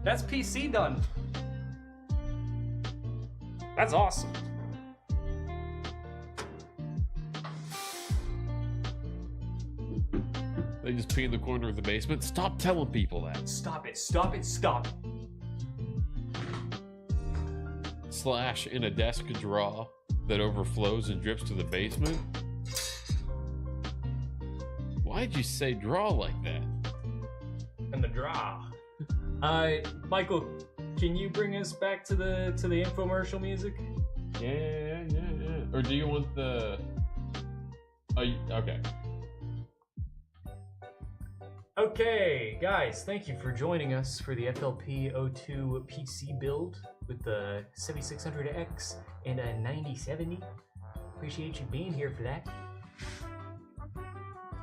That's PC done. That's awesome. They just pee in the corner of the basement. Stop telling people that. Stop it, stop it, stop it. Slash in a desk drawer that overflows and drips to the basement. Why'd you say draw like that? In the draw. Michael, can you bring us back to the infomercial music? Yeah. Or do you want the? Okay. Okay, guys, thank you for joining us for the FLP02 PC build with the 7600X and a 9070. Appreciate you being here for that.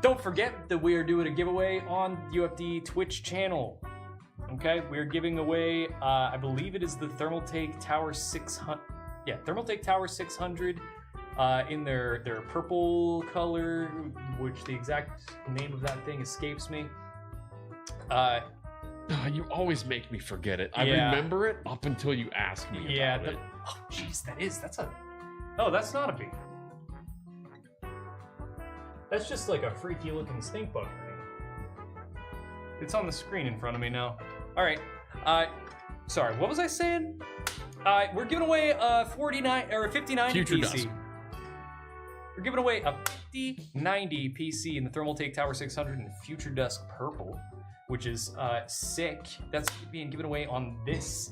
Don't forget that we are doing a giveaway on UFD Twitch channel. Okay, we're giving away, I believe it is the Thermaltake Tower 600. Yeah, Thermaltake Tower 600 in their purple color, which the exact name of that thing escapes me. You always make me forget it. I Yeah. remember it up until you ask me about it. Oh, jeez, that's a. Oh, that's not a bee. That's just like a freaky looking stink bug thing. It's on the screen in front of me now. All right. Sorry, what was I saying? We're giving away a 5090 Future PC. Dusk. We're giving away a 5090 PC in the Thermaltake Tower 600 in Future Dusk Purple, which is sick. That's being given away on this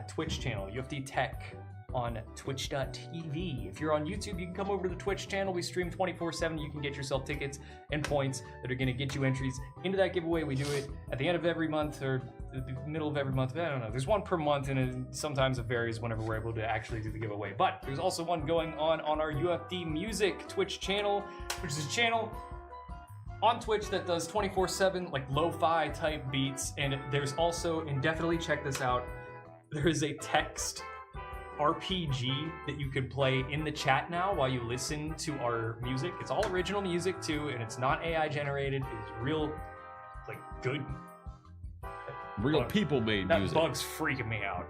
Twitch channel, UFD Tech, on twitch.tv. If you're on YouTube, you can come over to the Twitch channel. We stream 24/7. You can get yourself tickets and points that are going to get you entries into that giveaway. We do it at the end of every month or the middle of every month. I don't know. There's one per month, and sometimes it varies whenever we're able to actually do the giveaway. But there's also one going on our UFD Music Twitch channel, which is a channel on Twitch that does 24/7 like lo-fi type beats. And there's also, and definitely check this out, there is a text RPG that you can play in the chat now while you listen to our music. It's all original music too, and it's not AI generated. It's real, like, good. Real people made music. That bug's freaking me out.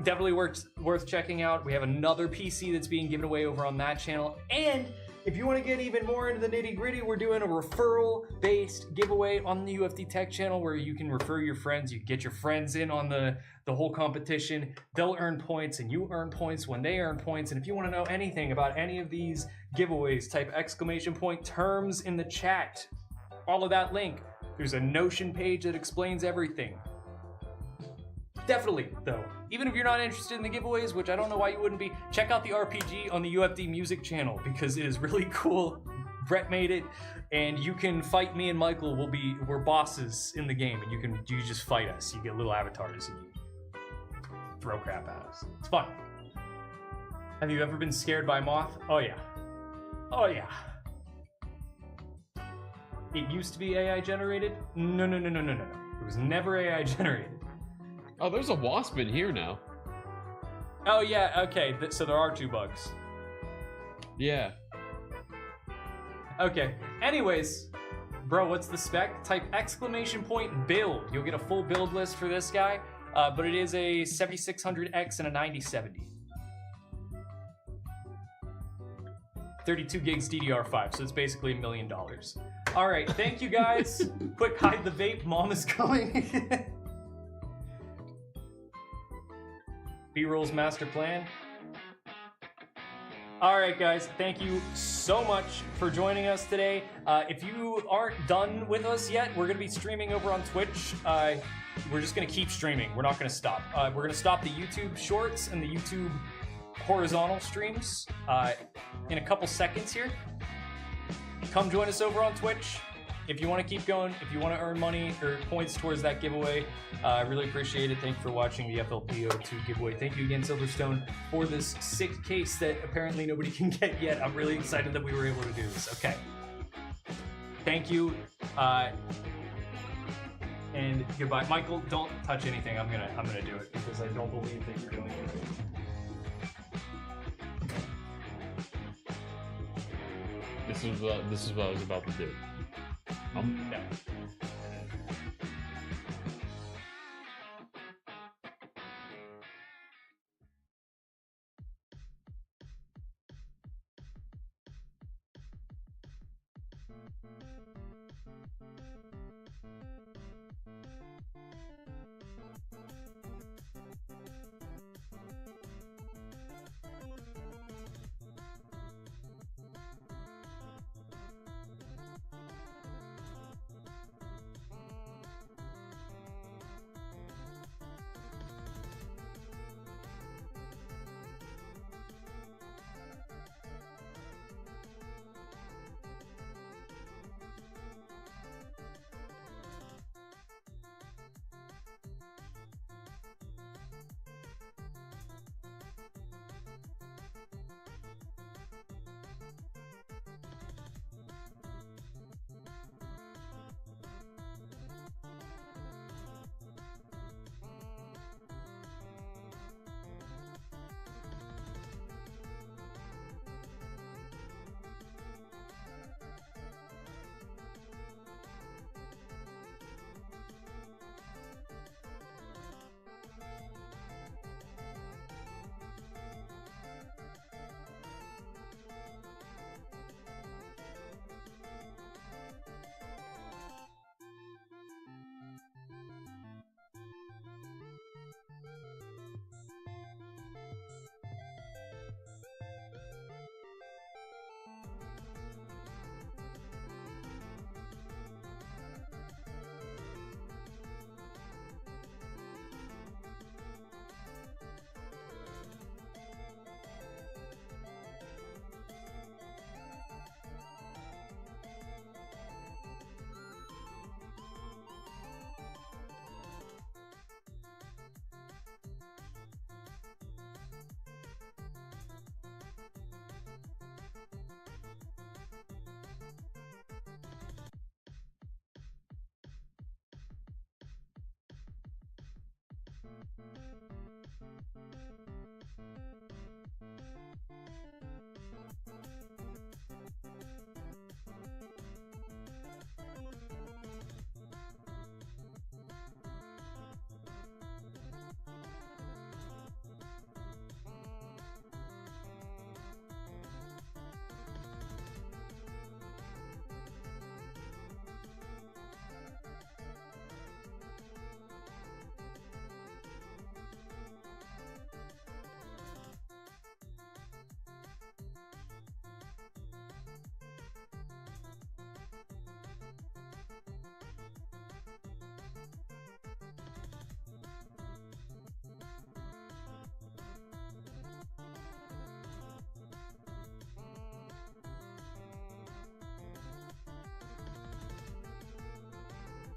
Definitely worth checking out. We have another PC that's being given away over on that channel. And if you want to get even more into the nitty-gritty, we're doing a referral-based giveaway on the UFD Tech channel where you can refer your friends. You get your friends in on the whole competition. They'll earn points, and you earn points when they earn points. And if you want to know anything about any of these giveaways, type ! terms in the chat. Follow that link. There's a Notion page that explains everything. Definitely, though, even if you're not interested in the giveaways, which I don't know why you wouldn't be, check out the RPG on the UFD Music channel because it is really cool. Brett made it, and you can fight me and Michael. We're bosses in the game, and you just fight us. You get little avatars and you throw crap at us. It's fun. Have you ever been scared by a moth? Oh yeah. Oh yeah. It used to be AI generated? No. It was never AI generated. Oh, there's a wasp in here now. Oh yeah, okay, so there are two bugs. Yeah. Okay, anyways, bro, what's the spec? Type !build. You'll get a full build list for this guy, but it is a 7600X and a 9070. 32 gigs DDR5, so it's basically $1 million. All right, thank you guys. Quick, hide the vape, mom is coming. B-roll's master plan. All right, guys, thank you so much for joining us today. If you aren't done with us yet, we're gonna be streaming over on Twitch. We're just gonna keep streaming. We're not gonna stop. We're gonna stop the YouTube shorts and the YouTube horizontal streams in a couple seconds here. Come join us over on Twitch. If you want to keep going, if you want to earn money or points towards that giveaway, I really appreciate it. Thank you for watching the FLP02 giveaway. Thank you again, Silverstone, for this sick case that apparently nobody can get yet. I'm really excited that we were able to do this. Okay. Thank you. And goodbye. Michael, don't touch anything. I'm gonna do it because I don't believe that you're doing it. This is what I was about to do. Yeah.